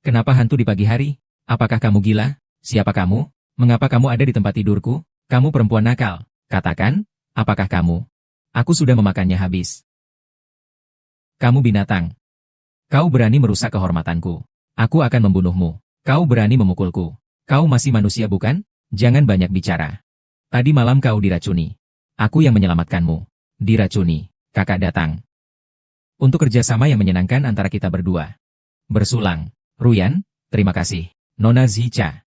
Kenapa hantu di pagi hari? Apakah kamu gila? Siapa kamu? Mengapa kamu ada di tempat tidurku? Kamu perempuan nakal. Katakan, apakah kamu? Aku sudah memakannya habis. Kamu binatang. Kau berani merusak kehormatanku. Aku akan membunuhmu. Kau berani memukulku. Kau masih manusia bukan? Jangan banyak bicara. Tadi malam kau diracuni. Aku yang menyelamatkanmu. Diracuni. Kakak datang. Untuk kerjasama yang menyenangkan antara kita berdua. Bersulang. Ruyan, terima kasih. Nona Zicha.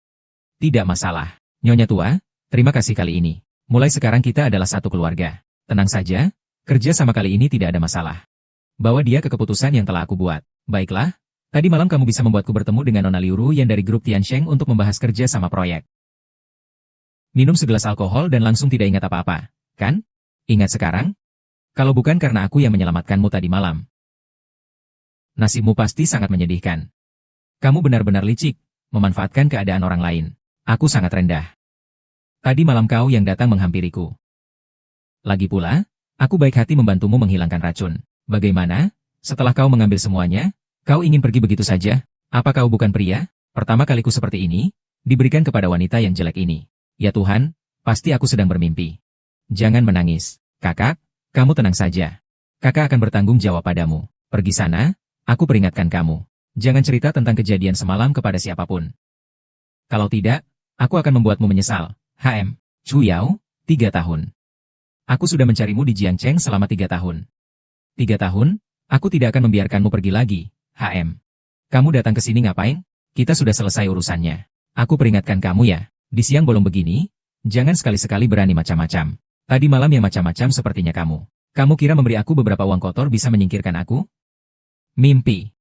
Tidak masalah. Nyonya tua, terima kasih kali ini. Mulai sekarang kita adalah satu keluarga. Tenang saja, kerja sama kali ini tidak ada masalah. Bawa dia ke keputusan yang telah aku buat. Baiklah, tadi malam kamu bisa membuatku bertemu dengan Nona Liuru yang dari grup Tiansheng untuk membahas kerja sama proyek. Minum segelas alkohol dan langsung tidak ingat apa-apa, kan? Ingat sekarang? Kalau bukan karena aku yang menyelamatkanmu tadi malam. Nasibmu pasti sangat menyedihkan. Kamu benar-benar licik, memanfaatkan keadaan orang lain. Aku sangat rendah. Tadi malam kau yang datang menghampiriku. Lagi pula, aku baik hati membantumu menghilangkan racun. Bagaimana? Setelah kau mengambil semuanya, kau ingin pergi begitu saja? Apa kau bukan pria? Pertama kaliku seperti ini, diberikan kepada wanita yang jelek ini. Ya Tuhan, pasti aku sedang bermimpi. Jangan menangis. Kakak, kamu tenang saja. Kakak akan bertanggung jawab padamu. Pergi sana, aku peringatkan kamu. Jangan cerita tentang kejadian semalam kepada siapapun. Kalau tidak, aku akan membuatmu menyesal. HM, Chu Yao, 3 tahun. Aku sudah mencarimu di Jiangcheng selama 3 tahun. 3 tahun? Aku tidak akan membiarkanmu pergi lagi, HM. Kamu datang ke sini ngapain? Kita sudah selesai urusannya. Aku peringatkan kamu ya, di siang bolong begini, jangan sekali-sekali berani macam-macam. Tadi malam yang macam-macam sepertinya kamu. Kamu kira memberi aku beberapa uang kotor bisa menyingkirkan aku? Mimpi.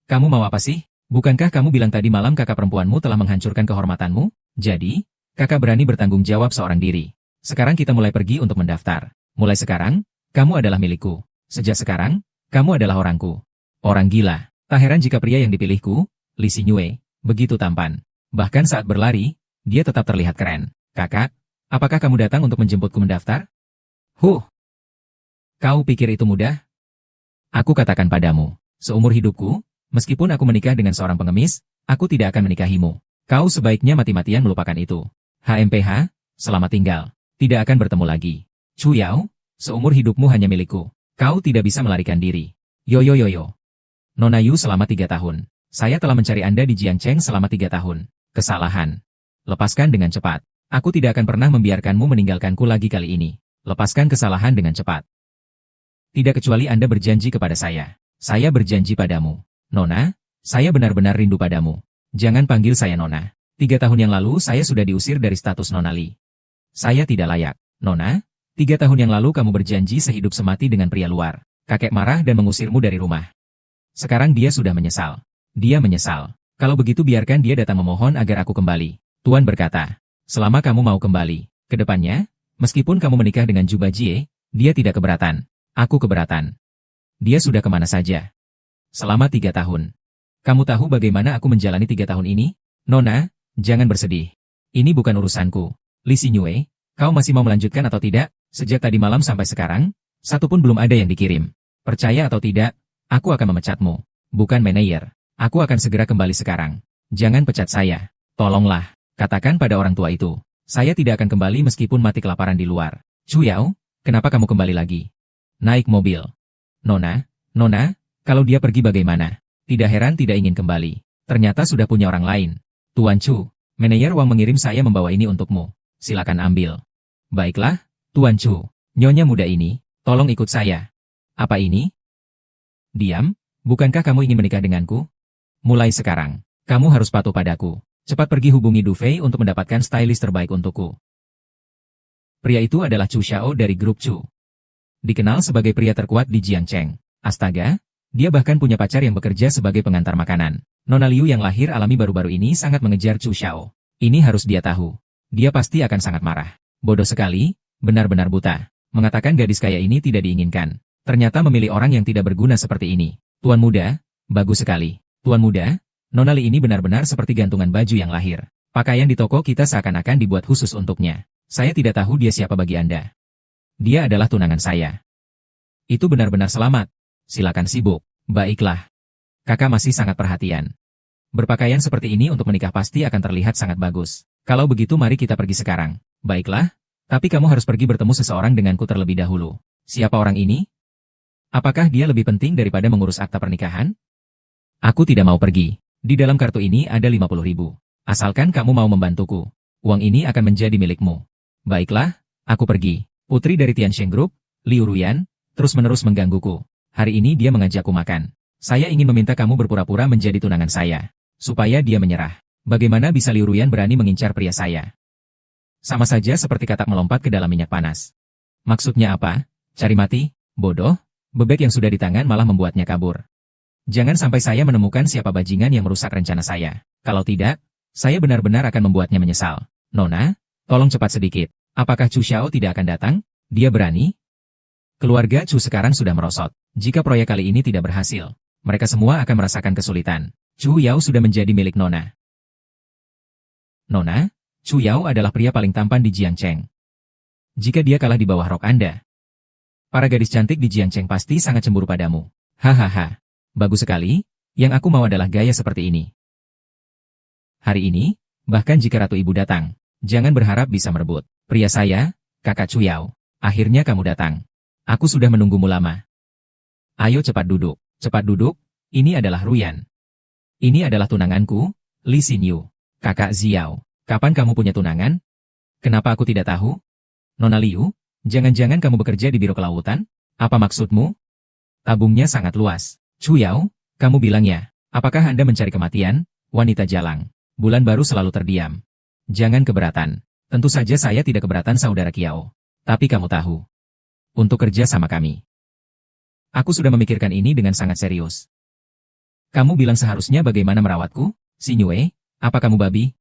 Kamu mau apa sih? Bukankah kamu bilang tadi malam kakak perempuanmu telah menghancurkan kehormatanmu? Jadi, kakak berani bertanggung jawab seorang diri. Sekarang kita mulai pergi untuk mendaftar. Mulai sekarang, kamu adalah milikku. Sejak sekarang, kamu adalah orangku. Orang gila. Tak heran jika pria yang dipilihku, Li Xinyue, begitu tampan. Bahkan saat berlari, dia tetap terlihat keren. Kakak, apakah kamu datang untuk menjemputku mendaftar? Kau pikir itu mudah? Aku katakan padamu, seumur hidupku, meskipun aku menikah dengan seorang pengemis, aku tidak akan menikahimu. Kau sebaiknya mati-matian melupakan itu. HMPH, selamat tinggal. Tidak akan bertemu lagi. Chu Yao, seumur hidupmu hanya milikku. Kau tidak bisa melarikan diri. Yo. Nona Yu selama 3 tahun. Saya telah mencari Anda di Jiangcheng selama 3 tahun. Kesalahan. Lepaskan dengan cepat. Aku tidak akan pernah membiarkanmu meninggalkanku lagi kali ini. Lepaskan kesalahan dengan cepat. Tidak kecuali Anda berjanji kepada saya. Saya berjanji padamu. Nona, saya benar-benar rindu padamu. Jangan panggil saya Nona. 3 tahun yang lalu saya sudah diusir dari status Nona Li. Saya tidak layak. Nona, 3 tahun yang lalu kamu berjanji sehidup semati dengan pria luar. Kakek marah dan mengusirmu dari rumah. Sekarang dia sudah menyesal. Dia menyesal. Kalau begitu biarkan dia datang memohon agar aku kembali. Tuan berkata, selama kamu mau kembali, ke depannya, meskipun kamu menikah dengan Juba Jie, dia tidak keberatan. Aku keberatan. Dia sudah kemana saja? Selama 3 tahun. Kamu tahu bagaimana aku menjalani 3 tahun ini? Nona, jangan bersedih. Ini bukan urusanku. Li Xinyue, kau masih mau melanjutkan atau tidak? Sejak tadi malam sampai sekarang, satu pun belum ada yang dikirim. Percaya atau tidak, aku akan memecatmu. Bukan manajer. Aku akan segera kembali sekarang. Jangan pecat saya. Tolonglah, katakan pada orang tua itu. Saya tidak akan kembali meskipun mati kelaparan di luar. Chu Yao, kenapa kamu kembali lagi? Naik mobil. Nona, kalau dia pergi bagaimana? Tidak heran tidak ingin kembali. Ternyata sudah punya orang lain. Tuan Chu, manajer Wang mengirim saya membawa ini untukmu. Silakan ambil. Baiklah, Tuan Chu. Nyonya muda ini, tolong ikut saya. Apa ini? Diam, bukankah kamu ingin menikah denganku? Mulai sekarang, kamu harus patuh padaku. Cepat pergi hubungi Du Fei untuk mendapatkan stylist terbaik untukku. Pria itu adalah Chu Xiao dari grup Chu. Dikenal sebagai pria terkuat di Jiangcheng. Astaga, dia bahkan punya pacar yang bekerja sebagai pengantar makanan. Nona Liu yang lahir alami baru-baru ini sangat mengejar Chu Xiao. Ini harus dia tahu. Dia pasti akan sangat marah. Bodoh sekali, benar-benar buta. Mengatakan gadis kaya ini tidak diinginkan. Ternyata memilih orang yang tidak berguna seperti ini. Tuan muda, bagus sekali. Tuan muda, Nona Li ini benar-benar seperti gantungan baju yang lahir. Pakaian di toko kita seakan-akan dibuat khusus untuknya. Saya tidak tahu dia siapa bagi Anda. Dia adalah tunangan saya. Itu benar-benar selamat. Silakan sibuk. Baiklah. Kakak masih sangat perhatian. Berpakaian seperti ini untuk menikah pasti akan terlihat sangat bagus. Kalau begitu mari kita pergi sekarang. Baiklah, tapi kamu harus pergi bertemu seseorang denganku terlebih dahulu. Siapa orang ini? Apakah dia lebih penting daripada mengurus akta pernikahan? Aku tidak mau pergi. Di dalam kartu ini ada 50.000. Asalkan kamu mau membantuku. Uang ini akan menjadi milikmu. Baiklah, aku pergi. Putri dari Tiansheng Group, Liu Ruyan, terus-menerus menggangguku. Hari ini dia mengajakku makan. Saya ingin meminta kamu berpura-pura menjadi tunangan saya. Supaya dia menyerah. Bagaimana bisa Liu Ruyan berani mengincar pria saya? Sama saja seperti katak melompat ke dalam minyak panas. Maksudnya apa? Cari mati? Bodoh? Bebek yang sudah di tangan malah membuatnya kabur. Jangan sampai saya menemukan siapa bajingan yang merusak rencana saya. Kalau tidak, saya benar-benar akan membuatnya menyesal. Nona, tolong cepat sedikit. Apakah Chu Xiao tidak akan datang? Dia berani? Keluarga Chu sekarang sudah merosot. Jika proyek kali ini tidak berhasil, mereka semua akan merasakan kesulitan. Chu Yao sudah menjadi milik Nona. Nona, Chu Yao adalah pria paling tampan di Jiangcheng. Jika dia kalah di bawah rok Anda, para gadis cantik di Jiangcheng pasti sangat cemburu padamu. Hahaha. Bagus sekali, yang aku mau adalah gaya seperti ini. Hari ini, bahkan jika Ratu Ibu datang, jangan berharap bisa merebut. Pria saya, kakak Chu Yao. Akhirnya kamu datang. Aku sudah menunggumu lama. Ayo cepat duduk. Cepat duduk, ini adalah Ruyan. Ini adalah tunanganku, Li Xinyu. Kakak Xiao. Kapan kamu punya tunangan? Kenapa aku tidak tahu? Nona Liu, jangan-jangan kamu bekerja di Biro Kelautan? Apa maksudmu? Tabungnya sangat luas. Chu Yao, kamu bilang ya, apakah Anda mencari kematian? Wanita jalang. Bulan baru selalu terdiam. Jangan keberatan. Tentu saja saya tidak keberatan saudara Kiao. Tapi kamu tahu. Untuk kerja sama kami. Aku sudah memikirkan ini dengan sangat serius. Kamu bilang seharusnya bagaimana merawatku? Xinyu, apa kamu babi?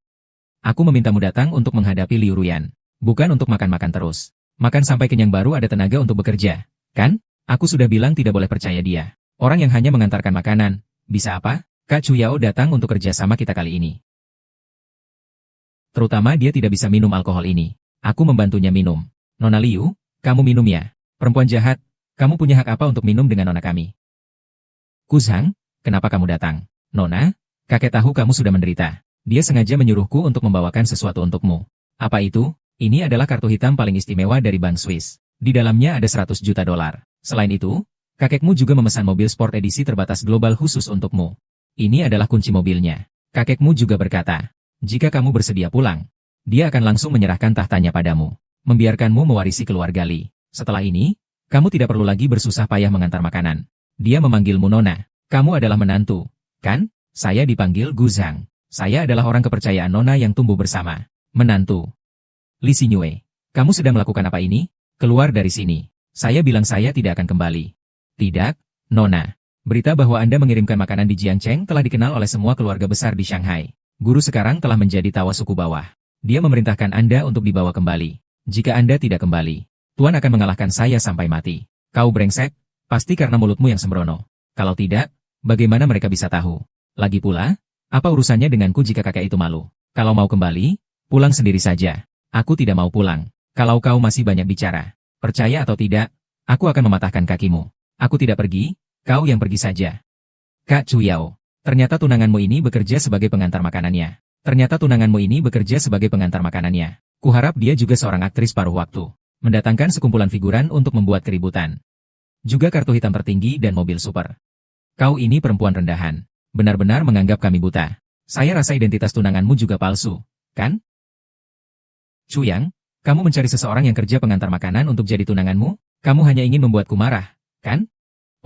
Aku memintamu datang untuk menghadapi Liu Ruyan. Bukan untuk makan-makan terus. Makan sampai kenyang baru ada tenaga untuk bekerja. Kan? Aku sudah bilang tidak boleh percaya dia. Orang yang hanya mengantarkan makanan. Bisa apa? Kak Chu Yao datang untuk kerja sama kita kali ini. Terutama dia tidak bisa minum alkohol ini. Aku membantunya minum. Nona Liu, kamu minum ya. Perempuan jahat, kamu punya hak apa untuk minum dengan nona kami? Kuzhang, kenapa kamu datang? Nona, kakek tahu kamu sudah menderita. Dia sengaja menyuruhku untuk membawakan sesuatu untukmu. Apa itu? Ini adalah kartu hitam paling istimewa dari Bank Swiss. Di dalamnya ada 100 juta dolar. Selain itu, kakekmu juga memesan mobil sport edisi terbatas global khusus untukmu. Ini adalah kunci mobilnya. Kakekmu juga berkata, jika kamu bersedia pulang, dia akan langsung menyerahkan tahtanya padamu, membiarkanmu mewarisi keluarga Li. Setelah ini, kamu tidak perlu lagi bersusah payah mengantar makanan. Dia memanggilmu Nona. Kamu adalah menantu, kan? Saya dipanggil Guzhang. Saya adalah orang kepercayaan Nona yang tumbuh bersama. Menantu. Li Xinyu, kamu sedang melakukan apa ini? Keluar dari sini. Saya bilang saya tidak akan kembali. Tidak, Nona. Berita bahwa Anda mengirimkan makanan di Jiangcheng telah dikenal oleh semua keluarga besar di Shanghai. Guru sekarang telah menjadi tawa suku bawah. Dia memerintahkan Anda untuk dibawa kembali. Jika Anda tidak kembali, Tuan akan mengalahkan saya sampai mati. Kau brengsek, pasti karena mulutmu yang sembrono. Kalau tidak, bagaimana mereka bisa tahu? Lagi pula, apa urusannya denganku jika kakek itu malu? Kalau mau kembali, pulang sendiri saja. Aku tidak mau pulang. Kalau kau masih banyak bicara, percaya atau tidak, aku akan mematahkan kakimu. Aku tidak pergi, kau yang pergi saja. Kak Chu Yao, ternyata tunanganmu ini bekerja sebagai pengantar makanannya. Kuharap dia juga seorang aktris paruh waktu. Mendatangkan sekumpulan figuran untuk membuat keributan. Juga kartu hitam tertinggi dan mobil super. Kau ini perempuan rendahan. Benar-benar menganggap kami buta. Saya rasa identitas tunanganmu juga palsu, kan? Chu Yang, kamu mencari seseorang yang kerja pengantar makanan untuk jadi tunanganmu? Kamu hanya ingin membuatku marah, kan?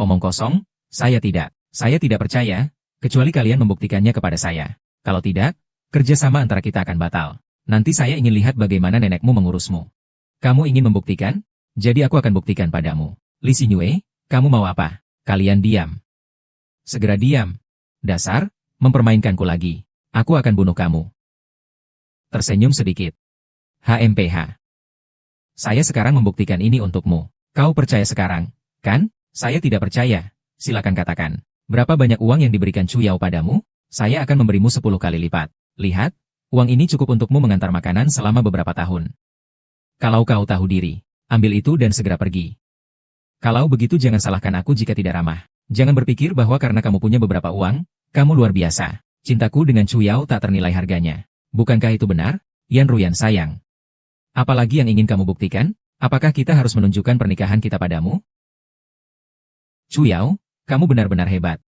Omong kosong, saya tidak. Saya tidak percaya, kecuali kalian membuktikannya kepada saya. Kalau tidak, kerjasama antara kita akan batal. Nanti saya ingin lihat bagaimana nenekmu mengurusmu. Kamu ingin membuktikan? Jadi aku akan buktikan padamu. Li Xinyu, kamu mau apa? Kalian diam. Segera diam. Dasar, mempermainkanku lagi. Aku akan bunuh kamu. Tersenyum sedikit. HMPH. Saya sekarang membuktikan ini untukmu. Kau percaya sekarang, kan? Saya tidak percaya. Silakan katakan. Berapa banyak uang yang diberikan Chu Yao padamu? Saya akan memberimu 10 kali lipat. Lihat, uang ini cukup untukmu mengantar makanan selama beberapa tahun. Kalau kau tahu diri, ambil itu dan segera pergi. Kalau begitu jangan salahkan aku jika tidak ramah. Jangan berpikir bahwa karena kamu punya beberapa uang, kamu luar biasa. Cintaku dengan Chu Yao tak ternilai harganya. Bukankah itu benar? Yan Ruyan sayang. Apalagi yang ingin kamu buktikan? Apakah kita harus menunjukkan pernikahan kita padamu? Chu Yao, kamu benar-benar hebat.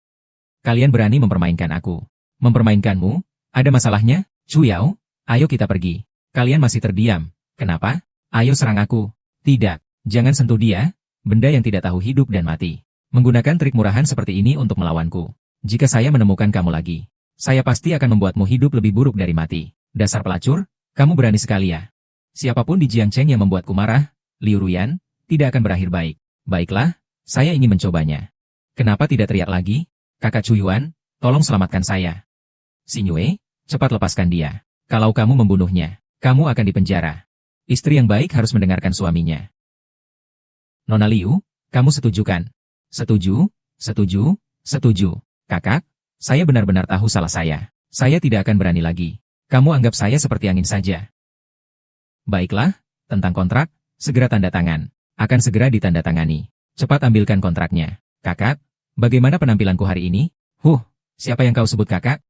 Kalian berani mempermainkan aku. Mempermainkanmu? Ada masalahnya? Chu Yao, ayo kita pergi. Kalian masih terdiam. Kenapa? Ayo serang aku. Tidak, jangan sentuh dia, benda yang tidak tahu hidup dan mati. Menggunakan trik murahan seperti ini untuk melawanku. Jika saya menemukan kamu lagi, saya pasti akan membuatmu hidup lebih buruk dari mati. Dasar pelacur, kamu berani sekali ya. Siapapun di Jiangcheng yang membuatku marah, Liu Ruyan, tidak akan berakhir baik. Baiklah, saya ingin mencobanya. Kenapa tidak teriak lagi? Kakak Chu Yuan, tolong selamatkan saya. Xing Yue, cepat lepaskan dia. Kalau kamu membunuhnya, kamu akan dipenjara. Istri yang baik harus mendengarkan suaminya. Nona Liu, kamu setuju kan? Setuju, setuju, setuju. Kakak, saya benar-benar tahu salah saya. Saya tidak akan berani lagi. Kamu anggap saya seperti angin saja. Baiklah, tentang kontrak, segera tanda tangan. Akan segera ditandatangani. Cepat ambilkan kontraknya. Kakak, bagaimana penampilanku hari ini? Siapa yang kau sebut kakak?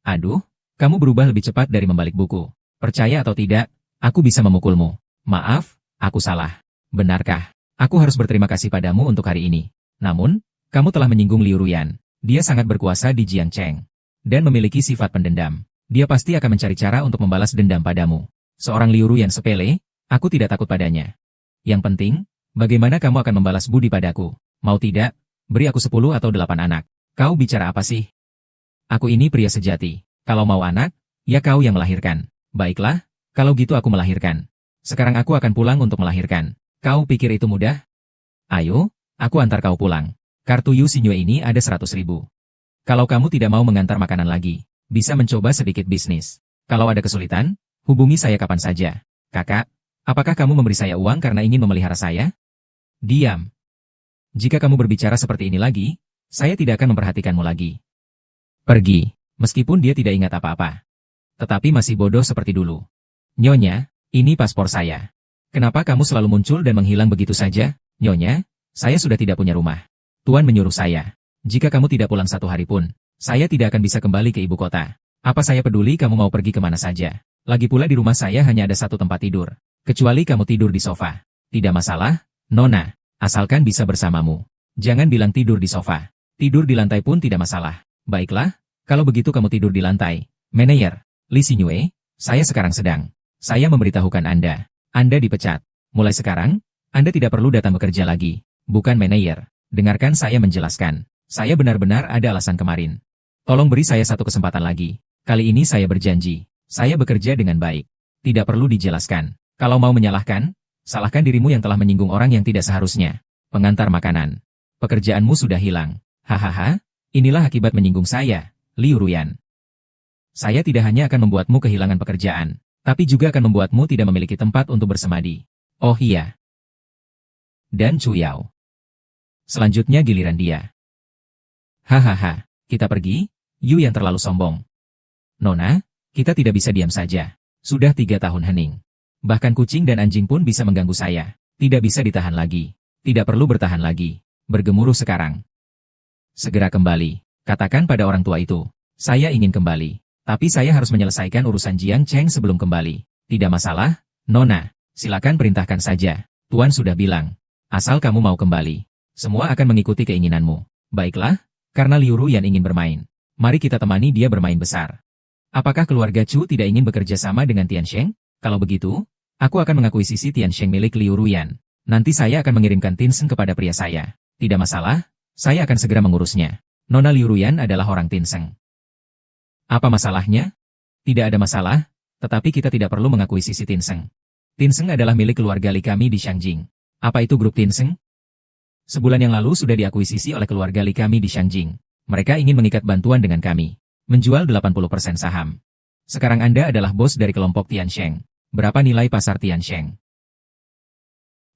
Aduh, kamu berubah lebih cepat dari membalik buku. Percaya atau tidak, aku bisa memukulmu. Maaf, aku salah. Benarkah? Aku harus berterima kasih padamu untuk hari ini. Namun, kamu telah menyinggung Liu Ruyan. Dia sangat berkuasa di Jiangcheng. Dan memiliki sifat pendendam. Dia pasti akan mencari cara untuk membalas dendam padamu. Seorang Liu Ruyan sepele, aku tidak takut padanya. Yang penting, bagaimana kamu akan membalas budi padaku? Mau tidak, beri aku 10 atau 8 anak. Kau bicara apa sih? Aku ini pria sejati. Kalau mau anak, ya kau yang melahirkan. Baiklah, kalau gitu aku melahirkan. Sekarang aku akan pulang untuk melahirkan. Kau pikir itu mudah? Ayo, aku antar kau pulang. Kartu Yu Xingyue ini ada 100.000. Kalau kamu tidak mau mengantar makanan lagi, bisa mencoba sedikit bisnis. Kalau ada kesulitan, hubungi saya kapan saja. Kakak, apakah kamu memberi saya uang karena ingin memelihara saya? Diam. Jika kamu berbicara seperti ini lagi, saya tidak akan memperhatikanmu lagi. Pergi, meskipun dia tidak ingat apa-apa. Tetapi masih bodoh seperti dulu. Nyonya, ini paspor saya. Kenapa kamu selalu muncul dan menghilang begitu saja? Nyonya, saya sudah tidak punya rumah. Tuan menyuruh saya. Jika kamu tidak pulang 1 hari pun, saya tidak akan bisa kembali ke ibu kota. Apa saya peduli kamu mau pergi kemana saja? Lagi pula di rumah saya hanya ada 1 tempat tidur. Kecuali kamu tidur di sofa. Tidak masalah, Nona. Asalkan bisa bersamamu. Jangan bilang tidur di sofa. Tidur di lantai pun tidak masalah. Baiklah, kalau begitu kamu tidur di lantai. Manajer, Li Xingyue, saya sekarang sedang. Saya memberitahukan Anda. Anda dipecat. Mulai sekarang, Anda tidak perlu datang bekerja lagi. Bukan manajer. Dengarkan saya menjelaskan. Saya benar-benar ada alasan kemarin. Tolong beri saya 1 kesempatan lagi. Kali ini saya berjanji. Saya bekerja dengan baik. Tidak perlu dijelaskan. Kalau mau menyalahkan, salahkan dirimu yang telah menyinggung orang yang tidak seharusnya. Pengantar makanan. Pekerjaanmu sudah hilang. Hahaha, inilah akibat menyinggung saya, Liu Ruyan. Saya tidak hanya akan membuatmu kehilangan pekerjaan, tapi juga akan membuatmu tidak memiliki tempat untuk bersemadi. Oh iya. Dan Chu Yao. Selanjutnya giliran dia. Hahaha, kita pergi, Yu yang terlalu sombong. Nona, kita tidak bisa diam saja. Sudah 3 tahun hening. Bahkan kucing dan anjing pun bisa mengganggu saya. Tidak bisa ditahan lagi. Tidak perlu bertahan lagi. Bergemuruh sekarang. Segera kembali. Katakan pada orang tua itu. Saya ingin kembali. Tapi saya harus menyelesaikan urusan Jiangcheng sebelum kembali. Tidak masalah, Nona. Silakan perintahkan saja. Tuan sudah bilang. Asal kamu mau kembali. Semua akan mengikuti keinginanmu. Baiklah, karena Liu Ruyan ingin bermain. Mari kita temani dia bermain besar. Apakah keluarga Chu tidak ingin bekerja sama dengan Tiansheng? Kalau begitu, aku akan mengakuisisi Tiansheng milik Liu Ruyan. Nanti saya akan mengirimkan Tiansheng kepada pria saya. Tidak masalah, saya akan segera mengurusnya. Nona Liu Ruyan adalah orang Tiansheng. Apa masalahnya? Tidak ada masalah, tetapi kita tidak perlu mengakuisisi Tiansheng. Tiansheng adalah milik keluarga Li kami di Shangjing. Apa itu grup Tiansheng? Sebulan yang lalu sudah diakuisisi oleh keluarga Li kami di Shangjing. Mereka ingin mengikat bantuan dengan kami. Menjual 80% saham. Sekarang Anda adalah bos dari kelompok Tiansheng. Berapa nilai pasar Tiansheng?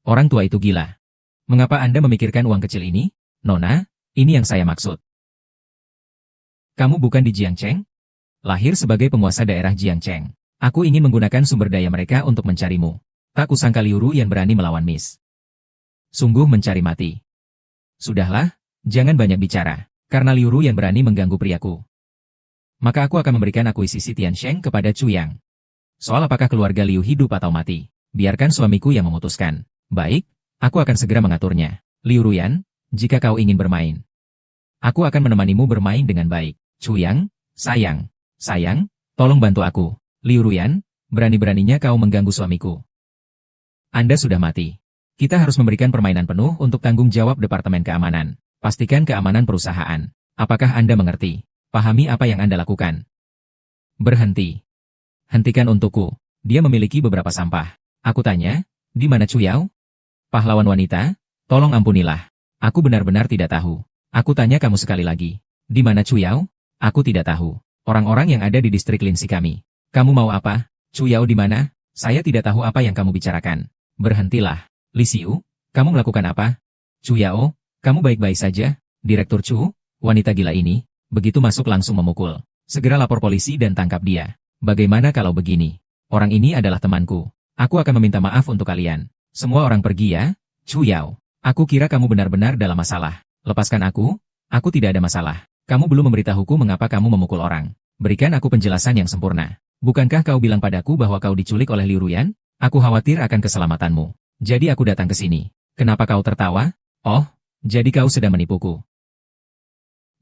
Orang tua itu gila. Mengapa Anda memikirkan uang kecil ini? Nona, ini yang saya maksud. Kamu bukan di Jiangcheng? Lahir sebagai penguasa daerah Jiangcheng. Aku ingin menggunakan sumber daya mereka untuk mencarimu. Tak kusangka Liu Ru yang berani melawan Miss. Sungguh mencari mati. Sudahlah, jangan banyak bicara, karena Liu Ru yang berani mengganggu priaku. maka aku akan memberikan akuisisi Tiansheng kepada Chu Yang. Soal apakah keluarga Liu hidup atau mati, biarkan suamiku yang memutuskan. Baik, aku akan segera mengaturnya. Liu Ruyan, jika kau ingin bermain, aku akan menemanimu bermain dengan baik. Chu Yang, sayang, tolong bantu aku. Liu Ruyan, berani-beraninya kau mengganggu suamiku. Anda sudah mati. Kita harus memberikan permainan penuh untuk tanggung jawab Departemen Keamanan. Pastikan keamanan perusahaan. Apakah Anda mengerti? Pahami apa yang Anda lakukan. Berhenti. Hentikan untukku. Dia memiliki beberapa sampah. Aku tanya, di mana Chu Yao? Pahlawan wanita, tolong ampunilah. Aku benar-benar tidak tahu. Aku tanya kamu sekali lagi. Di mana Chu Yao? Aku tidak tahu. Orang-orang yang ada di distrik Linsi kami. Kamu mau apa? Chu Yao di mana? Saya tidak tahu apa yang kamu bicarakan. Berhentilah. Li Xiu, kamu melakukan apa? Chu Yao, kamu baik-baik saja? Direktur Chu, wanita gila ini, begitu masuk langsung memukul. Segera lapor polisi dan tangkap dia. Bagaimana kalau begini? Orang ini adalah temanku. Aku akan meminta maaf untuk kalian. Semua orang pergi ya? Chu Yao, aku kira kamu benar-benar dalam masalah. Lepaskan aku tidak ada masalah. Kamu belum memberitahuku mengapa kamu memukul orang. Berikan aku penjelasan yang sempurna. Bukankah kau bilang padaku bahwa kau diculik oleh Liu Ruyan? Aku khawatir akan keselamatanmu. Jadi aku datang ke sini. Kenapa kau tertawa? Oh, jadi kau sedang menipuku.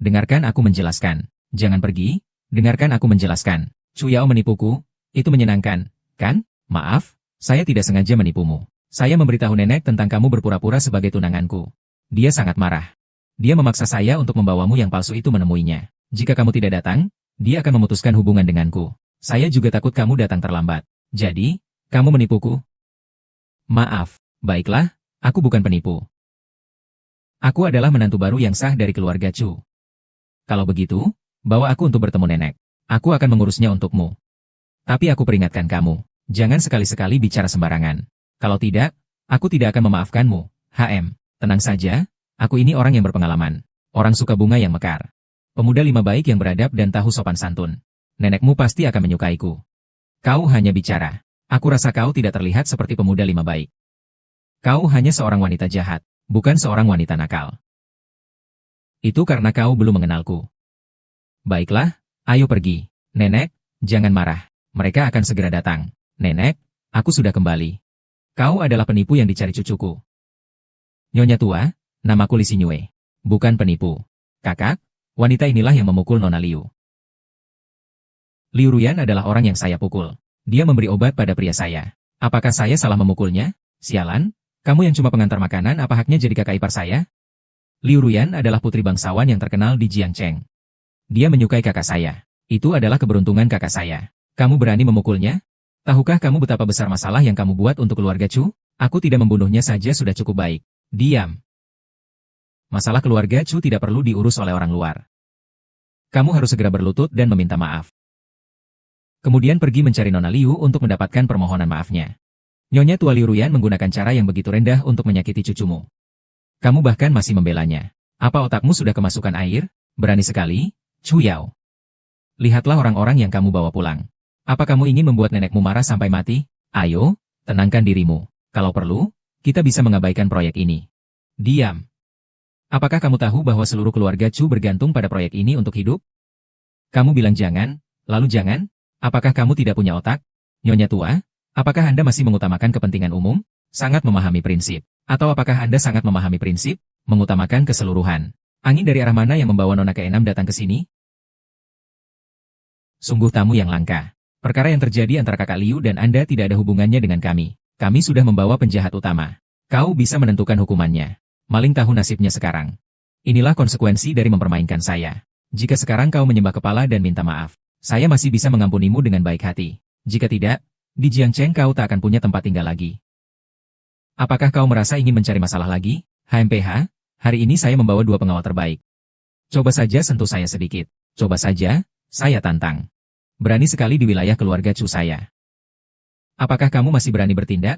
Dengarkan aku menjelaskan. Jangan pergi, dengarkan aku menjelaskan. Chu Yao menipuku, itu menyenangkan, kan? Maaf, saya tidak sengaja menipumu. Saya memberitahu nenek tentang kamu berpura-pura sebagai tunanganku. Dia sangat marah. Dia memaksa saya untuk membawamu yang palsu itu menemuinya. Jika kamu tidak datang, dia akan memutuskan hubungan denganku. Saya juga takut kamu datang terlambat. Jadi, kamu menipuku? Maaf, baiklah, aku bukan penipu. Aku adalah menantu baru yang sah dari keluarga Chu. Kalau begitu, bawa aku untuk bertemu nenek. Aku akan mengurusnya untukmu. Tapi aku peringatkan kamu, jangan sekali-sekali bicara sembarangan. Kalau tidak, aku tidak akan memaafkanmu. Tenang saja, aku ini orang yang berpengalaman. Orang suka bunga yang mekar. Pemuda lima baik yang beradab dan tahu sopan santun. Nenekmu pasti akan menyukaiku. Kau hanya bicara. Aku rasa kau tidak terlihat seperti pemuda lima baik. Kau hanya seorang wanita jahat, bukan seorang wanita nakal. Itu karena kau belum mengenalku. Baiklah, ayo pergi. Nenek, jangan marah. Mereka akan segera datang. Nenek, aku sudah kembali. Kau adalah penipu yang dicari cucuku. Nyonya tua, namaku Li Xinyue. Bukan penipu. Kakak, wanita inilah yang memukul Nona Liu. Liu Ruyan adalah orang yang saya pukul. Dia memberi obat pada pria saya. Apakah saya salah memukulnya? Sialan, kamu yang cuma pengantar makanan apa haknya jadi kakak ipar saya? Liu Ruyan adalah putri bangsawan yang terkenal di Jiangcheng. Dia menyukai kakak saya. Itu adalah keberuntungan kakak saya. Kamu berani memukulnya? Tahukah kamu betapa besar masalah yang kamu buat untuk keluarga Chu? Aku tidak membunuhnya saja sudah cukup baik. Diam. Masalah keluarga Chu tidak perlu diurus oleh orang luar. Kamu harus segera berlutut dan meminta maaf. Kemudian pergi mencari Nona Liu untuk mendapatkan permohonan maafnya. Nyonya tua Liu Ruyan menggunakan cara yang begitu rendah untuk menyakiti cucumu. Kamu bahkan masih membelanya. Apa otakmu sudah kemasukan air? Berani sekali, Chu Yao. Lihatlah orang-orang yang kamu bawa pulang. Apa kamu ingin membuat nenekmu marah sampai mati? Ayo, tenangkan dirimu. Kalau perlu, kita bisa mengabaikan proyek ini. Diam. Apakah kamu tahu bahwa seluruh keluarga Chu bergantung pada proyek ini untuk hidup? Kamu bilang jangan, lalu jangan? Apakah kamu tidak punya otak? Nyonya tua, apakah Anda masih mengutamakan kepentingan umum? Sangat memahami prinsip. Atau apakah Anda sangat memahami prinsip? Mengutamakan keseluruhan. Angin dari arah mana yang membawa Nona ke-6 datang ke sini? Sungguh tamu yang langka. Perkara yang terjadi antara kakak Liu dan Anda tidak ada hubungannya dengan kami. Kami sudah membawa penjahat utama. Kau bisa menentukan hukumannya. Maling tahu nasibnya sekarang. Inilah konsekuensi dari mempermainkan saya. Jika sekarang kau menyembah kepala dan minta maaf, saya masih bisa mengampunimu dengan baik hati. Jika tidak, di Jiangcheng kau tak akan punya tempat tinggal lagi. Apakah kau merasa ingin mencari masalah lagi? HMPH, hari ini saya membawa 2 pengawal terbaik. Coba saja sentuh saya sedikit. Coba saja, saya tantang. Berani sekali di wilayah keluarga Chu saya. Apakah kamu masih berani bertindak?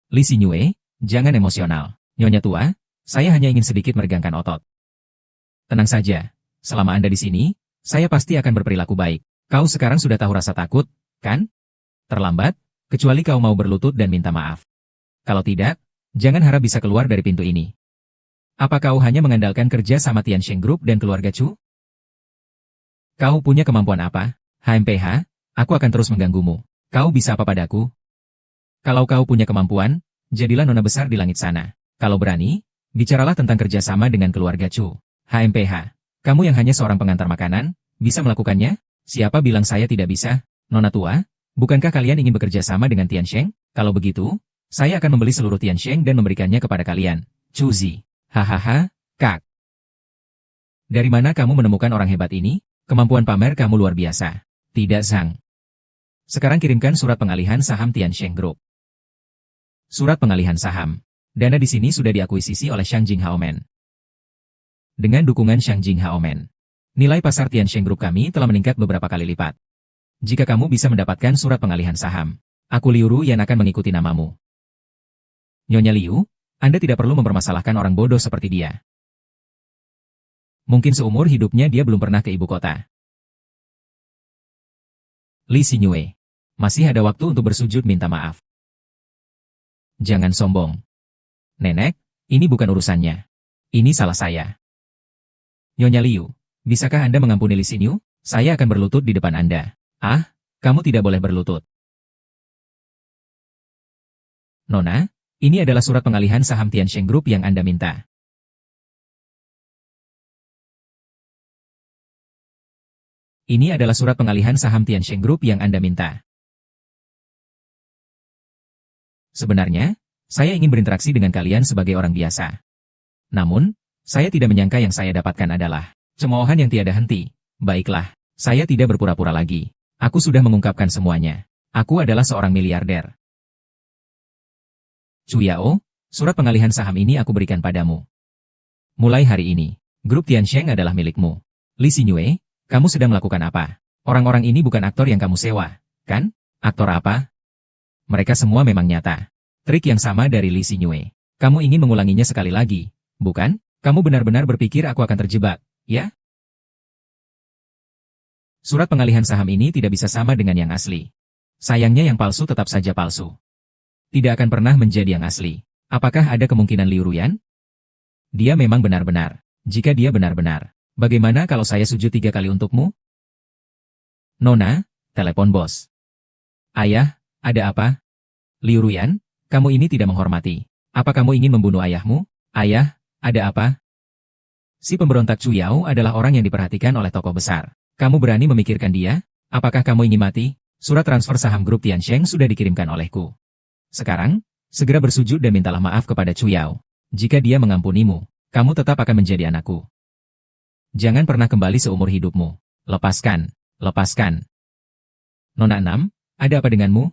Li Xinyue, jangan emosional. Nyonya tua, saya hanya ingin sedikit meregangkan otot. Tenang saja, selama Anda di sini, saya pasti akan berperilaku baik. Kau sekarang sudah tahu rasa takut, kan? Terlambat, kecuali kau mau berlutut dan minta maaf. Kalau tidak, jangan harap bisa keluar dari pintu ini. Apa kau hanya mengandalkan kerja sama Tiansheng Group dan keluarga Chu? Kau punya kemampuan apa? HMPH, aku akan terus mengganggumu. Kau bisa apa padaku? Kalau kau punya kemampuan, jadilah nona besar di langit sana. Kalau berani, bicaralah tentang kerjasama dengan keluarga Chu. HMPH, kamu yang hanya seorang pengantar makanan, bisa melakukannya? Siapa bilang saya tidak bisa? Nona tua, bukankah kalian ingin bekerja sama dengan Tiansheng? Kalau begitu, saya akan membeli seluruh Tiansheng dan memberikannya kepada kalian. Chu Zi. Hahaha, kak. Dari mana kamu menemukan orang hebat ini? Kemampuan pamer kamu luar biasa. Tidak, Zhang. Sekarang kirimkan surat pengalihan saham Tiansheng Group. Surat pengalihan saham. Dana di sini sudah diakuisisi oleh Shang Jing Haomen. Dengan dukungan Shang Jing Haomen, nilai pasar Tiansheng Group kami telah meningkat beberapa kali lipat. Jika kamu bisa mendapatkan surat pengalihan saham, aku Liu Ru yang akan mengikuti namamu. Nyonya Liu, Anda tidak perlu mempermasalahkan orang bodoh seperti dia. Mungkin seumur hidupnya dia belum pernah ke ibu kota. Li Xinyue. Masih ada waktu untuk bersujud minta maaf. Jangan sombong. Nenek, ini bukan urusannya. Ini salah saya. Nyonya Liu, bisakah Anda mengampuni Li Xinyu? Saya akan berlutut di depan Anda. Ah, kamu tidak boleh berlutut. Nona, ini adalah surat pengalihan saham Tiansheng Group yang Anda minta. Ini adalah surat pengalihan saham Tiansheng Group yang Anda minta. Sebenarnya, saya ingin berinteraksi dengan kalian sebagai orang biasa. Namun, saya tidak menyangka yang saya dapatkan adalah cemoohan yang tiada henti. Baiklah, saya tidak berpura-pura lagi. Aku sudah mengungkapkan semuanya. Aku adalah seorang miliarder. Chu Yao, surat pengalihan saham ini aku berikan padamu. Mulai hari ini, grup Tiansheng adalah milikmu. Li Xinyue, kamu sedang melakukan apa? Orang-orang ini bukan aktor yang kamu sewa, kan? Aktor apa? Mereka semua memang nyata. Trik yang sama dari Li Xinyue. Kamu ingin mengulanginya sekali lagi, bukan? Kamu benar-benar berpikir aku akan terjebak, ya? Surat pengalihan saham ini tidak bisa sama dengan yang asli. Sayangnya yang palsu tetap saja palsu. Tidak akan pernah menjadi yang asli. Apakah ada kemungkinan Liu Ruyan? Dia memang benar-benar. Jika dia benar-benar, bagaimana kalau saya sujud 3 kali untukmu? Nona, telepon bos. Ayah, ada apa? Liu Ruyan, kamu ini tidak menghormati. Apa kamu ingin membunuh ayahmu? Ayah, ada apa? Si pemberontak Chu Yao adalah orang yang diperhatikan oleh tokoh besar. Kamu berani memikirkan dia? Apakah kamu ingin mati? Surat transfer saham grup Tiansheng sudah dikirimkan olehku. Sekarang, segera bersujud dan mintalah maaf kepada Chu Yao. Jika dia mengampunimu, kamu tetap akan menjadi anakku. Jangan pernah kembali seumur hidupmu. Lepaskan, lepaskan. Nona 6, ada apa denganmu?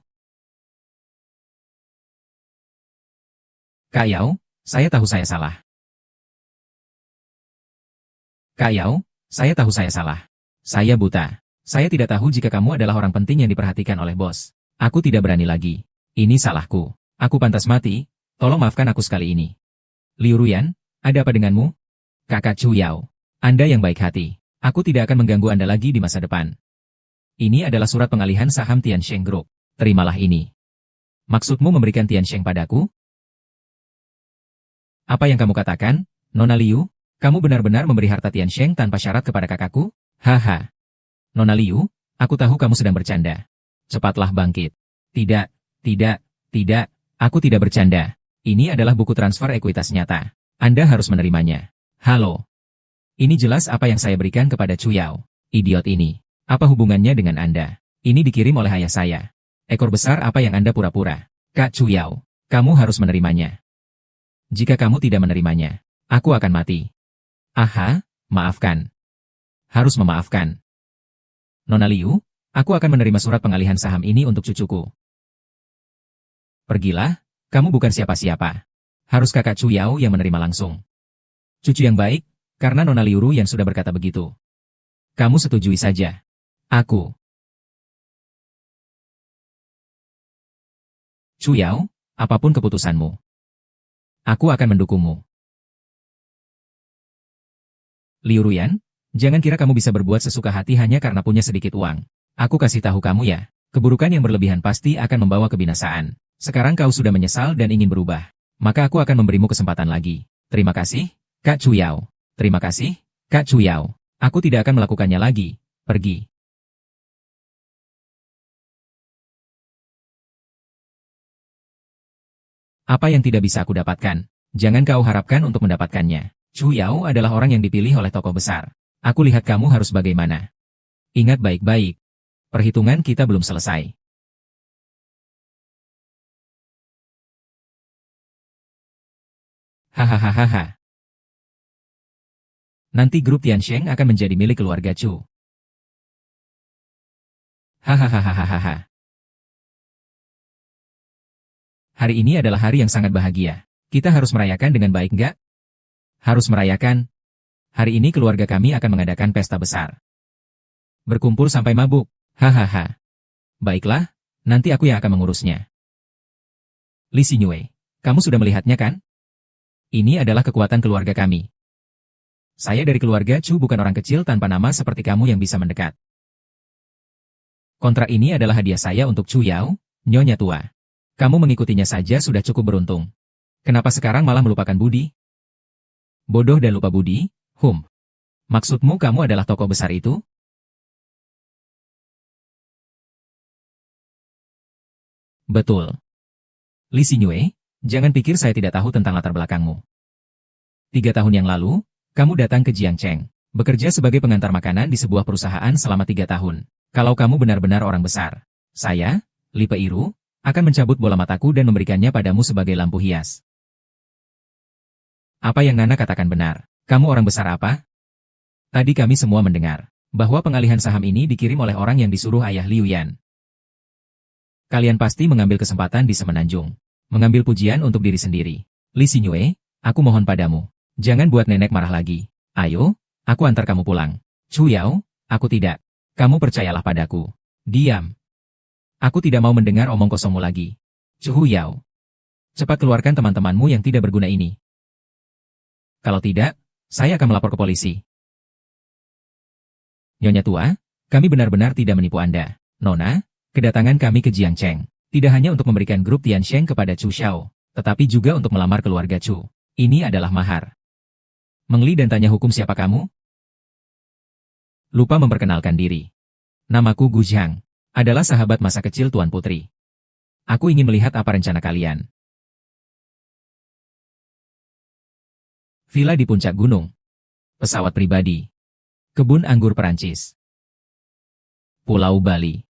Kak Yao, saya tahu saya salah. Kak Yao, saya tahu saya salah. Saya buta. Saya tidak tahu jika kamu adalah orang penting yang diperhatikan oleh bos. Aku tidak berani lagi. Ini salahku. Aku pantas mati. Tolong maafkan aku sekali ini. Liu Ruyan, ada apa denganmu? Kakak Chu Yao, Anda yang baik hati. Aku tidak akan mengganggu Anda lagi di masa depan. Ini adalah surat pengalihan saham Tiansheng Group. Terimalah ini. Maksudmu memberikan Tiansheng padaku? Apa yang kamu katakan, Nona Liu? Kamu benar-benar memberi harta Tiansheng tanpa syarat kepada kakakku? Haha. Nona Liu, aku tahu kamu sedang bercanda. Cepatlah bangkit. Tidak, tidak, tidak, aku tidak bercanda. Ini adalah buku transfer ekuitas nyata. Anda harus menerimanya. Halo. Ini jelas apa yang saya berikan kepada Chu Yao. Idiot ini. Apa hubungannya dengan Anda? Ini dikirim oleh ayah saya. Ekor besar apa yang Anda pura-pura? Kak Chu Yao, kamu harus menerimanya. Jika kamu tidak menerimanya, aku akan mati. Aha, maafkan. Harus memaafkan. Nona Liu, aku akan menerima surat pengalihan saham ini untuk cucuku. Pergilah, kamu bukan siapa-siapa. Harus kakak Chu Yao yang menerima langsung. Cucu yang baik, karena Nona Liu Ru yang sudah berkata begitu. Kamu setujui saja. Aku. Chu Yao, apapun keputusanmu. Aku akan mendukungmu. Liu Ruyan, jangan kira kamu bisa berbuat sesuka hati hanya karena punya sedikit uang. Aku kasih tahu kamu ya, keburukan yang berlebihan pasti akan membawa kebinasaan. Sekarang kau sudah menyesal dan ingin berubah. Maka aku akan memberimu kesempatan lagi. Terima kasih, Kak Chu Yao. Terima kasih, Kak Chu Yao. Aku tidak akan melakukannya lagi. pergi. Apa yang tidak bisa aku dapatkan? Jangan kau harapkan untuk mendapatkannya. Chu Yao adalah orang yang dipilih oleh tokoh besar. Aku lihat kamu harus bagaimana. Ingat baik-baik. Perhitungan kita belum selesai. Hahaha. Nanti grup Tiansheng akan menjadi milik keluarga Chu. Hahaha. Hari ini adalah hari yang sangat bahagia. Kita harus merayakan dengan baik nggak? Harus merayakan. Hari ini keluarga kami akan mengadakan pesta besar. Berkumpul sampai mabuk. Hahaha. Baiklah, nanti aku yang akan mengurusnya. Li Xinyue, kamu sudah melihatnya kan? Ini adalah kekuatan keluarga kami. Saya dari keluarga Chu bukan orang kecil tanpa nama seperti kamu yang bisa mendekat. Kontrak ini adalah hadiah saya untuk Chu Yao, nyonya tua. Kamu mengikutinya saja sudah cukup beruntung. Kenapa sekarang malah melupakan budi? Bodoh dan lupa budi? Maksudmu kamu adalah tokoh besar itu? Betul. Li Xinyue, jangan pikir saya tidak tahu tentang latar belakangmu. 3 tahun yang lalu, kamu datang ke Jiangcheng, bekerja sebagai pengantar makanan di sebuah perusahaan selama 3 tahun. Kalau kamu benar-benar orang besar, saya, Li Peiru, akan mencabut bola mataku dan memberikannya padamu sebagai lampu hias. Apa yang Nana katakan benar? Kamu orang besar apa? Tadi kami semua mendengar bahwa pengalihan saham ini dikirim oleh orang yang disuruh ayah Liu Yan. Kalian pasti mengambil kesempatan di Semenanjung, mengambil pujian untuk diri sendiri. Li Xinyue, aku mohon padamu, jangan buat nenek marah lagi. Ayo, aku antar kamu pulang. Chu Yao, aku tidak. Kamu percayalah padaku. Diam. Aku tidak mau mendengar omong kosongmu lagi. Chu Yao. Cepat keluarkan teman-temanmu yang tidak berguna ini. Kalau tidak, saya akan melapor ke polisi. Nyonya tua, kami benar-benar tidak menipu Anda. Nona, kedatangan kami ke Jiangcheng tidak hanya untuk memberikan grup Tiansheng kepada Chu Xiao, tetapi juga untuk melamar keluarga Chu. Ini adalah mahar. Mengli dan tanya hukum siapa kamu? Lupa memperkenalkan diri. Namaku Gu Zhang. Adalah sahabat masa kecil Tuan Putri. Aku ingin melihat apa rencana kalian. Villa di puncak gunung. Pesawat pribadi. Kebun anggur Perancis. Pulau Bali.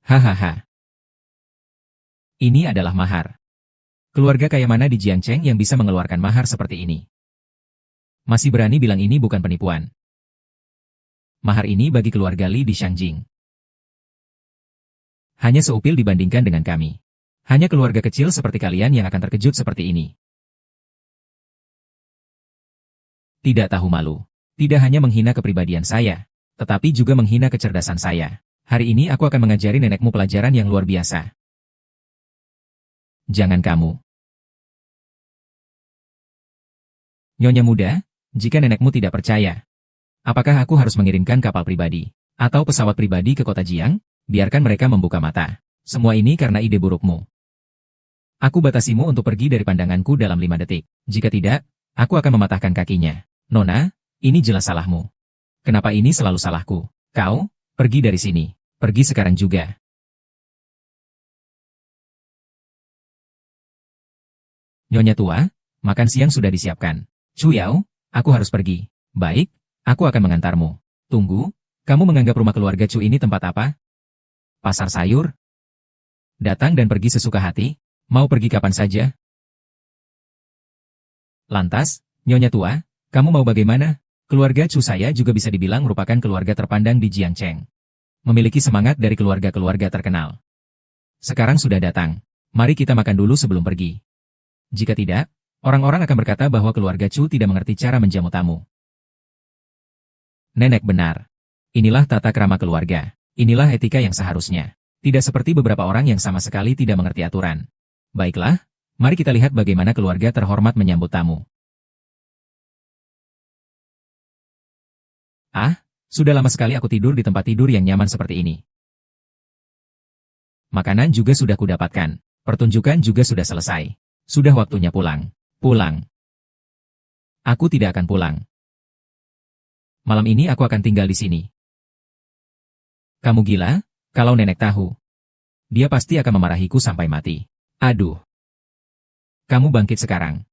Hahaha. Ini adalah mahar. Keluarga kaya mana di Jiangcheng yang bisa mengeluarkan mahar seperti ini? Masih berani bilang ini bukan penipuan. Mahar ini bagi keluarga Li di Shangjing. Hanya seupil dibandingkan dengan kami. Hanya keluarga kecil seperti kalian yang akan terkejut seperti ini. Tidak tahu malu. Tidak hanya menghina kepribadian saya, tetapi juga menghina kecerdasan saya. Hari ini aku akan mengajari nenekmu pelajaran yang luar biasa. Jangan kamu. Nyonya muda, jika nenekmu tidak percaya, apakah aku harus mengirimkan kapal pribadi atau pesawat pribadi ke kota Jiang? Biarkan mereka membuka mata. Semua ini karena ide burukmu. Aku batasimu untuk pergi dari pandanganku dalam 5 detik. Jika tidak, aku akan mematahkan kakinya. Nona, ini jelas salahmu. Kenapa ini selalu salahku? Kau, pergi dari sini. Pergi sekarang juga. Nyonya tua, makan siang sudah disiapkan. Chu Yao, aku harus pergi. Baik, aku akan mengantarmu. Tunggu, kamu menganggap rumah keluarga Chu ini tempat apa? Pasar sayur? Datang dan pergi sesuka hati? Mau pergi kapan saja? Lantas, Nyonya tua, kamu mau bagaimana? Keluarga Chu saya juga bisa dibilang merupakan keluarga terpandang di Jiangcheng. Memiliki semangat dari keluarga-keluarga terkenal. Sekarang sudah datang. Mari kita makan dulu sebelum pergi. Jika tidak, orang-orang akan berkata bahwa keluarga Chu tidak mengerti cara menjamu tamu. Nenek benar. Inilah tata krama keluarga. Inilah etika yang seharusnya. Tidak seperti beberapa orang yang sama sekali tidak mengerti aturan. Baiklah, mari kita lihat bagaimana keluarga terhormat menyambut tamu. Ah, sudah lama sekali aku tidur di tempat tidur yang nyaman seperti ini. Makanan juga sudah kudapatkan. Pertunjukan juga sudah selesai. Sudah waktunya pulang. Pulang. Aku tidak akan pulang. Malam ini aku akan tinggal di sini. Kamu gila? Kalau nenek tahu, dia pasti akan memarahiku sampai mati. Aduh. Kamu bangkit sekarang.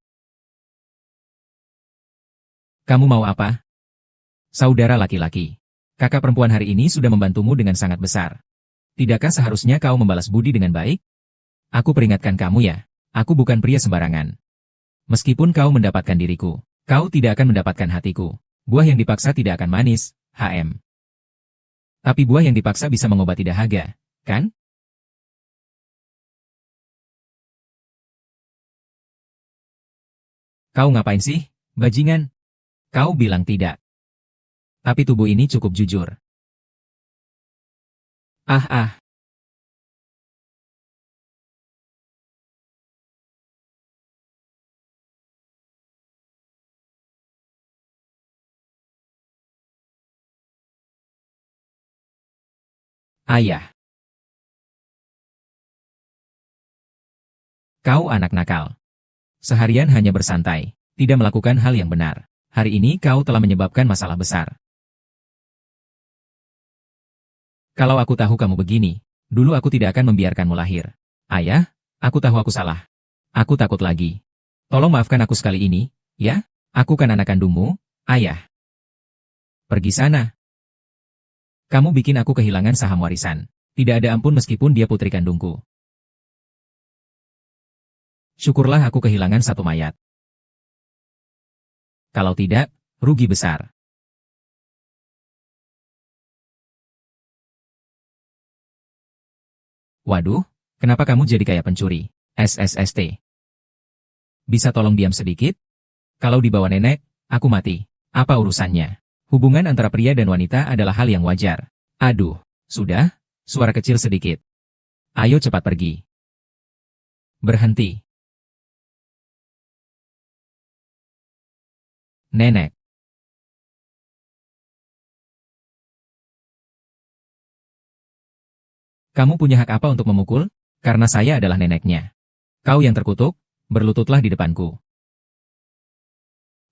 Kamu mau apa? Saudara laki-laki. Kakak perempuan hari ini sudah membantumu dengan sangat besar. Tidakkah seharusnya kau membalas budi dengan baik? Aku peringatkan kamu ya, aku bukan pria sembarangan. Meskipun kau mendapatkan diriku, kau tidak akan mendapatkan hatiku. Buah yang dipaksa tidak akan manis, HM. Tapi buah yang dipaksa bisa mengobati dahaga, kan? Kau ngapain sih, bajingan? Kau bilang tidak. Tapi tubuh ini cukup jujur. Ah. Ayah. Kau anak nakal. Seharian hanya bersantai, tidak melakukan hal yang benar. Hari ini kau telah menyebabkan masalah besar. Kalau aku tahu kamu begini, dulu aku tidak akan membiarkanmu lahir. Ayah, aku tahu aku salah. Aku takut lagi. Tolong maafkan aku sekali ini, ya? Aku kan anak kandungmu, ayah. Pergi sana. Kamu bikin aku kehilangan saham warisan. Tidak ada ampun meskipun dia putri kandungku. Syukurlah aku kehilangan satu mayat. Kalau tidak, rugi besar. Waduh, kenapa kamu jadi kayak pencuri? SSST. Bisa tolong diam sedikit? Kalau dibawa nenek, aku mati. Apa urusannya? Hubungan antara pria dan wanita adalah hal yang wajar. Aduh, sudah, suara kecil sedikit. Ayo cepat pergi. Berhenti. Nenek. Kamu punya hak apa untuk memukul? Karena saya adalah neneknya. Kau yang terkutuk, berlututlah di depanku.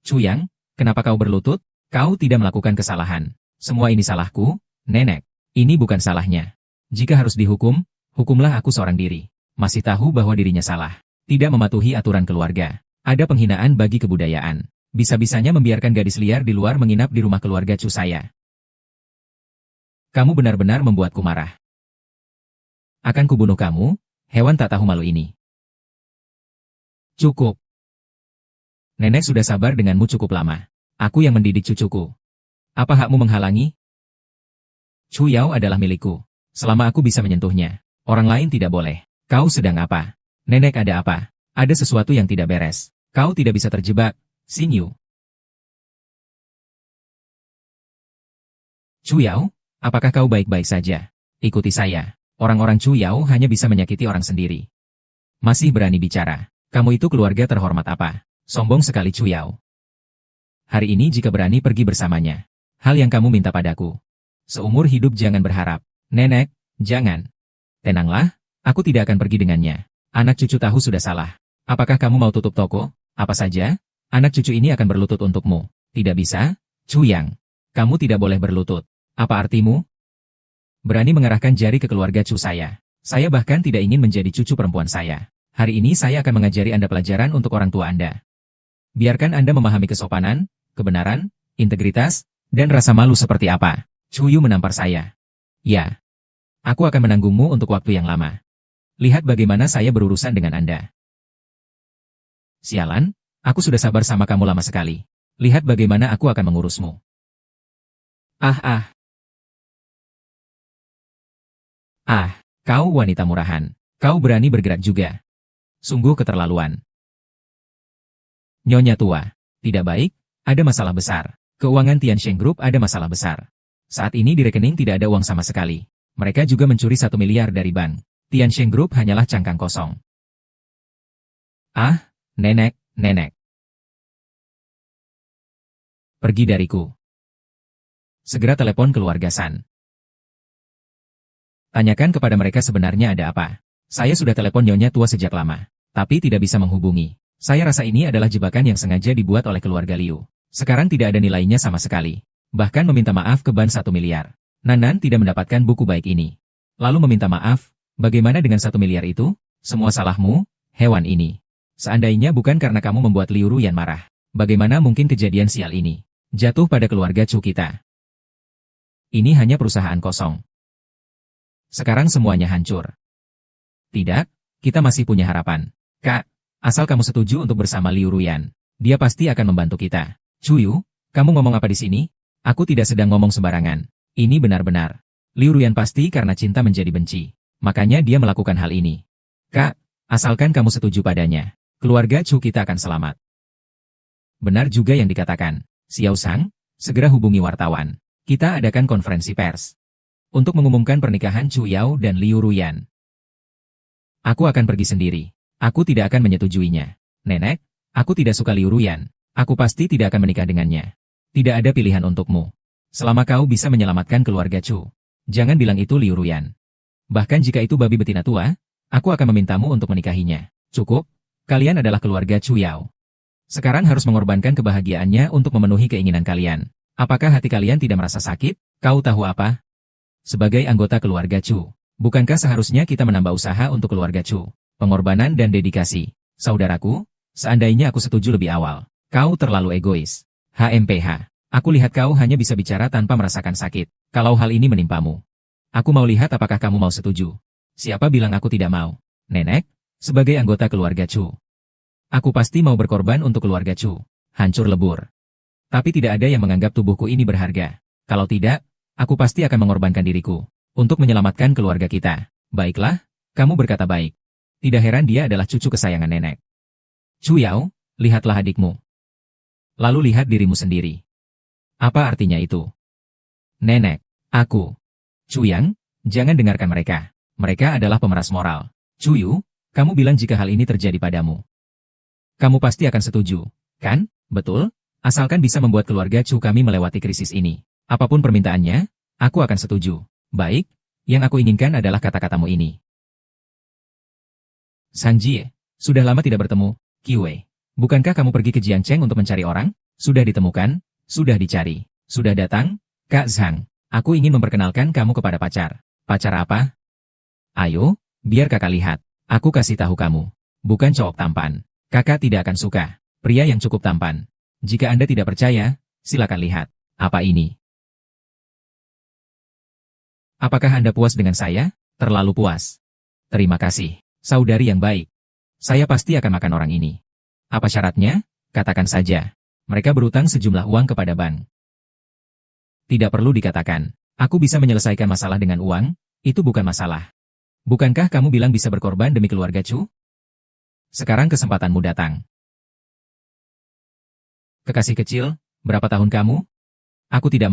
Chuyang, kenapa kau berlutut? Kau tidak melakukan kesalahan. Semua ini salahku, nenek. Ini bukan salahnya. Jika harus dihukum, hukumlah aku seorang diri. Masih tahu bahwa dirinya salah. Tidak mematuhi aturan keluarga. Ada penghinaan bagi kebudayaan. Bisa-bisanya membiarkan gadis liar di luar menginap di rumah keluarga cu saya. Kamu benar-benar membuatku marah. Akan kubunuh kamu, hewan tak tahu malu ini. Cukup. Nenek sudah sabar denganmu cukup lama. Aku yang mendidik cucuku. Apa hakmu menghalangi? Chu Yao adalah milikku. Selama aku bisa menyentuhnya, orang lain tidak boleh. Kau sedang apa? Nenek ada apa? Ada sesuatu yang tidak beres. Kau tidak bisa terjebak, Xin Yu. Chu Yao, apakah kau baik-baik saja? Ikuti saya. Orang-orang Chu Yao hanya bisa menyakiti orang sendiri. Masih berani bicara. Kamu itu keluarga terhormat apa? Sombong sekali Chu Yao. Hari ini jika berani pergi bersamanya. Hal yang kamu minta padaku. Seumur hidup jangan berharap. Nenek, jangan. Tenanglah, aku tidak akan pergi dengannya. Anak cucu tahu sudah salah. Apakah kamu mau tutup toko? Apa saja? Anak cucu ini akan berlutut untukmu. Tidak bisa? Chu Yang. Kamu tidak boleh berlutut. Apa artimu? Berani mengarahkan jari ke keluarga cu saya. Saya bahkan tidak ingin menjadi cucu perempuan saya. Hari ini saya akan mengajari Anda pelajaran untuk orang tua Anda. Biarkan Anda memahami kesopanan, kebenaran, integritas, dan rasa malu seperti apa. Chu Yu menampar saya. Ya. Aku akan menanggungmu untuk waktu yang lama. Lihat bagaimana saya berurusan dengan Anda. Sialan, aku sudah sabar sama kamu lama sekali. Lihat bagaimana aku akan mengurusmu. Ah. Kau wanita murahan. Kau berani bergerak juga. Sungguh keterlaluan. Nyonya tua. Tidak baik, ada masalah besar. Keuangan Tiansheng Group ada masalah besar. Saat ini di rekening tidak ada uang sama sekali. Mereka juga mencuri 1 miliar dari bank. Tiansheng Group hanyalah cangkang kosong. Ah, nenek. Pergi dariku. Segera telepon keluarga San. Tanyakan kepada mereka sebenarnya ada apa. Saya sudah telepon Nyonya tua sejak lama, tapi tidak bisa menghubungi. Saya rasa ini adalah jebakan yang sengaja dibuat oleh keluarga Liu. Sekarang tidak ada nilainya sama sekali. Bahkan meminta maaf ke ban 1 miliar. Nanan tidak mendapatkan buku baik ini. Lalu meminta maaf, bagaimana dengan 1 miliar itu? Semua salahmu, hewan ini. Seandainya bukan karena kamu membuat Liu Ruyan marah, bagaimana mungkin kejadian sial ini jatuh pada keluarga Chu kita? Ini hanya perusahaan kosong. Sekarang semuanya hancur. Tidak, kita masih punya harapan. Kak, asal kamu setuju untuk bersama Liu Ruyan, dia pasti akan membantu kita. Chuyu, kamu ngomong apa di sini? Aku tidak sedang ngomong sembarangan. Ini benar-benar. Liu Ruyan pasti karena cinta menjadi benci. Makanya dia melakukan hal ini. Kak, asalkan kamu setuju padanya, keluarga Chu kita akan selamat. Benar juga yang dikatakan. Xiao Sang, segera hubungi wartawan. Kita adakan konferensi pers untuk mengumumkan pernikahan Chu Yao dan Liu Ruyan. Aku akan pergi sendiri. Aku tidak akan menyetujuinya. Nenek, aku tidak suka Liu Ruyan. Aku pasti tidak akan menikah dengannya. Tidak ada pilihan untukmu. Selama kau bisa menyelamatkan keluarga Chu, jangan bilang itu Liu Ruyan. Bahkan jika itu babi betina tua, aku akan memintamu untuk menikahinya. Cukup, kalian adalah keluarga Chu Yao. Sekarang harus mengorbankan kebahagiaannya untuk memenuhi keinginan kalian. Apakah hati kalian tidak merasa sakit? Kau tahu apa? Sebagai anggota keluarga Chu, bukankah seharusnya kita menambah usaha untuk keluarga Chu? Pengorbanan dan dedikasi. Saudaraku, seandainya aku setuju lebih awal, kau terlalu egois. HMPH, aku lihat kau hanya bisa bicara tanpa merasakan sakit. Kalau hal ini menimpamu, aku mau lihat apakah kamu mau setuju. Siapa bilang aku tidak mau? Nenek, sebagai anggota keluarga Chu, aku pasti mau berkorban untuk keluarga Chu. Hancur lebur. Tapi tidak ada yang menganggap tubuhku ini berharga. Kalau tidak, aku pasti akan mengorbankan diriku untuk menyelamatkan keluarga kita. Baiklah, kamu berkata baik. Tidak heran dia adalah cucu kesayangan nenek. Chu Yao, lihatlah adikmu. Lalu lihat dirimu sendiri. Apa artinya itu? Nenek, aku. Chu Yang, jangan dengarkan mereka. Mereka adalah pemeras moral. Chu Yu, kamu bilang jika hal ini terjadi padamu, kamu pasti akan setuju, kan? Betul? Asalkan bisa membuat keluarga Chu kami melewati krisis ini. Apapun permintaannya, aku akan setuju. Baik, yang aku inginkan adalah kata-katamu ini. Sang Jie, sudah lama tidak bertemu. Kiwei, bukankah kamu pergi ke Jiangcheng untuk mencari orang? Sudah ditemukan? Sudah dicari? Sudah datang? Kak Zhang, aku ingin memperkenalkan kamu kepada pacar. Pacar apa? Ayo, biar kakak lihat. Aku kasih tahu kamu. Bukan cowok tampan. Kakak tidak akan suka. Pria yang cukup tampan. Jika Anda tidak percaya, silakan lihat. Apa ini? Apakah Anda puas dengan saya? Terlalu puas. Terima kasih, saudari yang baik. Saya pasti akan makan orang ini. Apa syaratnya? Katakan saja. Mereka berutang sejumlah uang kepada bank. Tidak perlu dikatakan. Aku bisa menyelesaikan masalah dengan uang, itu bukan masalah. Bukankah kamu bilang bisa berkorban demi keluarga Chu? Sekarang kesempatanmu datang. Kekasih kecil, berapa tahun kamu? Aku tidak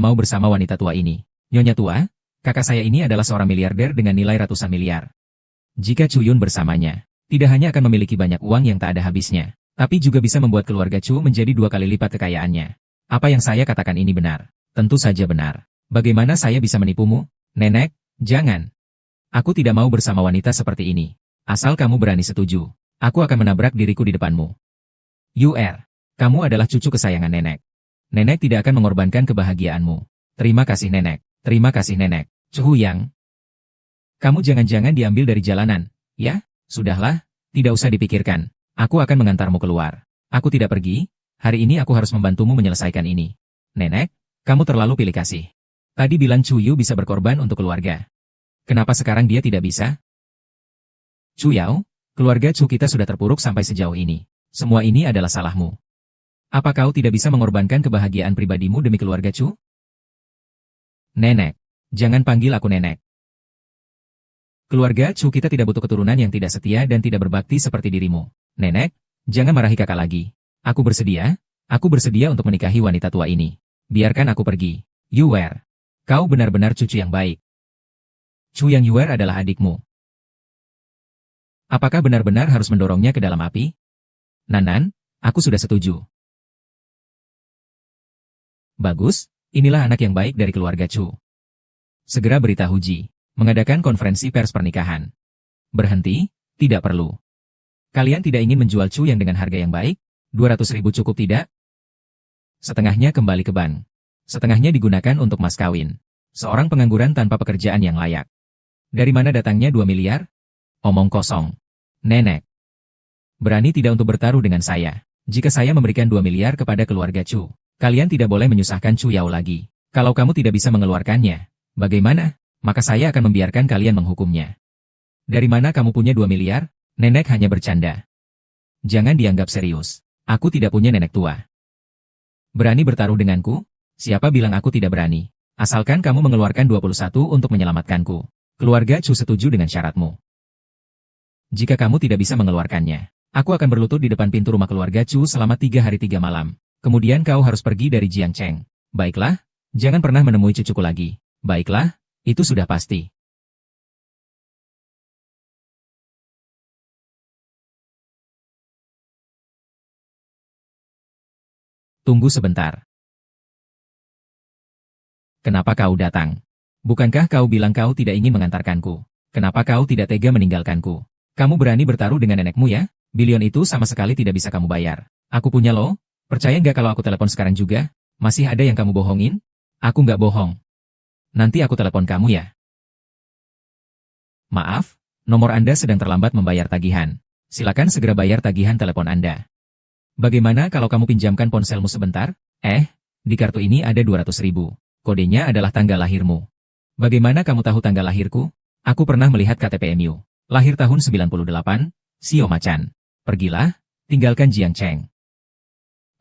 mau bersama wanita tua ini. Nyonya tua, kakak saya ini adalah seorang miliarder dengan nilai ratusan miliar. Jika Chu Yun bersamanya, tidak hanya akan memiliki banyak uang yang tak ada habisnya, tapi juga bisa membuat keluarga Chu menjadi 2 kali lipat kekayaannya. Apa yang saya katakan ini benar? Tentu saja benar. Bagaimana saya bisa menipumu? Nenek, jangan. Aku tidak mau bersama wanita seperti ini. Asal kamu berani setuju, aku akan menabrak diriku di depanmu. Kamu adalah cucu kesayangan nenek. Nenek tidak akan mengorbankan kebahagiaanmu. Terima kasih nenek. Terima kasih nenek. Chu Yang. Kamu jangan-jangan diambil dari jalanan, ya? Sudahlah, tidak usah dipikirkan. Aku akan mengantarmu keluar. Aku tidak pergi, hari ini aku harus membantumu menyelesaikan ini. Nenek, kamu terlalu pilih kasih. Tadi bilang Chu Yu bisa berkorban untuk keluarga. Kenapa sekarang dia tidak bisa? Chu Yao, keluarga Chu kita sudah terpuruk sampai sejauh ini. Semua ini adalah salahmu. Apa kau tidak bisa mengorbankan kebahagiaan pribadimu demi keluarga Chu? Nenek, jangan panggil aku nenek. Keluarga Chu kita tidak butuh keturunan yang tidak setia dan tidak berbakti seperti dirimu. Nenek, jangan marahi kakak lagi. Aku bersedia untuk menikahi wanita tua ini. Biarkan aku pergi. Yuer, kau benar-benar cucu yang baik. Chu Yang Yuer adalah adikmu. Apakah benar-benar harus mendorongnya ke dalam api? Nanan, aku sudah setuju. Bagus, inilah anak yang baik dari keluarga Chu. Segera beritahu Ji, mengadakan konferensi pers pernikahan. Berhenti, tidak perlu. Kalian tidak ingin menjual Chu yang dengan harga yang baik? 200.000 cukup tidak? Setengahnya kembali ke bank. Setengahnya digunakan untuk mas kawin. Seorang pengangguran tanpa pekerjaan yang layak. Dari mana datangnya 2 miliar? Omong kosong. Nenek. Berani tidak untuk bertaruh dengan saya. Jika saya memberikan 2 miliar kepada keluarga Chu, kalian tidak boleh menyusahkan Chu Yao lagi. Kalau kamu tidak bisa mengeluarkannya, bagaimana? Maka saya akan membiarkan kalian menghukumnya. Dari mana kamu punya 2 miliar? Nenek hanya bercanda. Jangan dianggap serius. Aku tidak punya nenek tua. Berani bertaruh denganku? Siapa bilang aku tidak berani? Asalkan kamu mengeluarkan 21 untuk menyelamatkanku. Keluarga Chu setuju dengan syaratmu. Jika kamu tidak bisa mengeluarkannya, aku akan berlutut di depan pintu rumah keluarga Chu selama 3 hari 3 malam. Kemudian kau harus pergi dari Jiangcheng. Baiklah, jangan pernah menemui cucuku lagi. Baiklah, itu sudah pasti. Tunggu sebentar. Kenapa kau datang? Bukankah kau bilang kau tidak ingin mengantarkanku? Kenapa kau tidak tega meninggalkanku? Kamu berani bertaruh dengan nenekmu ya? Bilion itu sama sekali tidak bisa kamu bayar. Aku punya loh. Percaya nggak kalau aku telepon sekarang juga? Masih ada yang kamu bohongin? Aku nggak bohong. Nanti aku telepon kamu ya. Maaf, nomor Anda sedang terlambat membayar tagihan. Silakan segera bayar tagihan telepon Anda. Bagaimana kalau kamu pinjamkan ponselmu sebentar? Di kartu ini ada 200.000. Kodenya adalah tanggal lahirmu. Bagaimana kamu tahu tanggal lahirku? Aku pernah melihat KTP-mu. Lahir tahun 98, Xiao Macan. Pergilah, tinggalkan Jiangcheng.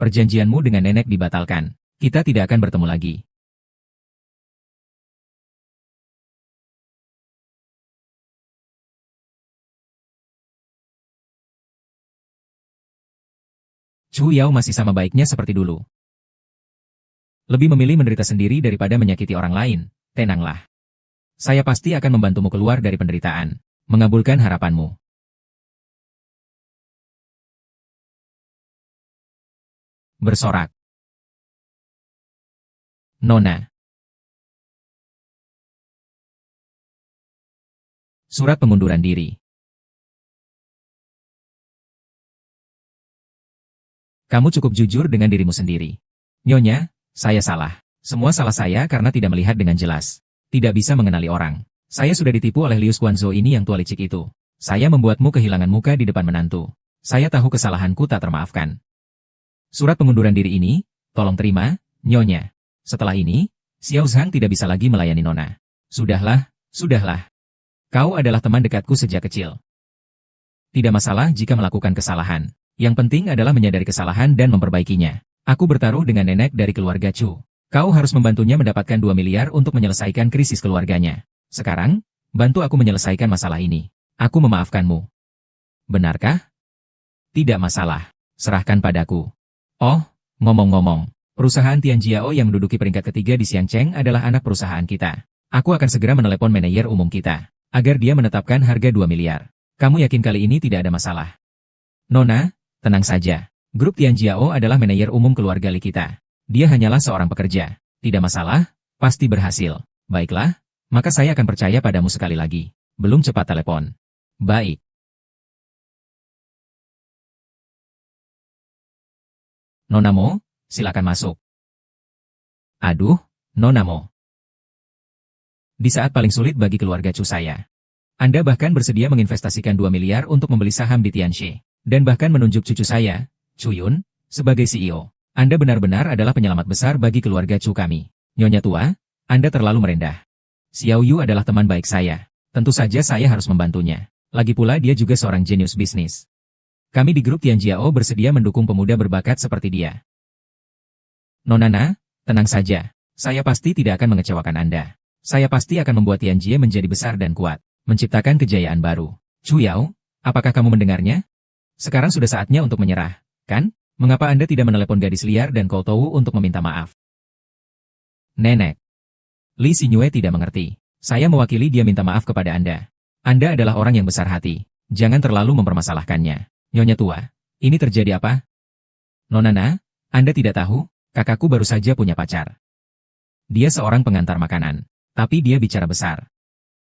Perjanjianmu dengan nenek dibatalkan. Kita tidak akan bertemu lagi. Chu Yao masih sama baiknya seperti dulu. Lebih memilih menderita sendiri daripada menyakiti orang lain. Tenanglah. Saya pasti akan membantumu keluar dari penderitaan. Mengabulkan harapanmu. Bersorak. Nona. Surat pengunduran diri. Kamu cukup jujur dengan dirimu sendiri. Nyonya, saya salah. Semua salah saya karena tidak melihat dengan jelas. Tidak bisa mengenali orang. Saya sudah ditipu oleh Liu Xuanzhou ini yang tua licik itu. Saya membuatmu kehilangan muka di depan menantu. Saya tahu kesalahanku tak termaafkan. Surat pengunduran diri ini, tolong terima, Nyonya. Setelah ini, Xiao Zhang tidak bisa lagi melayani Nona. Sudahlah, sudahlah. Kau adalah teman dekatku sejak kecil. Tidak masalah jika melakukan kesalahan. Yang penting adalah menyadari kesalahan dan memperbaikinya. Aku bertaruh dengan nenek dari keluarga Chu. Kau harus membantunya mendapatkan 2 miliar untuk menyelesaikan krisis keluarganya. Sekarang, bantu aku menyelesaikan masalah ini. Aku memaafkanmu. Benarkah? Tidak masalah. Serahkan padaku. Oh, ngomong-ngomong, perusahaan Tianjiao yang menduduki peringkat ketiga di Xiangcheng adalah anak perusahaan kita. Aku akan segera menelepon manajer umum kita, agar dia menetapkan harga 2 miliar. Kamu yakin kali ini tidak ada masalah? Nona, tenang saja. Grup Tianjiao adalah manajer umum keluarga Li kita. Dia hanyalah seorang pekerja. Tidak masalah, pasti berhasil. Baiklah, maka saya akan percaya padamu sekali lagi. Belum cepat telepon. Baik. Nona Mo, silakan masuk. Aduh, Nona Mo. Di saat paling sulit bagi keluarga Chu saya. Anda bahkan bersedia menginvestasikan 2 miliar untuk membeli saham di Tianxi. Dan bahkan menunjuk cucu saya, Chu Yun, sebagai CEO. Anda benar-benar adalah penyelamat besar bagi keluarga Chu kami. Nyonya tua, Anda terlalu merendah. Xiao Yu adalah teman baik saya. Tentu saja saya harus membantunya. Lagi pula dia juga seorang jenius bisnis. Kami di grup Tianjiao bersedia mendukung pemuda berbakat seperti dia. Nonana, tenang saja. Saya pasti tidak akan mengecewakan Anda. Saya pasti akan membuat Tianjie menjadi besar dan kuat. Menciptakan kejayaan baru. Chu Yao, apakah kamu mendengarnya? Sekarang sudah saatnya untuk menyerah, kan? Mengapa Anda tidak menelepon gadis liar dan Kou Tou untuk meminta maaf? Nenek. Li Xinyue tidak mengerti. Saya mewakili dia minta maaf kepada Anda. Anda adalah orang yang besar hati. Jangan terlalu mempermasalahkannya. Nyonya tua, ini terjadi apa? Nonana, Anda tidak tahu, kakakku baru saja punya pacar. Dia seorang pengantar makanan. Tapi dia bicara besar.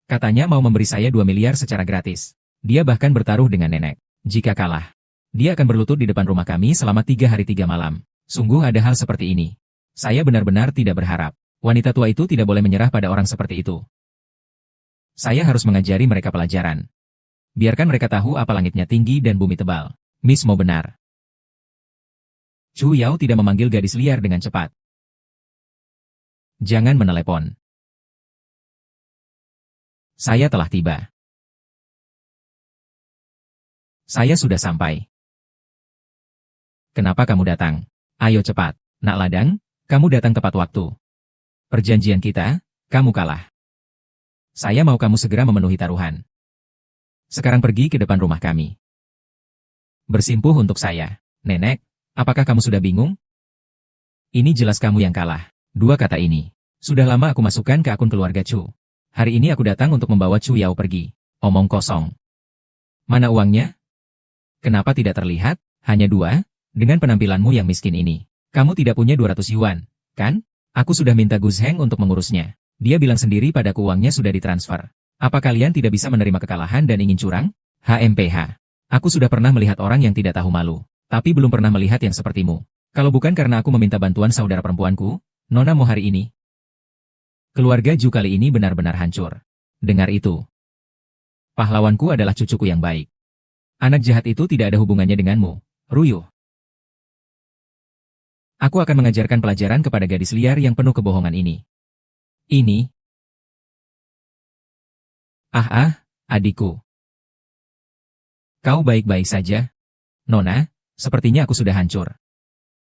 Katanya mau memberi saya 2 miliar secara gratis. Dia bahkan bertaruh dengan nenek. Jika kalah, dia akan berlutut di depan rumah kami selama 3 hari 3 malam. Sungguh ada hal seperti ini. Saya benar-benar tidak berharap. Wanita tua itu tidak boleh menyerah pada orang seperti itu. Saya harus mengajari mereka pelajaran. Biarkan mereka tahu apa langitnya tinggi dan bumi tebal. Miss Mo benar. Chu Yao tidak memanggil gadis liar dengan cepat. Jangan menelepon. Saya telah tiba. Saya sudah sampai. Kenapa kamu datang? Ayo cepat. Nak ladang, kamu datang tepat waktu. Perjanjian kita, kamu kalah. Saya mau kamu segera memenuhi taruhan. Sekarang pergi ke depan rumah kami. Bersimpuh untuk saya. Nenek, apakah kamu sudah bingung? Ini jelas kamu yang kalah. Dua kata ini. Sudah lama aku masukkan ke akun keluarga Chu. Hari ini aku datang untuk membawa Chu Yao pergi. Omong kosong. Mana uangnya? Kenapa tidak terlihat? Hanya 2, dengan penampilanmu yang miskin ini. Kamu tidak punya 200 yuan, kan? Aku sudah minta Gus Heng untuk mengurusnya. Dia bilang sendiri padaku uangnya sudah ditransfer. Apa kalian tidak bisa menerima kekalahan dan ingin curang? HMPH. Aku sudah pernah melihat orang yang tidak tahu malu, tapi belum pernah melihat yang sepertimu. Kalau bukan karena aku meminta bantuan saudara perempuanku, Nona Mo hari ini. Keluarga Ju kali ini benar-benar hancur. Dengar itu. Pahlawanku adalah cucuku yang baik. Anak jahat itu tidak ada hubungannya denganmu, Ruyuh. Aku akan mengajarkan pelajaran kepada gadis liar yang penuh kebohongan ini. Ini. Adikku. Kau baik-baik saja? Nona, sepertinya aku sudah hancur.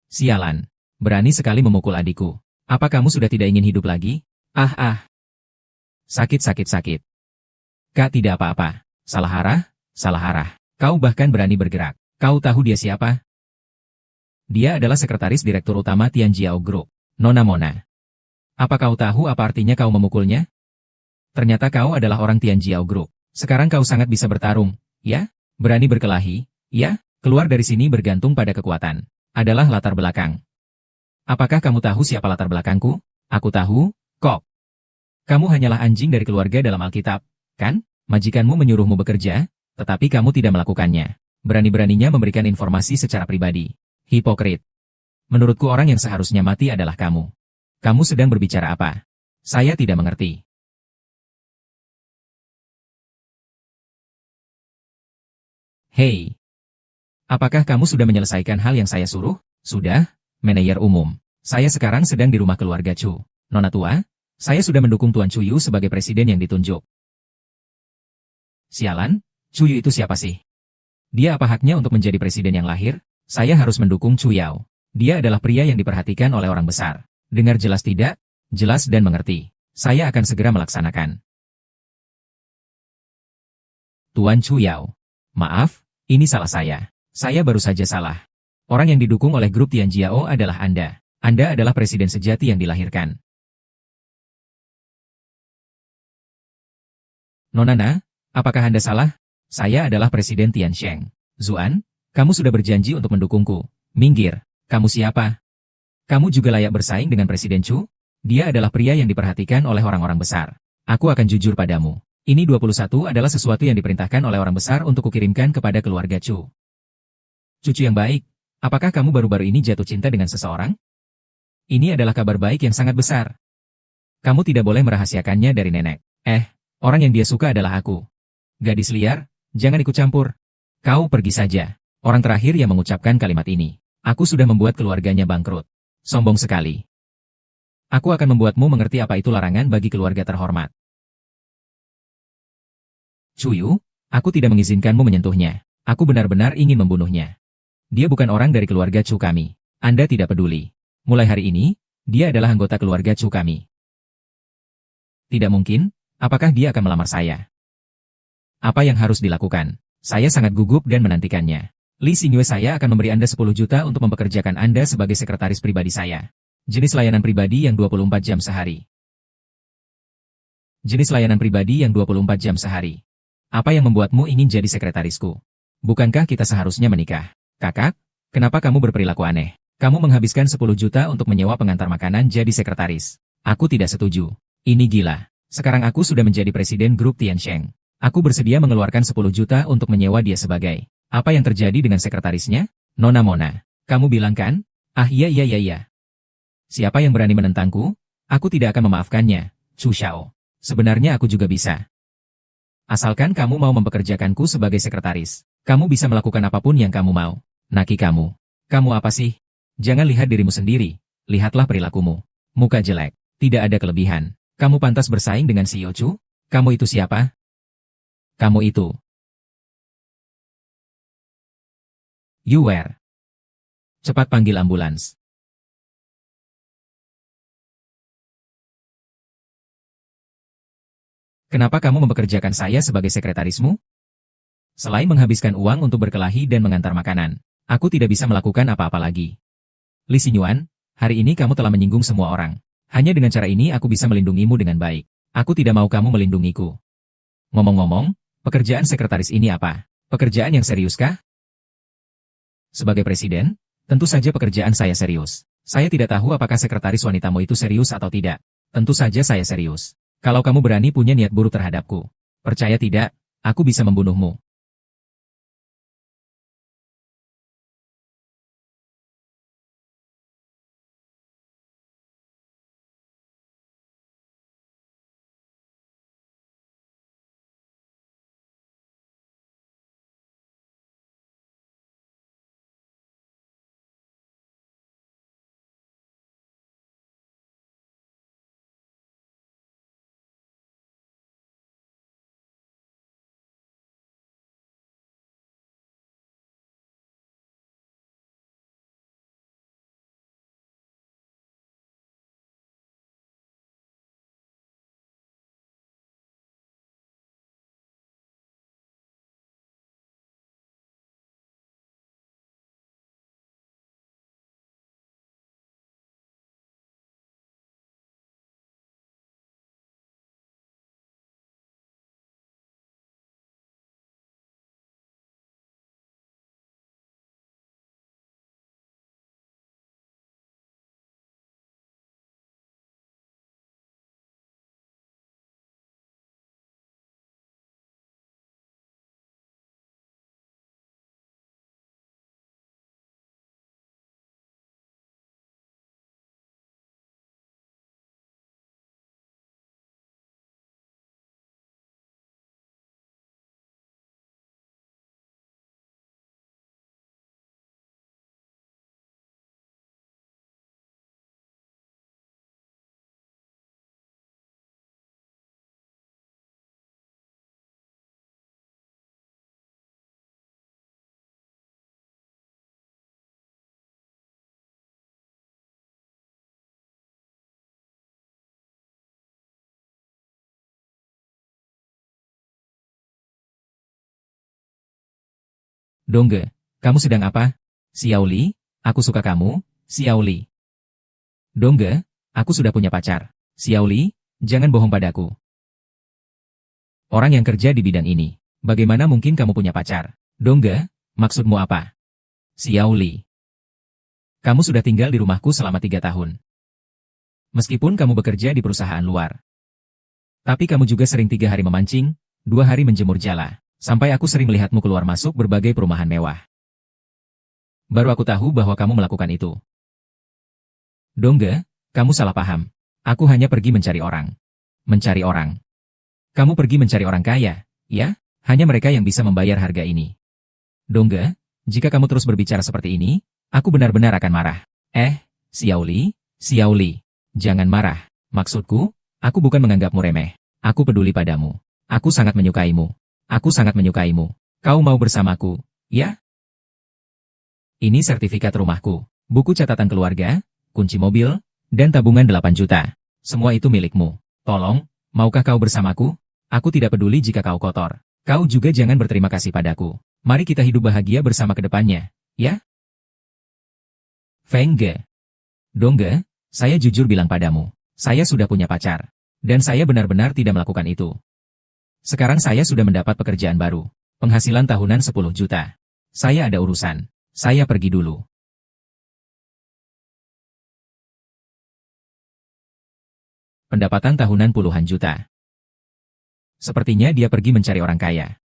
Sialan, berani sekali memukul adikku. Apa kamu sudah tidak ingin hidup lagi? Sakit. Kak tidak apa-apa. Salah arah. Kau bahkan berani bergerak. Kau tahu dia siapa? Dia adalah sekretaris direktur utama Tianjiao Group, Nona Mona. Apa kau tahu apa artinya kau memukulnya? Ternyata kau adalah orang Tianjiao Group. Sekarang kau sangat bisa bertarung, ya? Berani berkelahi, ya? Keluar dari sini bergantung pada kekuatan. Adalah latar belakang. Apakah kamu tahu siapa latar belakangku? Aku tahu, kok. Kamu hanyalah anjing dari keluarga dalam Alkitab, kan? Majikanmu menyuruhmu bekerja, tetapi kamu tidak melakukannya. Berani-beraninya memberikan informasi secara pribadi. Hipokrit. Menurutku orang yang seharusnya mati adalah kamu. Kamu sedang berbicara apa? Saya tidak mengerti. Hei. Apakah kamu sudah menyelesaikan hal yang saya suruh? Sudah, manajer umum. Saya sekarang sedang di rumah keluarga Chu. Nona tua, saya sudah mendukung Tuan Chu Yu sebagai presiden yang ditunjuk. Sialan, Chu Yu itu siapa sih? Dia apa haknya untuk menjadi presiden yang lahir? Saya harus mendukung Chu Yao. Dia adalah pria yang diperhatikan oleh orang besar. Dengar jelas tidak? Jelas dan mengerti. Saya akan segera melaksanakan. Tuan Chu Yao. Maaf, ini salah saya. Saya baru saja salah. Orang yang didukung oleh grup Tianjiao adalah Anda. Anda adalah presiden sejati yang dilahirkan. Nona, apakah Anda salah? Saya adalah presiden Tiansheng. Zuan, kamu sudah berjanji untuk mendukungku. Minggir. Kamu siapa? Kamu juga layak bersaing dengan Presiden Chu? Dia adalah pria yang diperhatikan oleh orang-orang besar. Aku akan jujur padamu. Ini 21 adalah sesuatu yang diperintahkan oleh orang besar untuk kukirimkan kepada keluarga Chu. Cucu yang baik, apakah kamu baru-baru ini jatuh cinta dengan seseorang? Ini adalah kabar baik yang sangat besar. Kamu tidak boleh merahasiakannya dari nenek. Orang yang dia suka adalah aku. Gadis liar, jangan ikut campur. Kau pergi saja. Orang terakhir yang mengucapkan kalimat ini. Aku sudah membuat keluarganya bangkrut. Sombong sekali. Aku akan membuatmu mengerti apa itu larangan bagi keluarga terhormat. Chu Yu, aku tidak mengizinkanmu menyentuhnya. Aku benar-benar ingin membunuhnya. Dia bukan orang dari keluarga Chu kami. Anda tidak peduli. Mulai hari ini, dia adalah anggota keluarga Chu kami. Tidak mungkin, apakah dia akan melamar saya? Apa yang harus dilakukan? Saya sangat gugup dan menantikannya. Li Xingyue, saya akan memberi Anda 10 juta untuk mempekerjakan Anda sebagai sekretaris pribadi saya. Jenis layanan pribadi yang 24 jam sehari. Jenis layanan pribadi yang 24 jam sehari. Apa yang membuatmu ingin jadi sekretarisku? Bukankah kita seharusnya menikah? Kakak, kenapa kamu berperilaku aneh? Kamu menghabiskan 10 juta untuk menyewa pengantar makanan jadi sekretaris. Aku tidak setuju. Ini gila. Sekarang aku sudah menjadi presiden grup Tiansheng. Aku bersedia mengeluarkan 10 juta untuk menyewa dia sebagai. Apa yang terjadi dengan sekretarisnya? Nona Mona, kamu bilang kan? Iya. Siapa yang berani menentangku? Aku tidak akan memaafkannya, Chu Xiao. Sebenarnya aku juga bisa. Asalkan kamu mau mempekerjakanku sebagai sekretaris, kamu bisa melakukan apapun yang kamu mau. Naki kamu. Kamu apa sih? Jangan lihat dirimu sendiri, lihatlah perilakumu. Muka jelek, tidak ada kelebihan. Kamu pantas bersaing dengan CEO Chu? Kamu itu siapa? Kamu itu. You were. Cepat panggil ambulans. Kenapa kamu mempekerjakan saya sebagai sekretarismu? Selain menghabiskan uang untuk berkelahi dan mengantar makanan, aku tidak bisa melakukan apa-apa lagi. Li Xinyuan, hari ini kamu telah menyinggung semua orang. Hanya dengan cara ini aku bisa melindungimu dengan baik. Aku tidak mau kamu melindungiku. Ngomong-ngomong, pekerjaan sekretaris ini apa? Pekerjaan yang serius kah? Sebagai presiden, tentu saja pekerjaan saya serius. Saya tidak tahu apakah sekretaris wanitamu itu serius atau tidak. Tentu saja saya serius. Kalau kamu berani punya niat buruk terhadapku, percaya tidak, aku bisa membunuhmu. Dongge, kamu sedang apa? Xiao Li, aku suka kamu, Xiao Li. Dongge, aku sudah punya pacar. Xiao Li, jangan bohong padaku. Orang yang kerja di bidang ini, bagaimana mungkin kamu punya pacar? Dongge, maksudmu apa? Xiao Li. Kamu sudah tinggal di rumahku selama 3 tahun. Meskipun kamu bekerja di perusahaan luar. Tapi kamu juga sering 3 hari memancing, 2 hari menjemur jala. Sampai aku sering melihatmu keluar masuk berbagai perumahan mewah. Baru aku tahu bahwa kamu melakukan itu. Dongge, kamu salah paham. Aku hanya pergi mencari orang. Mencari orang. Kamu pergi mencari orang kaya, ya? Hanya mereka yang bisa membayar harga ini. Dongge, jika kamu terus berbicara seperti ini, aku benar-benar akan marah. Xiao Li, jangan marah. Maksudku, aku bukan menganggapmu remeh. Aku peduli padamu. Aku sangat menyukaimu. Aku sangat menyukaimu. Kau mau bersamaku, ya? Ini sertifikat rumahku, buku catatan keluarga, kunci mobil, dan tabungan 8 juta. Semua itu milikmu. Tolong, maukah kau bersamaku? Aku tidak peduli jika kau kotor. Kau juga jangan berterima kasih padaku. Mari kita hidup bahagia bersama ke depannya, ya? Feng Ge. Dongge, saya jujur bilang padamu, saya sudah punya pacar. Dan saya benar-benar tidak melakukan itu. Sekarang saya sudah mendapat pekerjaan baru. Penghasilan tahunan 10 juta. Saya ada urusan. Saya pergi dulu. Pendapatan tahunan puluhan juta. Sepertinya dia pergi mencari orang kaya.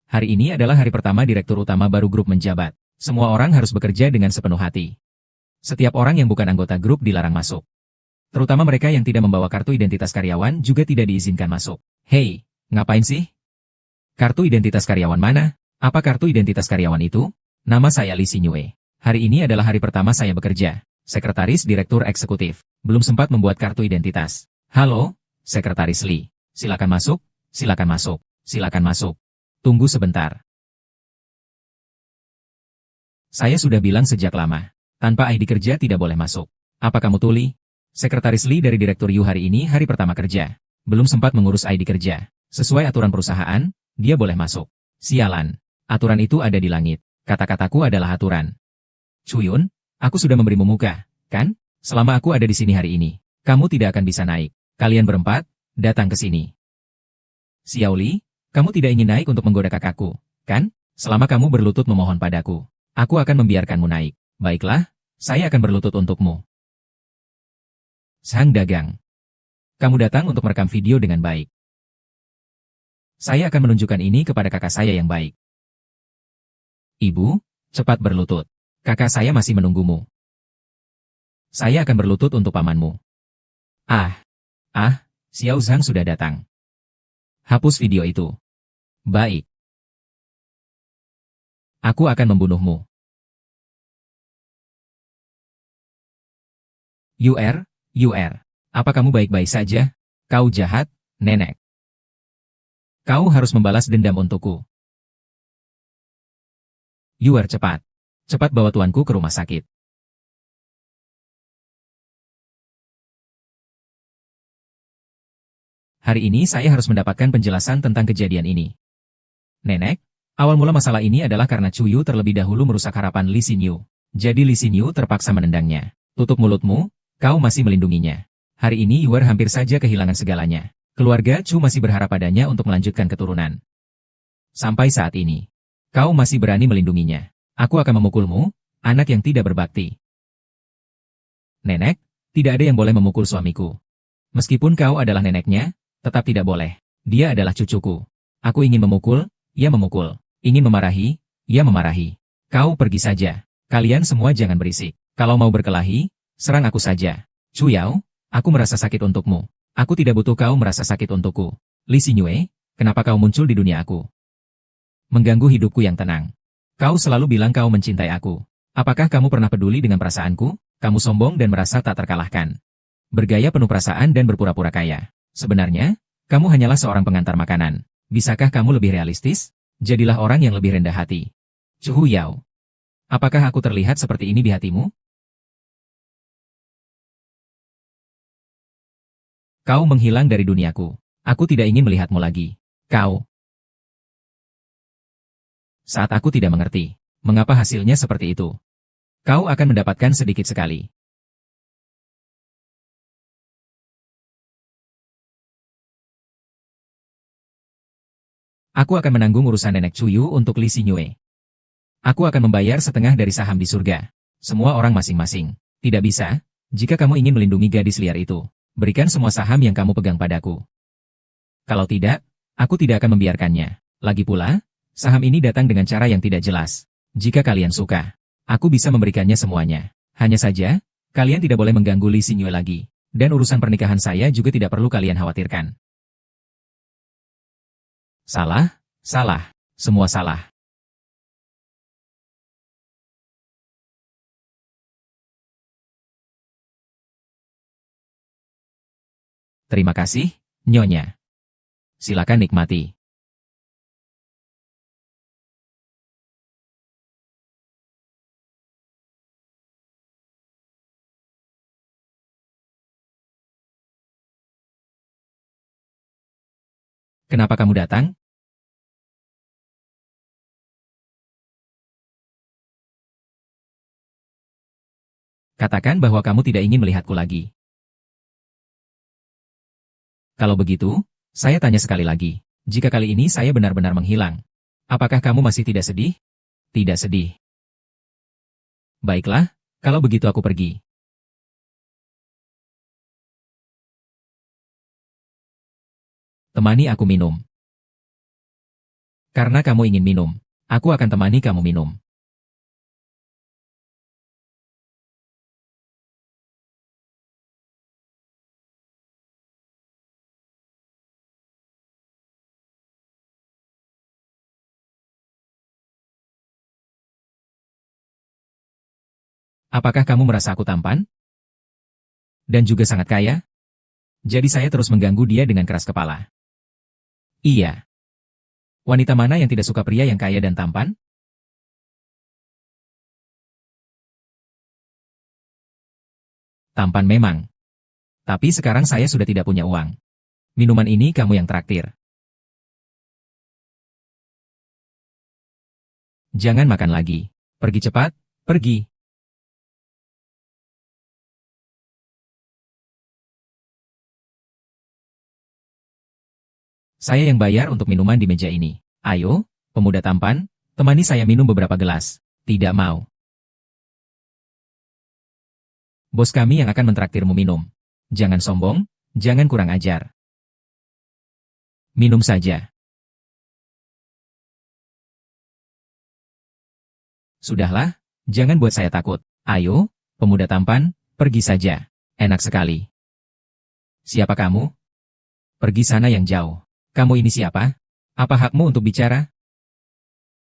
Hari ini adalah hari pertama direktur utama baru grup menjabat. Semua orang harus bekerja dengan sepenuh hati. Setiap orang yang bukan anggota grup dilarang masuk. Terutama mereka yang tidak membawa kartu identitas karyawan juga tidak diizinkan masuk. Hei, ngapain sih? Kartu identitas karyawan mana? Apa kartu identitas karyawan itu? Nama saya Lee Sinyue. Hari ini adalah hari pertama saya bekerja. Sekretaris Direktur Eksekutif. Belum sempat membuat kartu identitas. Halo, Sekretaris Lee. Silakan masuk, silakan masuk, silakan masuk. Tunggu sebentar. Saya sudah bilang sejak lama. Tanpa ID kerja tidak boleh masuk. Apa kamu tuli? Sekretaris Lee dari Direktur Yu hari ini hari pertama kerja. Belum sempat mengurus ID kerja. Sesuai aturan perusahaan, dia boleh masuk. Sialan. Aturan itu ada di langit. Kata-kataku adalah aturan. Chuyun, aku sudah memberimu muka, kan? Selama aku ada di sini hari ini, kamu tidak akan bisa naik. Kalian berempat, datang ke sini. Xiao Li, kamu tidak ingin naik untuk menggoda kakakku, kan? Selama kamu berlutut memohon padaku, aku akan membiarkanmu naik. Baiklah, saya akan berlutut untukmu. Sang dagang. Kamu datang untuk merekam video dengan baik. Saya akan menunjukkan ini kepada kakak saya yang baik. Ibu, cepat berlutut. Kakak saya masih menunggumu. Saya akan berlutut untuk pamanmu. Xiao Zhang sudah datang. Hapus video itu. Baik. Aku akan membunuhmu. UR, apa kamu baik-baik saja? Kau jahat, nenek. Kau harus membalas dendam untukku. UR cepat. Cepat bawa tuanku ke rumah sakit. Hari ini saya harus mendapatkan penjelasan tentang kejadian ini. Nenek, awal mula masalah ini adalah karena Chuyu terlebih dahulu merusak harapan Lee Xinyu. Jadi Lee Xinyu terpaksa menendangnya. Tutup mulutmu, kau masih melindunginya. Hari ini UR hampir saja kehilangan segalanya. Keluarga Chu masih berharap padanya untuk melanjutkan keturunan. Sampai saat ini, kau masih berani melindunginya. Aku akan memukulmu, anak yang tidak berbakti. Nenek, tidak ada yang boleh memukul suamiku. Meskipun kau adalah neneknya, tetap tidak boleh. Dia adalah cucuku. Aku ingin memukul, ia memukul. Ingin memarahi, ia memarahi. Kau pergi saja. Kalian semua jangan berisik. Kalau mau berkelahi, serang aku saja. Chu Yao, aku merasa sakit untukmu. Aku tidak butuh kau merasa sakit untukku. Lee Sinyue, kenapa kau muncul di dunia aku? Mengganggu hidupku yang tenang. Kau selalu bilang kau mencintai aku. Apakah kamu pernah peduli dengan perasaanku? Kamu sombong dan merasa tak terkalahkan. Bergaya penuh perasaan dan berpura-pura kaya. Sebenarnya, kamu hanyalah seorang pengantar makanan. Bisakah kamu lebih realistis? Jadilah orang yang lebih rendah hati. Chu Yao. Apakah aku terlihat seperti ini di hatimu? Kau menghilang dari duniaku. Aku tidak ingin melihatmu lagi. Kau. Saat aku tidak mengerti, mengapa hasilnya seperti itu. Kau akan mendapatkan sedikit sekali. Aku akan menanggung urusan nenek Chuyu untuk Lee Sinyue. Aku akan membayar setengah dari saham di surga. Semua orang masing-masing. Tidak bisa, jika kamu ingin melindungi gadis liar itu, berikan semua saham yang kamu pegang padaku. Kalau tidak, aku tidak akan membiarkannya. Lagi pula, saham ini datang dengan cara yang tidak jelas. Jika kalian suka, aku bisa memberikannya semuanya. Hanya saja, kalian tidak boleh mengganggu Lee Sinyue lagi. Dan urusan pernikahan saya juga tidak perlu kalian khawatirkan. Salah, salah, semua salah. Terima kasih, Nyonya. Silakan nikmati. Kenapa kamu datang? Katakan bahwa kamu tidak ingin melihatku lagi. Kalau begitu, saya tanya sekali lagi. Jika kali ini saya benar-benar menghilang, apakah kamu masih tidak sedih? Tidak sedih. Baiklah, kalau begitu aku pergi. Temani aku minum. Karena kamu ingin minum, aku akan temani kamu minum. Apakah kamu merasa aku tampan? Dan juga sangat kaya? Jadi saya terus mengganggu dia dengan keras kepala. Iya. Wanita mana yang tidak suka pria yang kaya dan tampan? Tampan memang. Tapi sekarang saya sudah tidak punya uang. Minuman ini kamu yang traktir. Jangan makan lagi. Pergi cepat, pergi. Saya yang bayar untuk minuman di meja ini. Ayo, pemuda tampan, temani saya minum beberapa gelas. Tidak mau. Bos kami yang akan mentraktirmu minum. Jangan sombong, jangan kurang ajar. Minum saja. Sudahlah, jangan buat saya takut. Ayo, pemuda tampan, pergi saja. Enak sekali. Siapa kamu? Pergi sana yang jauh. Kamu ini siapa? Apa hakmu untuk bicara?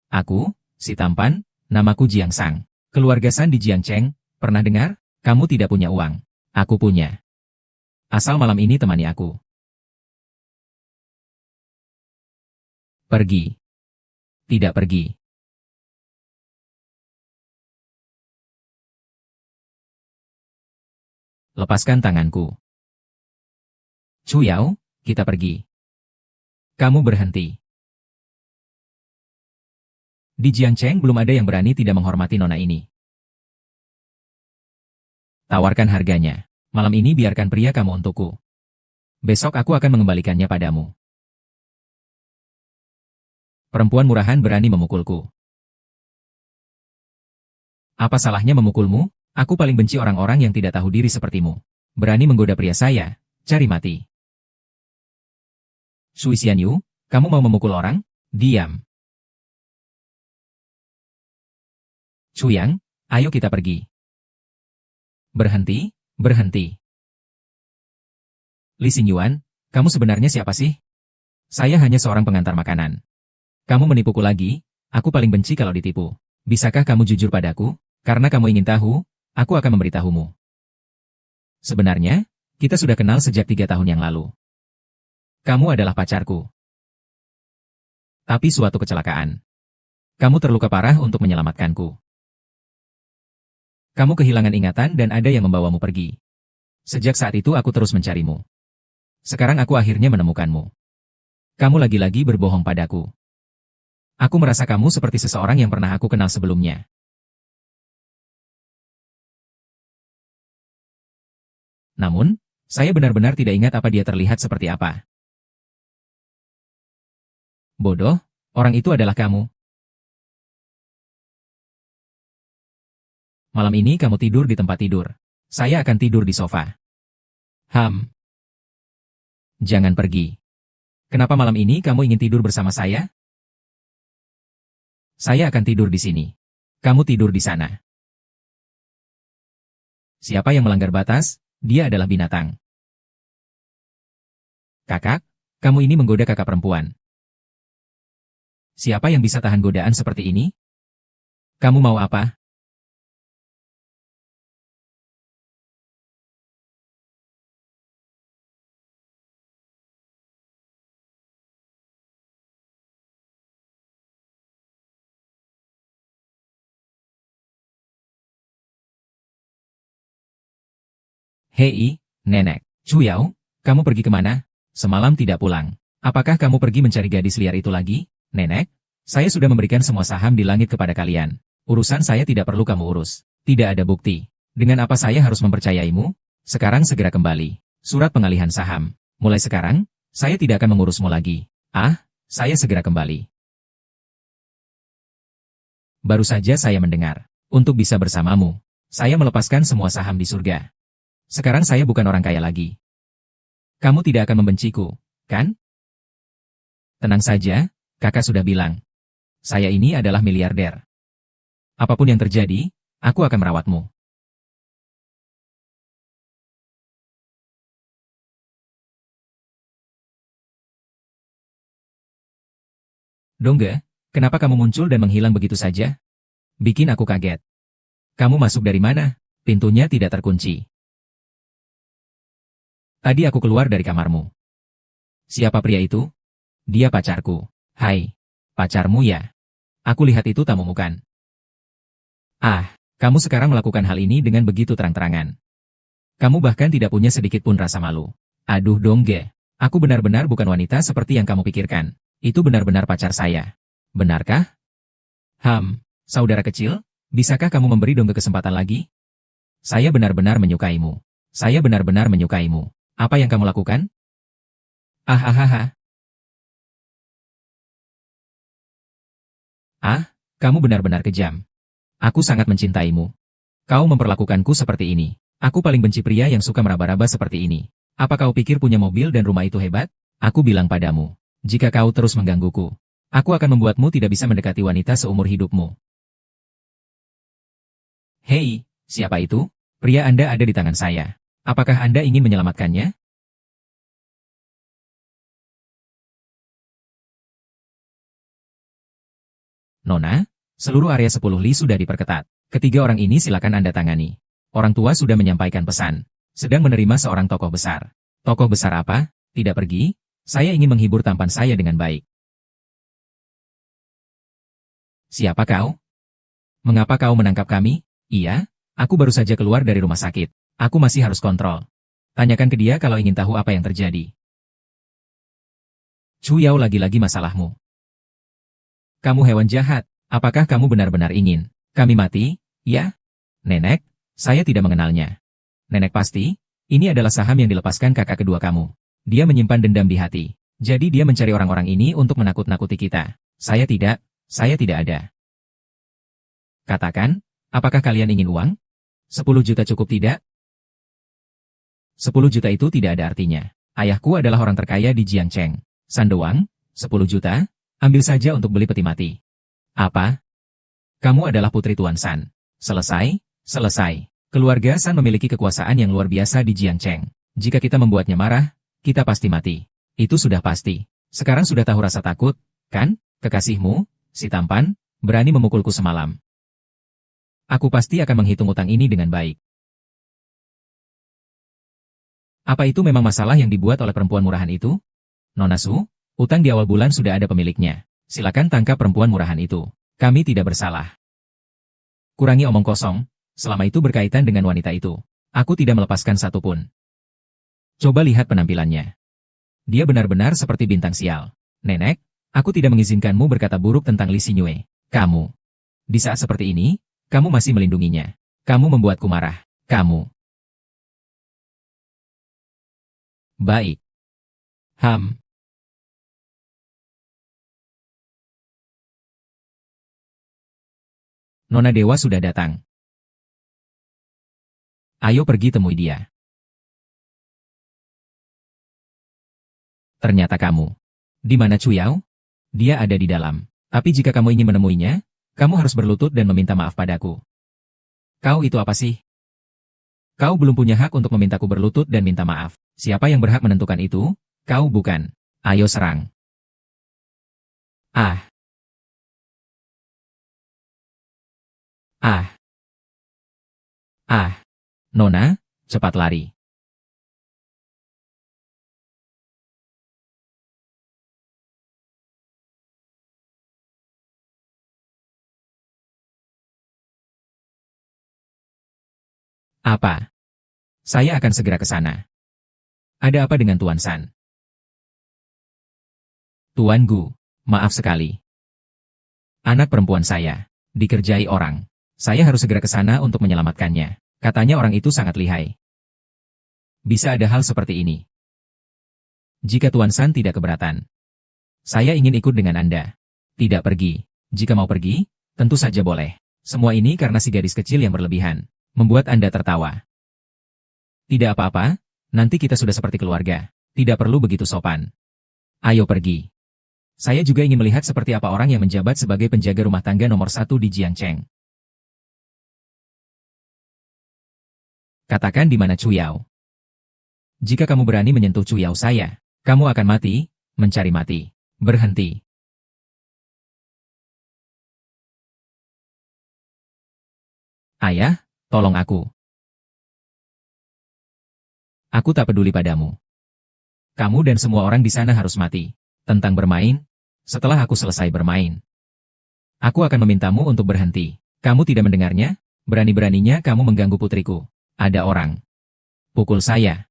Aku, si tampan, namaku Jiang Sang. Keluarga San di Jiangcheng, pernah dengar? Kamu tidak punya uang. Aku punya. Asal malam ini temani aku. Pergi. Tidak pergi. Lepaskan tanganku. Chuyao, kita pergi. Kamu berhenti. Di Jiangcheng belum ada yang berani tidak menghormati nona ini. Tawarkan harganya. Malam ini biarkan pria kamu untukku. Besok aku akan mengembalikannya padamu. Perempuan murahan berani memukulku. Apa salahnya memukulmu? Aku paling benci orang-orang yang tidak tahu diri sepertimu. Berani menggoda pria saya, cari mati. Sui Xianyu, kamu mau memukul orang? Diam. Chuyang, ayo kita pergi. Berhenti, berhenti. Li Xingyuan, kamu sebenarnya siapa sih? Saya hanya seorang pengantar makanan. Kamu menipuku lagi, aku paling benci kalau ditipu. Bisakah kamu jujur padaku? Karena kamu ingin tahu, aku akan memberitahumu. Sebenarnya, kita sudah kenal sejak 3 tahun yang lalu. Kamu adalah pacarku. Tapi suatu kecelakaan. Kamu terluka parah untuk menyelamatkanku. Kamu kehilangan ingatan dan ada yang membawamu pergi. Sejak saat itu aku terus mencarimu. Sekarang aku akhirnya menemukanmu. Kamu lagi-lagi berbohong padaku. Aku merasa kamu seperti seseorang yang pernah aku kenal sebelumnya. Namun, saya benar-benar tidak ingat apa dia terlihat seperti apa. Bodoh, orang itu adalah kamu. Malam ini kamu tidur di tempat tidur. Saya akan tidur di sofa. Jangan pergi. Kenapa malam ini kamu ingin tidur bersama saya? Saya akan tidur di sini. Kamu tidur di sana. Siapa yang melanggar batas, dia adalah binatang. Kakak, kamu ini menggoda kakak perempuan. Siapa yang bisa tahan godaan seperti ini? Kamu mau apa? Hei, nenek. Chuyao, kamu pergi kemana? Semalam tidak pulang. Apakah kamu pergi mencari gadis liar itu lagi? Nenek, saya sudah memberikan semua saham di langit kepada kalian. Urusan saya tidak perlu kamu urus. Tidak ada bukti. Dengan apa saya harus mempercayaimu? Sekarang segera kembali. Surat pengalihan saham. Mulai sekarang, saya tidak akan mengurusmu lagi. Saya segera kembali. Baru saja saya mendengar. Untuk bisa bersamamu, saya melepaskan semua saham di surga. Sekarang saya bukan orang kaya lagi. Kamu tidak akan membenciku, kan? Tenang saja, kakak sudah bilang. Saya ini adalah miliarder. Apapun yang terjadi, aku akan merawatmu. Dongga, kenapa kamu muncul dan menghilang begitu saja? Bikin aku kaget. Kamu masuk dari mana? Pintunya tidak terkunci. Tadi aku keluar dari kamarmu. Siapa pria itu? Dia pacarku. Hai. Pacarmu ya? Aku lihat itu tamumu kan? Ah, kamu sekarang melakukan hal ini dengan begitu terang-terangan. Kamu bahkan tidak punya sedikit pun rasa malu. Aduh dongge. Aku benar-benar bukan wanita seperti yang kamu pikirkan. Itu benar-benar pacar saya. Benarkah? Saudara kecil, bisakah kamu memberi dongge kesempatan lagi? Saya benar-benar menyukaimu. Saya benar-benar menyukaimu. Apa yang kamu lakukan? Ah. Ah, kamu benar-benar kejam. Aku sangat mencintaimu. Kau memperlakukanku seperti ini. Aku paling benci pria yang suka meraba-raba seperti ini. Apa kau pikir punya mobil dan rumah itu hebat? Aku bilang padamu, jika kau terus menggangguku, aku akan membuatmu tidak bisa mendekati wanita seumur hidupmu. Hei, siapa itu? Pria Anda ada di tangan saya. Apakah Anda ingin menyelamatkannya? Nona, seluruh area 10 li sudah diperketat. Ketiga orang ini silakan Anda tangani. Orang tua sudah menyampaikan pesan. Sedang menerima seorang tokoh besar. Tokoh besar apa? Tidak pergi? Saya ingin menghibur tampan saya dengan baik. Siapa kau? Mengapa kau menangkap kami? Iya, aku baru saja keluar dari rumah sakit. Aku masih harus kontrol. Tanyakan ke dia kalau ingin tahu apa yang terjadi. Chu Yao, lagi-lagi masalahmu. Kamu hewan jahat. Apakah kamu benar-benar ingin kami mati? Ya? Nenek, saya tidak mengenalnya. Nenek pasti, ini adalah saham yang dilepaskan kakak kedua kamu. Dia menyimpan dendam di hati. Jadi dia mencari orang-orang ini untuk menakut-nakuti kita. Saya tidak ada. Katakan, apakah kalian ingin uang? 10 juta cukup tidak? 10 juta itu tidak ada artinya. Ayahku adalah orang terkaya di Jiangcheng. Sandoang, 10 juta? Ambil saja untuk beli peti mati. Apa? Kamu adalah putri Tuan San. Selesai. Keluarga San memiliki kekuasaan yang luar biasa di Jiangcheng. Jika kita membuatnya marah, kita pasti mati. Itu sudah pasti. Sekarang sudah tahu rasa takut, kan? Kekasihmu, si tampan, berani memukulku semalam. Aku pasti akan menghitung utang ini dengan baik. Apa itu memang masalah yang dibuat oleh perempuan murahan itu? Nona Su, utang di awal bulan sudah ada pemiliknya. Silakan tangkap perempuan murahan itu. Kami tidak bersalah. Kurangi omong kosong. Selama itu berkaitan dengan wanita itu, aku tidak melepaskan satu pun. Coba lihat penampilannya. Dia benar-benar seperti bintang sial. Nenek, aku tidak mengizinkanmu berkata buruk tentang Li Xinyue. Kamu. Di saat seperti ini, kamu masih melindunginya. Kamu membuatku marah. Kamu. Baik. Nona Dewa sudah datang. Ayo pergi temui dia. Ternyata kamu. Di mana Chu Yao? Dia ada di dalam. Tapi jika kamu ingin menemuinya, kamu harus berlutut dan meminta maaf padaku. Kau itu apa sih? Kau belum punya hak untuk memintaku berlutut dan minta maaf. Siapa yang berhak menentukan itu? Kau bukan. Ayo serang. Ah. Nona, cepat lari. Apa? Saya akan segera ke sana. Ada apa dengan Tuan San? Tuan Gu, maaf sekali. Anak perempuan saya dikerjai orang. Saya harus segera ke sana untuk menyelamatkannya. Katanya orang itu sangat lihai. Bisa ada hal seperti ini. Jika Tuan San tidak keberatan, saya ingin ikut dengan Anda. Tidak pergi. Jika mau pergi, tentu saja boleh. Semua ini karena si gadis kecil yang berlebihan, membuat Anda tertawa. Tidak apa-apa, nanti kita sudah seperti keluarga. Tidak perlu begitu sopan. Ayo pergi. Saya juga ingin melihat seperti apa orang yang menjabat sebagai penjaga rumah tangga nomor 1 di Jiangcheng. Katakan di mana Chu Yao. Jika kamu berani menyentuh Chu Yao saya, kamu akan mati, mencari mati. Berhenti. Ayah, tolong aku. Aku tak peduli padamu. Kamu dan semua orang di sana harus mati. Tentang bermain, setelah aku selesai bermain, aku akan memintamu untuk berhenti. Kamu tidak mendengarnya? Berani-beraninya kamu mengganggu putriku. Ada orang. Pukul saya.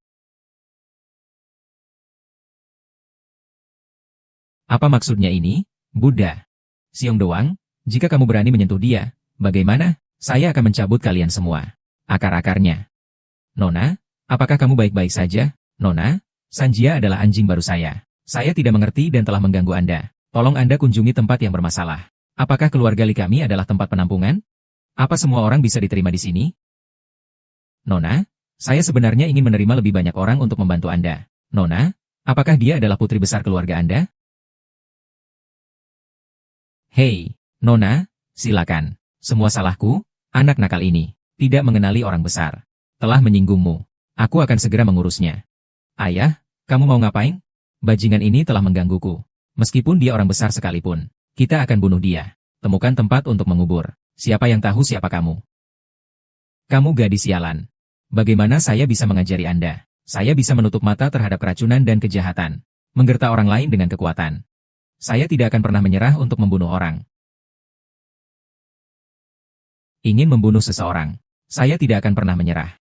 Apa maksudnya ini, Buddha? Siong doang, jika kamu berani menyentuh dia, bagaimana? Saya akan mencabut kalian semua. Akar-akarnya. Nona, apakah kamu baik-baik saja? Nona, Sanjia adalah anjing baru saya. Saya tidak mengerti dan telah mengganggu Anda. Tolong Anda kunjungi tempat yang bermasalah. Apakah keluarga Li kami adalah tempat penampungan? Apa semua orang bisa diterima di sini? Nona, saya sebenarnya ingin menerima lebih banyak orang untuk membantu Anda. Nona, apakah dia adalah putri besar keluarga Anda? Hei, Nona, silakan. Semua salahku, anak nakal ini, tidak mengenali orang besar. Telah menyinggungmu. Aku akan segera mengurusnya. Ayah, kamu mau ngapain? Bajingan ini telah menggangguku. Meskipun dia orang besar sekalipun, kita akan bunuh dia. Temukan tempat untuk mengubur. Siapa yang tahu siapa kamu? Kamu gadis sialan. Bagaimana saya bisa mengajari Anda? Saya bisa menutup mata terhadap keracunan dan kejahatan. Menggerta orang lain dengan kekuatan. Saya tidak akan pernah menyerah untuk membunuh orang. Ingin membunuh seseorang. Saya tidak akan pernah menyerah.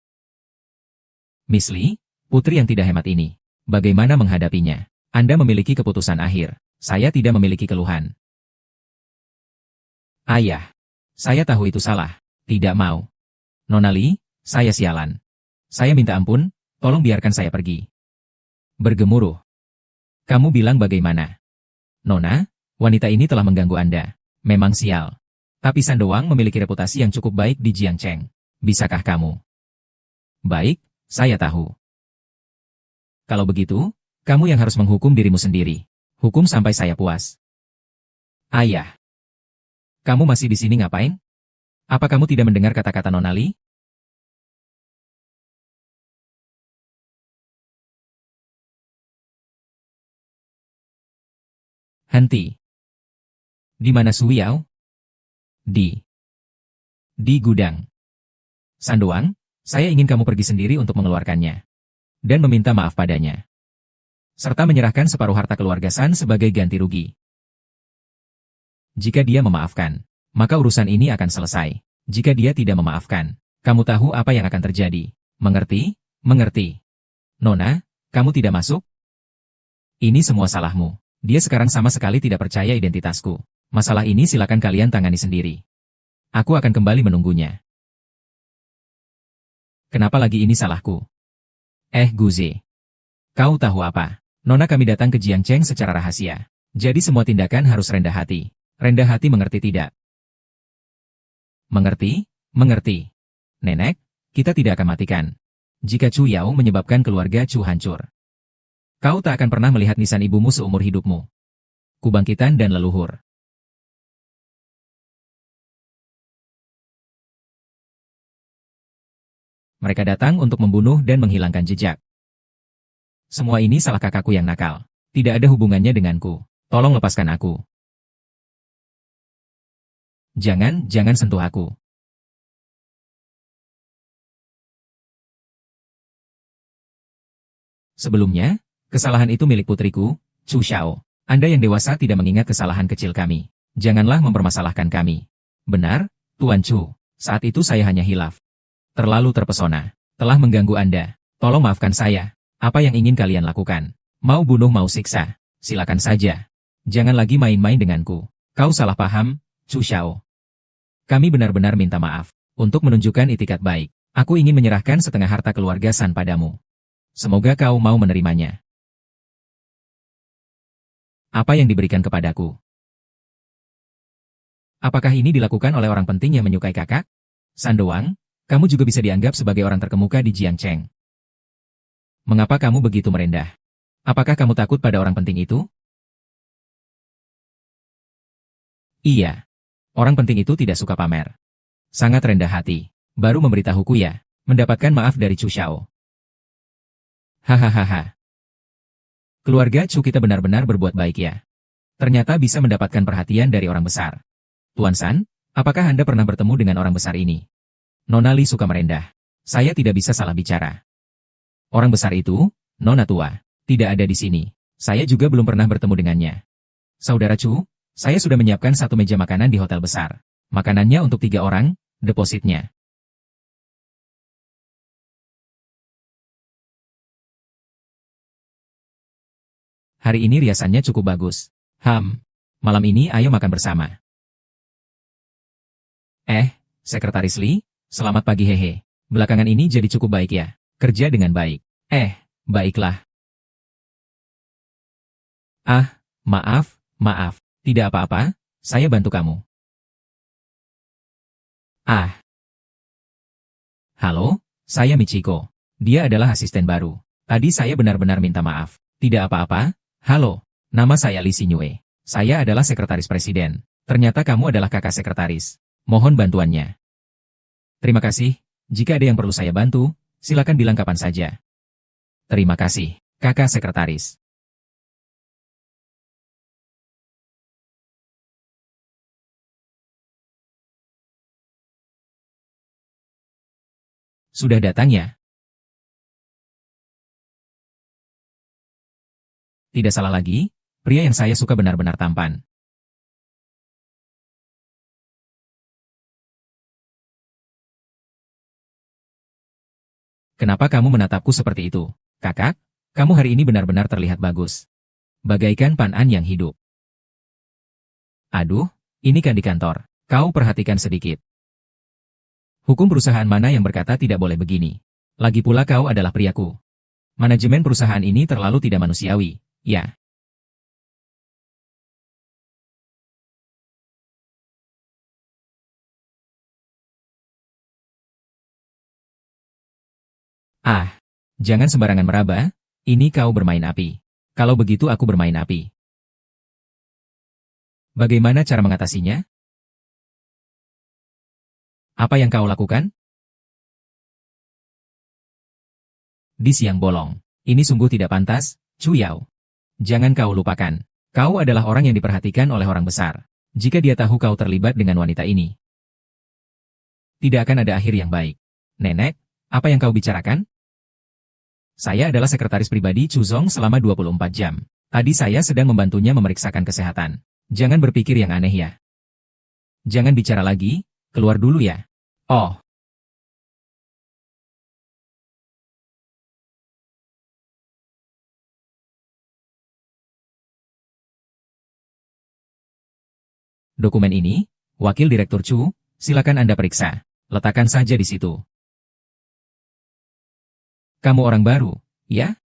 Miss Li, putri yang tidak hemat ini. Bagaimana menghadapinya? Anda memiliki keputusan akhir. Saya tidak memiliki keluhan. Ayah. Saya tahu itu salah. Tidak mau. Nona Li, saya sialan. Saya minta ampun, tolong biarkan saya pergi. Bergemuruh. Kamu bilang bagaimana? Nona, wanita ini telah mengganggu Anda. Memang sial. Tapi Sandoang memiliki reputasi yang cukup baik di Jiangcheng. Bisakah kamu? Baik, saya tahu. Kalau begitu, kamu yang harus menghukum dirimu sendiri. Hukum sampai saya puas. Ayah. Kamu masih di sini ngapain? Apa kamu tidak mendengar kata-kata Nona Li? Henti. Di mana Su Yao? Di gudang. Sandoang, saya ingin kamu pergi sendiri untuk mengeluarkannya. Dan meminta maaf padanya. Serta menyerahkan separuh harta keluarga San sebagai ganti rugi. Jika dia memaafkan, maka urusan ini akan selesai. Jika dia tidak memaafkan, kamu tahu apa yang akan terjadi. Mengerti? Mengerti. Nona, kamu tidak masuk? Ini semua salahmu. Dia sekarang sama sekali tidak percaya identitasku. Masalah ini silakan kalian tangani sendiri. Aku akan kembali menunggunya. Kenapa lagi ini salahku? Guze. Kau tahu apa? Nona kami datang ke Jiangcheng secara rahasia. Jadi semua tindakan harus rendah hati. Rendah hati mengerti tidak? Mengerti? Mengerti. Nenek, kita tidak akan matikan. Jika Chu Yao menyebabkan keluarga Chu hancur. Kau tak akan pernah melihat nisan ibumu seumur hidupmu. Kubangkitan dan leluhur. Mereka datang untuk membunuh dan menghilangkan jejak. Semua ini salah kakakku yang nakal. Tidak ada hubungannya denganku. Tolong lepaskan aku. Jangan sentuh aku. Sebelumnya, kesalahan itu milik putriku, Chu Xiao. Anda yang dewasa tidak mengingat kesalahan kecil kami. Janganlah mempermasalahkan kami. Benar, Tuan Chu. Saat itu saya hanya hilaf. Terlalu terpesona. Telah mengganggu Anda. Tolong maafkan saya. Apa yang ingin kalian lakukan? Mau bunuh mau siksa? Silakan saja. Jangan lagi main-main denganku. Kau salah paham, Chu Xiao. Kami benar-benar minta maaf. Untuk menunjukkan itikat baik, aku ingin menyerahkan setengah harta keluarga San padamu. Semoga kau mau menerimanya. Apa yang diberikan kepadaku? Apakah ini dilakukan oleh orang penting yang menyukai kakak? Sandoang, kamu juga bisa dianggap sebagai orang terkemuka di Jiangcheng. Mengapa kamu begitu merendah? Apakah kamu takut pada orang penting itu? Iya. Orang penting itu tidak suka pamer. Sangat rendah hati. Baru memberitahuku ya. Mendapatkan maaf dari Chu Xiao. Hahaha. Keluarga Chu kita benar-benar berbuat baik ya. Ternyata bisa mendapatkan perhatian dari orang besar. Tuan San, apakah Anda pernah bertemu dengan orang besar ini? Nona Li suka merendah. Saya tidak bisa salah bicara. Orang besar itu, Nona tua, tidak ada di sini. Saya juga belum pernah bertemu dengannya. Saudara Chu, saya sudah menyiapkan 1 meja makanan di hotel besar. Makanannya untuk 3 orang, depositnya. Hari ini riasannya cukup bagus. Malam ini ayo makan bersama. Sekretaris Li, selamat pagi hehe. Belakangan ini jadi cukup baik ya. Kerja dengan baik. Baiklah. Maaf. Tidak apa-apa, saya bantu kamu. Halo, saya Michiko. Dia adalah asisten baru. Tadi saya benar-benar minta maaf. Tidak apa-apa. Halo, nama saya Li Xinyue. Saya adalah sekretaris presiden. Ternyata kamu adalah kakak sekretaris. Mohon bantuannya. Terima kasih. Jika ada yang perlu saya bantu, silakan bilang kapan saja. Terima kasih, kakak sekretaris. Sudah datang ya? Tidak salah lagi, pria yang saya suka benar-benar tampan. Kenapa kamu menatapku seperti itu? Kakak, kamu hari ini benar-benar terlihat bagus. Bagaikan Pan-an yang hidup. Aduh, ini kan di kantor. Kau perhatikan sedikit. Hukum perusahaan mana yang berkata tidak boleh begini? Lagi pula kau adalah priaku. Manajemen perusahaan ini terlalu tidak manusiawi, ya. Jangan sembarangan meraba, ini kau bermain api. Kalau begitu aku bermain api. Bagaimana cara mengatasinya? Apa yang kau lakukan? Di siang bolong. Ini sungguh tidak pantas, Chu Yao. Jangan kau lupakan. Kau adalah orang yang diperhatikan oleh orang besar. Jika dia tahu kau terlibat dengan wanita ini, tidak akan ada akhir yang baik. Nenek, apa yang kau bicarakan? Saya adalah sekretaris pribadi Chu Zong selama 24 jam. Tadi saya sedang membantunya memeriksakan kesehatan. Jangan berpikir yang aneh ya. Jangan bicara lagi, keluar dulu ya. Oh. Dokumen ini, Wakil Direktur Chu, silakan Anda periksa. Letakkan saja di situ. Kamu orang baru, ya?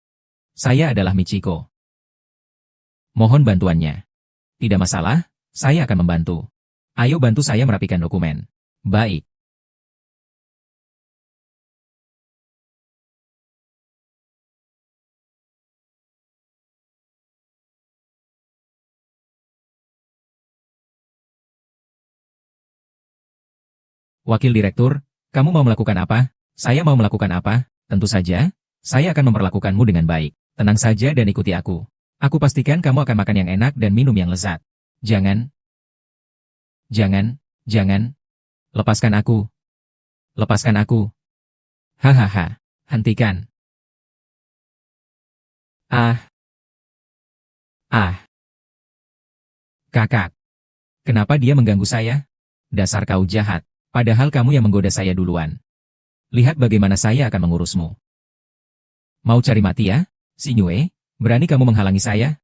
Saya adalah Michiko. Mohon bantuannya. Tidak masalah, saya akan membantu. Ayo bantu saya merapikan dokumen. Baik. Wakil Direktur, kamu mau melakukan apa? Saya mau melakukan apa? Tentu saja, saya akan memperlakukanmu dengan baik. Tenang saja dan ikuti aku. Aku pastikan kamu akan makan yang enak dan minum yang lezat. Jangan. Lepaskan aku. Lepaskan aku. Hahaha. Hentikan. Kakak. Kenapa dia mengganggu saya? Dasar kau jahat. Padahal kamu yang menggoda saya duluan. Lihat bagaimana saya akan mengurusmu. Mau cari mati ya? Xinyue, berani kamu menghalangi saya?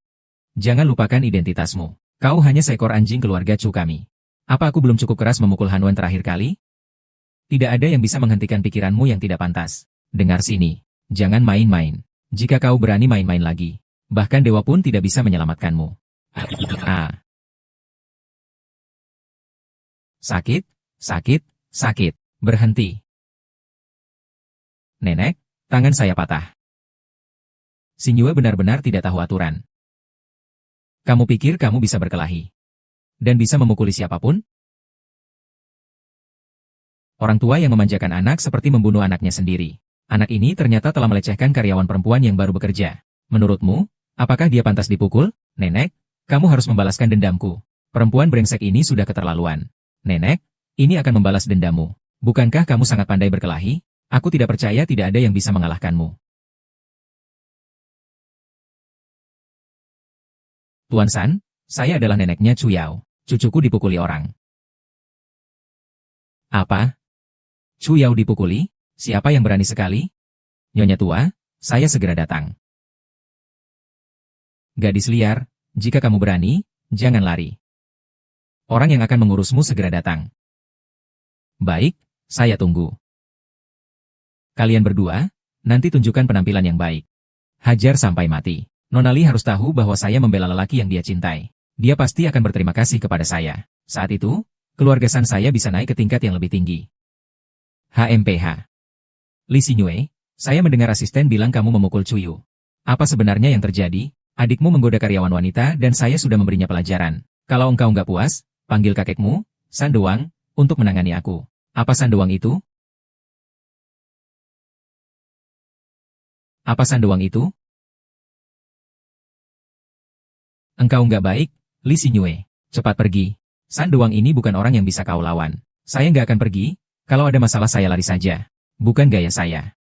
Jangan lupakan identitasmu. Kau hanya seekor anjing keluarga Chu kami. Apa aku belum cukup keras memukul Hanwen terakhir kali? Tidak ada yang bisa menghentikan pikiranmu yang tidak pantas. Dengar sini. Jangan main-main. Jika kau berani main-main lagi, bahkan dewa pun tidak bisa menyelamatkanmu. Sakit. Berhenti. Nenek, tangan saya patah. Xinyue benar-benar tidak tahu aturan. Kamu pikir kamu bisa berkelahi dan bisa memukuli siapapun? Orang tua yang memanjakan anak seperti membunuh anaknya sendiri. Anak ini ternyata telah melecehkan karyawan perempuan yang baru bekerja. Menurutmu, apakah dia pantas dipukul? Nenek, kamu harus membalaskan dendamku. Perempuan brengsek ini sudah keterlaluan. Nenek, ini akan membalas dendammu. Bukankah kamu sangat pandai berkelahi? Aku tidak percaya tidak ada yang bisa mengalahkanmu. Tuan San, saya adalah neneknya Chu Yao. Cucuku dipukuli orang. Apa? Chu Yao dipukuli? Siapa yang berani sekali? Nyonya tua, saya segera datang. Gadis liar, jika kamu berani, jangan lari. Orang yang akan mengurusmu segera datang. Baik, saya tunggu. Kalian berdua, nanti tunjukkan penampilan yang baik. Hajar sampai mati. Nona Li harus tahu bahwa saya membela lelaki yang dia cintai. Dia pasti akan berterima kasih kepada saya. Saat itu, keluarga San saya bisa naik ke tingkat yang lebih tinggi. HMPH. Li Xinyue, saya mendengar asisten bilang kamu memukul Cuyu. Apa sebenarnya yang terjadi? Adikmu menggoda karyawan wanita dan saya sudah memberinya pelajaran. Kalau engkau nggak puas, panggil kakekmu, San Doang, untuk menangani aku. Apa San Doang itu? Apa San Doang itu? Engkau nggak baik, Li Xinyue. Cepat pergi. San Doang ini bukan orang yang bisa kau lawan. Saya nggak akan pergi, kalau ada masalah saya lari saja. Bukan gaya saya.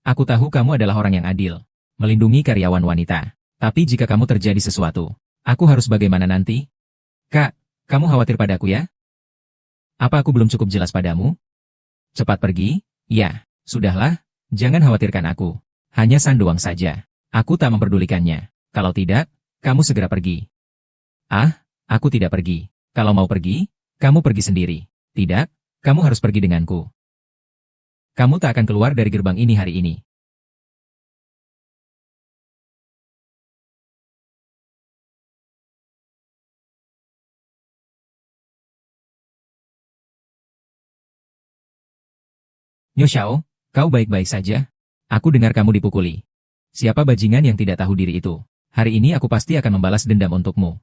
Aku tahu kamu adalah orang yang adil. Melindungi karyawan wanita. Tapi jika kamu terjadi sesuatu, aku harus bagaimana nanti? Kak, kamu khawatir padaku ya? Apa aku belum cukup jelas padamu? Cepat pergi, ya. Sudahlah, jangan khawatirkan aku. Hanya San Doang saja. Aku tak memperdulikannya. Kalau tidak, kamu segera pergi. Ah, aku tidak pergi. Kalau mau pergi, kamu pergi sendiri. Tidak, kamu harus pergi denganku. Kamu tak akan keluar dari gerbang ini hari ini. Nyo Xiao, kau baik-baik saja? Aku dengar kamu dipukuli. Siapa bajingan yang tidak tahu diri itu? Hari ini aku pasti akan membalas dendam untukmu.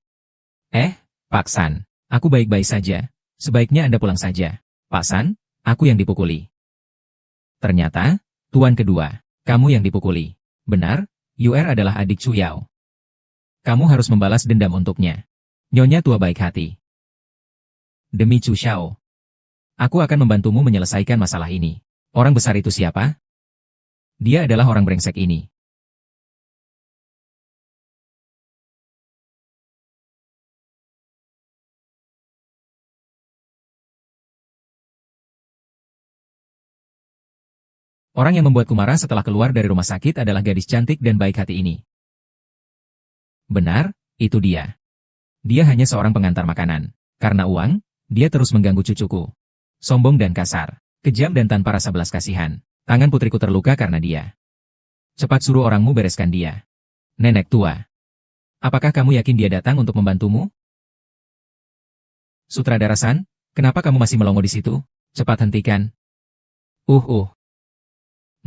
Pak San, aku baik-baik saja. Sebaiknya Anda pulang saja. Pak San, aku yang dipukuli. Ternyata, tuan kedua, kamu yang dipukuli. Benar, UR adalah adik Chu Yao. Kamu harus membalas dendam untuknya. Nyonya tua baik hati. Demi Chu Xiao, aku akan membantumu menyelesaikan masalah ini. Orang besar itu siapa? Dia adalah orang brengsek ini. Orang yang membuatku marah setelah keluar dari rumah sakit adalah gadis cantik dan baik hati ini. Benar, itu dia. Dia hanya seorang pengantar makanan. Karena uang, dia terus mengganggu cucuku. Sombong dan kasar, kejam dan tanpa rasa belas kasihan. Tangan putriku terluka karena dia. Cepat suruh orangmu bereskan dia. Nenek tua. Apakah kamu yakin dia datang untuk membantumu? Sutradara San, kenapa kamu masih melongo di situ? Cepat hentikan.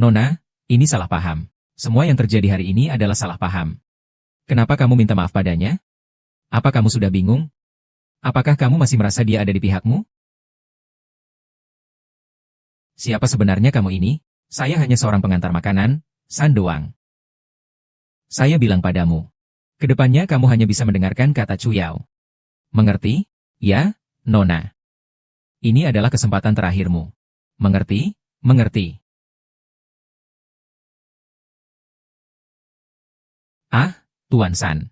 Nona, ini salah paham. Semua yang terjadi hari ini adalah salah paham. Kenapa kamu minta maaf padanya? Apa kamu sudah bingung? Apakah kamu masih merasa dia ada di pihakmu? Siapa sebenarnya kamu ini? Saya hanya seorang pengantar makanan, San Doang. Saya bilang padamu. Kedepannya kamu hanya bisa mendengarkan kata Chu Yao. Mengerti? Ya, Nona. Ini adalah kesempatan terakhirmu. Mengerti? Mengerti. Ah, Tuan San.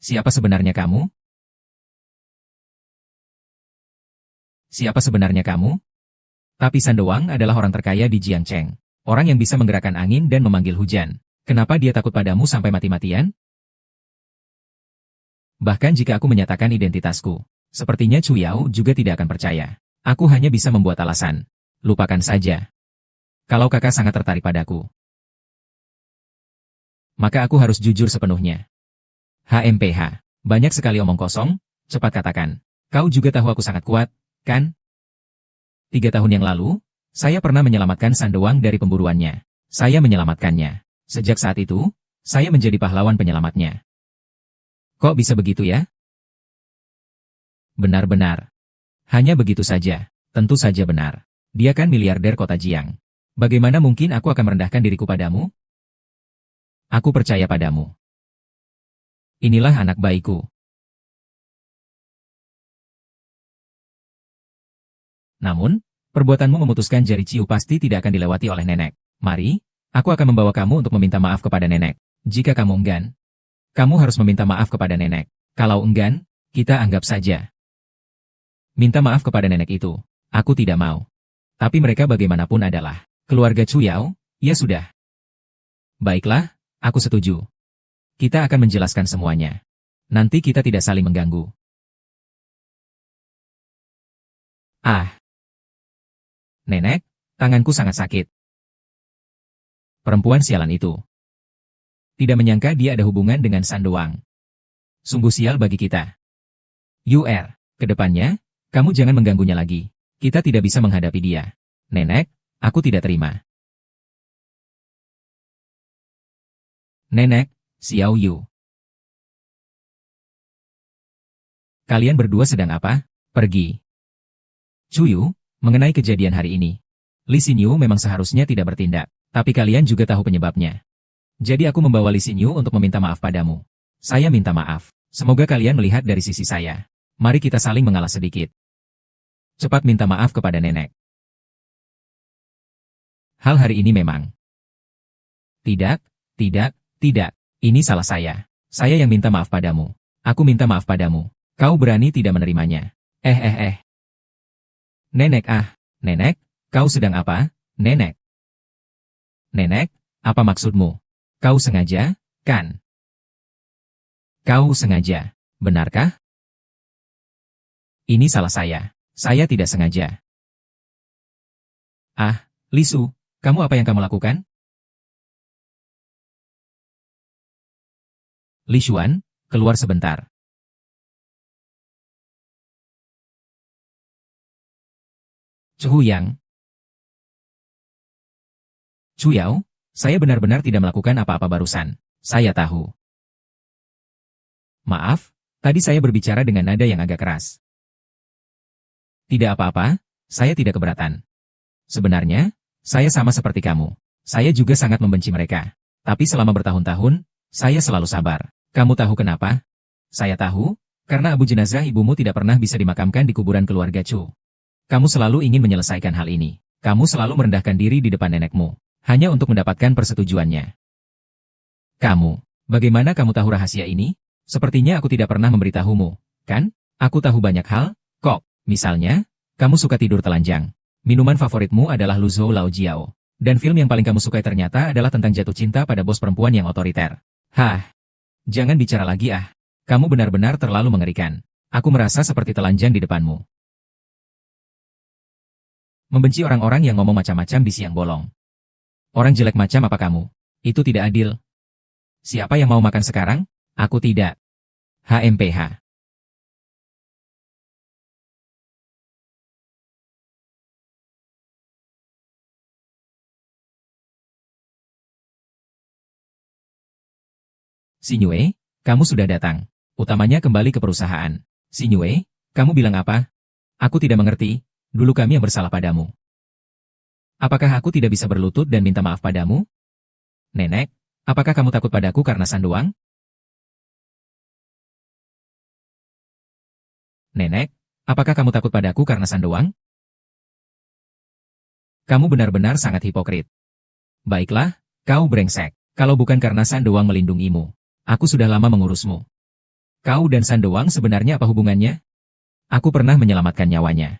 Siapa sebenarnya kamu? Siapa sebenarnya kamu? Tapi San Doang adalah orang terkaya di Jiangcheng. Orang yang bisa menggerakkan angin dan memanggil hujan. Kenapa dia takut padamu sampai mati-matian? Bahkan jika aku menyatakan identitasku, sepertinya Chu Yao juga tidak akan percaya. Aku hanya bisa membuat alasan. Lupakan saja. Kalau kakak sangat tertarik padaku, maka aku harus jujur sepenuhnya. HMPH. Banyak sekali omong kosong, cepat katakan. Kau juga tahu aku sangat kuat, kan? 3 tahun yang lalu, saya pernah menyelamatkan San Doang dari pemburuannya. Saya menyelamatkannya. Sejak saat itu, saya menjadi pahlawan penyelamatnya. Kok bisa begitu ya? Benar-benar. Hanya begitu saja. Tentu saja benar. Dia kan miliarder kota Jiang. Bagaimana mungkin aku akan merendahkan diriku padamu? Aku percaya padamu. Inilah anak bayiku. Namun, perbuatanmu memutuskan jari Ciu pasti tidak akan dilewati oleh nenek. Mari, aku akan membawa kamu untuk meminta maaf kepada nenek. Jika kamu enggan, kamu harus meminta maaf kepada nenek. Kalau enggan, kita anggap saja. Minta maaf kepada nenek itu, aku tidak mau. Tapi mereka bagaimanapun adalah keluarga Chu Yao, ya sudah. Baiklah, aku setuju. Kita akan menjelaskan semuanya. Nanti kita tidak saling mengganggu. Ah. Nenek, tanganku sangat sakit. Perempuan sialan itu. Tidak menyangka dia ada hubungan dengan Sandoang. Sungguh sial bagi kita. Kedepannya, kamu jangan mengganggunya lagi. Kita tidak bisa menghadapi dia. Nenek, aku tidak terima. Nenek, Xiao Yu. Kalian berdua sedang apa? Pergi. Chuyu, mengenai kejadian hari ini. Li Xinyu memang seharusnya tidak bertindak, tapi kalian juga tahu penyebabnya. Jadi aku membawa Li Xinyu untuk meminta maaf padamu. Saya minta maaf. Semoga kalian melihat dari sisi saya. Mari kita saling mengalah sedikit. Cepat minta maaf kepada nenek. Hal hari ini memang. Tidak. Ini salah saya. Saya yang minta maaf padamu. Aku minta maaf padamu. Kau berani tidak menerimanya. Nenek Nenek, kau sedang apa, nenek? Nenek, apa maksudmu? Kau sengaja, kan? Kau sengaja, benarkah? Ini salah saya. Saya tidak sengaja. Li Su, kamu apa yang kamu lakukan? Li Xuan, keluar sebentar. Chu Yao, saya benar-benar tidak melakukan apa-apa barusan. Saya tahu. Maaf, tadi saya berbicara dengan nada yang agak keras. Tidak apa-apa, saya tidak keberatan. Sebenarnya, saya sama seperti kamu. Saya juga sangat membenci mereka. Tapi selama bertahun-tahun, saya selalu sabar. Kamu tahu kenapa? Saya tahu, karena abu jenazah ibumu tidak pernah bisa dimakamkan di kuburan keluarga Chu. Kamu selalu ingin menyelesaikan hal ini. Kamu selalu merendahkan diri di depan nenekmu, hanya untuk mendapatkan persetujuannya. Kamu, bagaimana kamu tahu rahasia ini? Sepertinya aku tidak pernah memberitahumu, kan? Aku tahu banyak hal, kok. Misalnya, kamu suka tidur telanjang. Minuman favoritmu adalah Luzhou Lao Jiao. Dan film yang paling kamu sukai ternyata adalah tentang jatuh cinta pada bos perempuan yang otoriter. Jangan bicara lagi Kamu benar-benar terlalu mengerikan. Aku merasa seperti telanjang di depanmu. Membenci orang-orang yang ngomong macam-macam di siang bolong. Orang jelek macam apa kamu? Itu tidak adil. Siapa yang mau makan sekarang? Aku tidak. HMPH. Xingyue, kamu sudah datang. Utamanya kembali ke perusahaan. Xingyue, kamu bilang apa? Aku tidak mengerti. Dulu kami yang bersalah padamu. Apakah aku tidak bisa berlutut dan minta maaf padamu? Nenek, apakah kamu takut padaku karena Sandoang? Nenek, apakah kamu takut padaku karena Sandoang? Kamu benar-benar sangat hipokrit. Baiklah, kau brengsek. Kalau bukan karena Sandoang melindungimu, aku sudah lama mengurusmu. Kau dan Sandoang sebenarnya apa hubungannya? Aku pernah menyelamatkan nyawanya.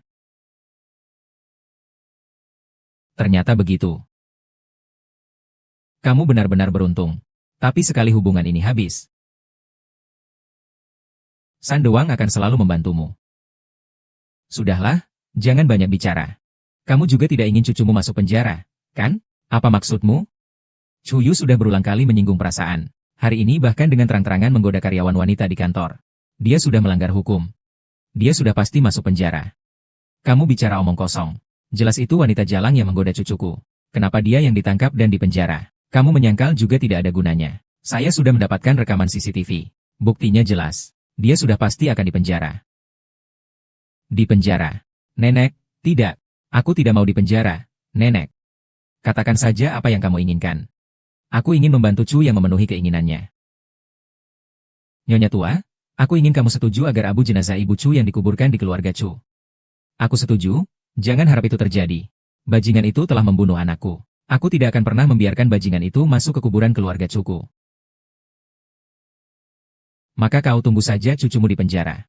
Ternyata begitu. Kamu benar-benar beruntung. Tapi sekali hubungan ini habis, Sandoang akan selalu membantumu. Sudahlah, jangan banyak bicara. Kamu juga tidak ingin cucumu masuk penjara, kan? Apa maksudmu? Chuyu sudah berulang kali menyinggung perasaan. Hari ini bahkan dengan terang-terangan menggoda karyawan wanita di kantor. Dia sudah melanggar hukum. Dia sudah pasti masuk penjara. Kamu bicara omong kosong. Jelas itu wanita jalang yang menggoda cucuku. Kenapa dia yang ditangkap dan dipenjara? Kamu menyangkal juga tidak ada gunanya. Saya sudah mendapatkan rekaman CCTV. Buktinya jelas. Dia sudah pasti akan dipenjara. Dipenjara. Nenek, tidak. Aku tidak mau dipenjara, nenek. Katakan saja apa yang kamu inginkan. Aku ingin membantu Chu yang memenuhi keinginannya. Nyonya tua, aku ingin kamu setuju agar abu jenazah ibu Chu yang dikuburkan di keluarga Chu. Aku setuju, Jangan harap itu terjadi. Bajingan itu telah membunuh anakku. Aku tidak akan pernah membiarkan bajingan itu masuk ke kuburan keluarga Cuku. Maka kau tunggu saja cucumu di penjara.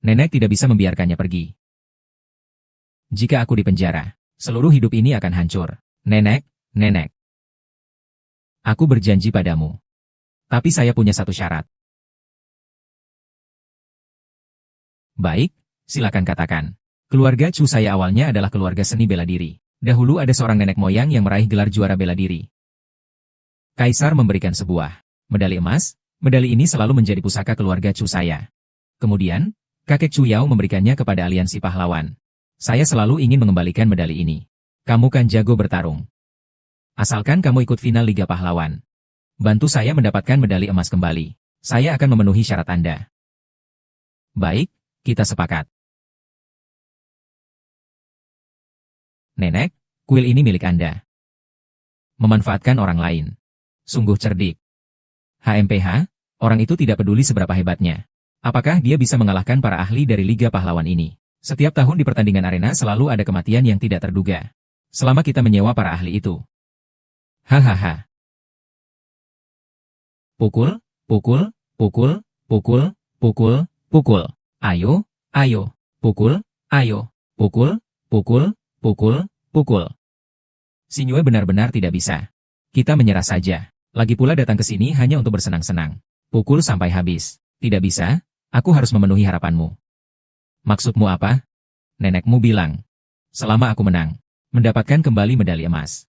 Nenek tidak bisa membiarkannya pergi. Jika aku di penjara, seluruh hidup ini akan hancur. Nenek, nenek. Aku berjanji padamu. Tapi saya punya satu syarat. Baik, silakan katakan. Keluarga Chu saya awalnya adalah keluarga seni bela diri. Dahulu ada seorang nenek moyang yang meraih gelar juara bela diri. Kaisar memberikan sebuah medali emas. Medali ini selalu menjadi pusaka keluarga Chu saya. Kemudian, kakek Chu Yao memberikannya kepada aliansi pahlawan. Saya selalu ingin mengembalikan medali ini. Kamu kan jago bertarung. Asalkan kamu ikut final Liga Pahlawan. Bantu saya mendapatkan medali emas kembali. Saya akan memenuhi syarat Anda. Baik, kita sepakat. Nenek, kuil ini milik Anda. Memanfaatkan orang lain. Sungguh cerdik. HMPH, orang itu tidak peduli seberapa hebatnya. Apakah dia bisa mengalahkan para ahli dari Liga Pahlawan ini? Setiap tahun di pertandingan arena selalu ada kematian yang tidak terduga. Selama kita menyewa para ahli itu. Hahaha. Pukul, pukul, pukul, pukul, pukul, pukul. Ayo, ayo. Pukul, ayo. Pukul, pukul, pukul, pukul. Xingyue benar-benar tidak bisa. Kita menyerah saja. Lagi pula datang ke sini hanya untuk bersenang-senang. Pukul sampai habis. Tidak bisa, aku harus memenuhi harapanmu. Maksudmu apa? Nenekmu bilang. Selama aku menang, mendapatkan kembali medali emas.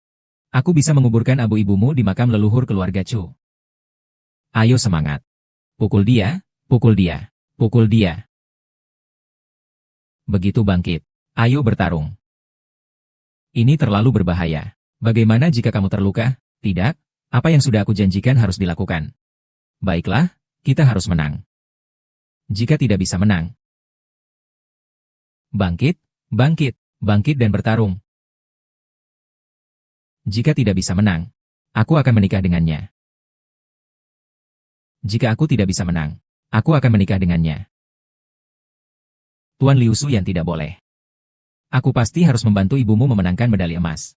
Aku bisa menguburkan abu ibumu di makam leluhur keluarga Chu. Ayo semangat. Pukul dia, pukul dia, pukul dia. Begitu bangkit. Ayo bertarung. Ini terlalu berbahaya. Bagaimana jika kamu terluka? Tidak, apa yang sudah aku janjikan harus dilakukan. Baiklah, kita harus menang. Jika tidak bisa menang. Bangkit, bangkit, bangkit dan bertarung. Jika tidak bisa menang, aku akan menikah dengannya. Jika aku tidak bisa menang, aku akan menikah dengannya. Tuan Liu Su yang tidak boleh. Aku pasti harus membantu ibumu memenangkan medali emas.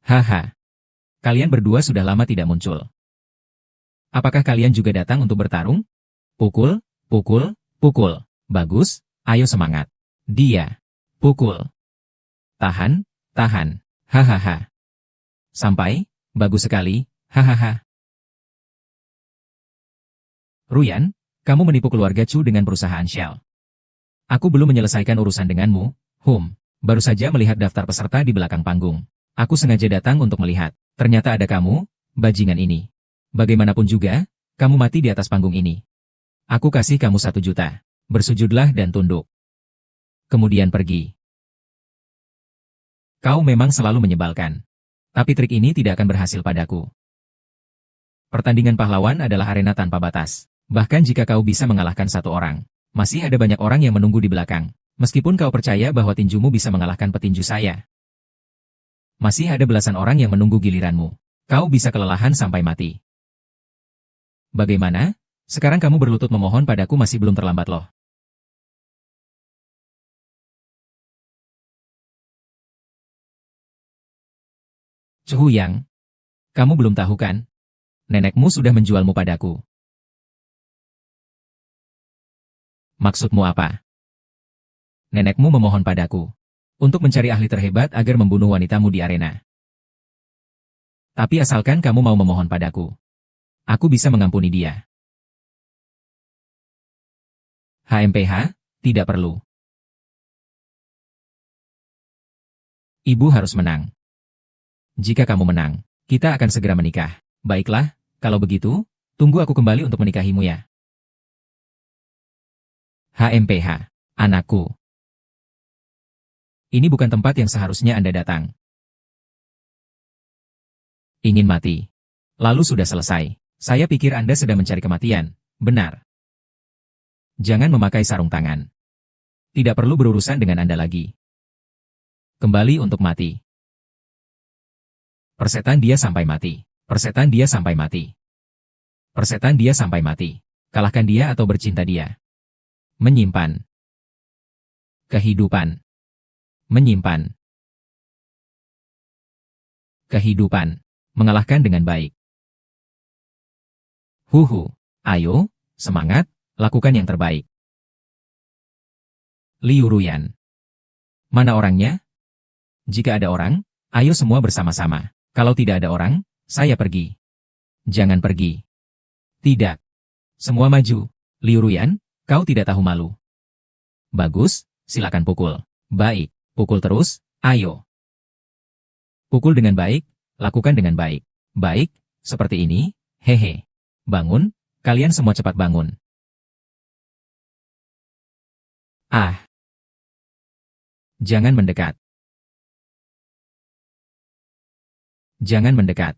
Haha. Kalian berdua sudah lama tidak muncul. Apakah kalian juga datang untuk bertarung? Pukul, pukul, pukul. Bagus, ayo semangat. Dia. Pukul. Tahan, tahan. Hahaha. Sampai, bagus sekali. Hahaha. Ruyan, kamu menipu keluarga Chu dengan perusahaan Shell. Aku belum menyelesaikan urusan denganmu. Baru saja melihat daftar peserta di belakang panggung. Aku sengaja datang untuk melihat. Ternyata ada kamu, bajingan ini. Bagaimanapun juga, kamu mati di atas panggung ini. Aku kasih kamu 1 juta. Bersujudlah dan tunduk. Kemudian pergi. Kau memang selalu menyebalkan. Tapi trik ini tidak akan berhasil padaku. Pertandingan pahlawan adalah arena tanpa batas. Bahkan jika kau bisa mengalahkan 1 orang, masih ada banyak orang yang menunggu di belakang. Meskipun kau percaya bahwa tinjumu bisa mengalahkan petinju saya. Masih ada belasan orang yang menunggu giliranmu. Kau bisa kelelahan sampai mati. Bagaimana? Sekarang kamu berlutut memohon padaku masih belum terlambat loh. Chu Yang, kamu belum tahu kan? Nenekmu sudah menjualmu padaku. Maksudmu apa? Nenekmu memohon padaku untuk mencari ahli terhebat agar membunuh wanitamu di arena. Tapi asalkan kamu mau memohon padaku, aku bisa mengampuni dia. HMPH, tidak perlu. Ibu harus menang. Jika kamu menang, kita akan segera menikah. Baiklah, kalau begitu, tunggu aku kembali untuk menikahimu ya. HMPH, anakku. Ini bukan tempat yang seharusnya Anda datang. Ingin mati. Lalu sudah selesai. Saya pikir Anda sedang mencari kematian. Benar. Jangan memakai sarung tangan. Tidak perlu berurusan dengan Anda lagi. Kembali untuk mati. Persetan dia sampai mati. Persetan dia sampai mati. Persetan dia sampai mati. Kalahkan dia atau bercinta dia. Menyimpan. Kehidupan. Menyimpan. Kehidupan. Mengalahkan dengan baik. Huhu. Ayo, semangat, lakukan yang terbaik. Liu Ruyan. Mana orangnya? Jika ada orang, ayo semua bersama-sama. Kalau tidak ada orang, saya pergi. Jangan pergi. Tidak. Semua maju. Liu Ruyan, kau tidak tahu malu. Bagus, silakan pukul. Baik, pukul terus, ayo. Pukul dengan baik, lakukan dengan baik. Baik, seperti ini, hehe. Bangun, kalian semua cepat bangun. Ah. Jangan mendekat. Jangan mendekat.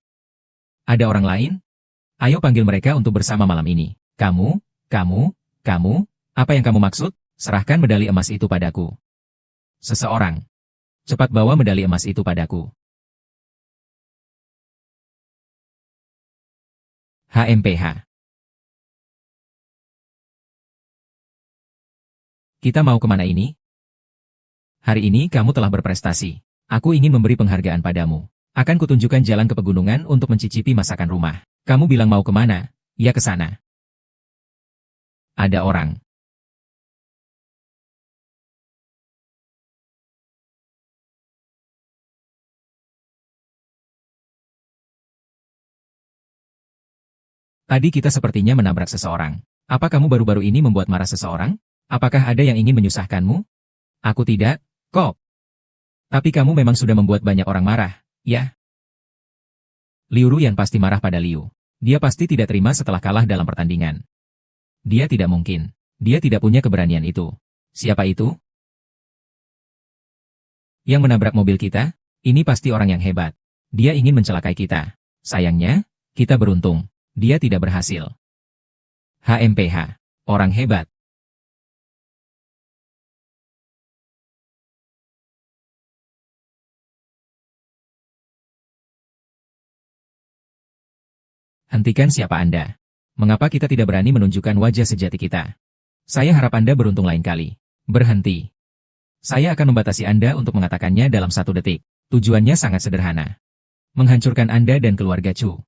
Ada orang lain? Ayo panggil mereka untuk bersama malam ini. Kamu, apa yang kamu maksud? Serahkan medali emas itu padaku. Seseorang. Cepat bawa medali emas itu padaku. HMPH. Kita mau kemana ini? Hari ini kamu telah berprestasi. Aku ingin memberi penghargaan padamu. Akan kutunjukkan jalan ke pegunungan untuk mencicipi masakan rumah. Kamu bilang mau kemana? Ya ke sana. Ada orang. Tadi kita sepertinya menabrak seseorang. Apa kamu baru-baru ini membuat marah seseorang? Apakah ada yang ingin menyusahkanmu? Aku tidak, kok. Tapi kamu memang sudah membuat banyak orang marah, ya? Liu Ruyan pasti marah pada Liu. Dia pasti tidak terima setelah kalah dalam pertandingan. Dia tidak mungkin. Dia tidak punya keberanian itu. Siapa itu? Yang menabrak mobil kita? Ini pasti orang yang hebat. Dia ingin mencelakai kita. Sayangnya, kita beruntung. Dia tidak berhasil. HMPH. Orang hebat. Hentikan siapa Anda? Mengapa kita tidak berani menunjukkan wajah sejati kita? Saya harap Anda beruntung lain kali. Berhenti. Saya akan membatasi Anda untuk mengatakannya dalam 1 detik. Tujuannya sangat sederhana. Menghancurkan Anda dan keluarga Chu.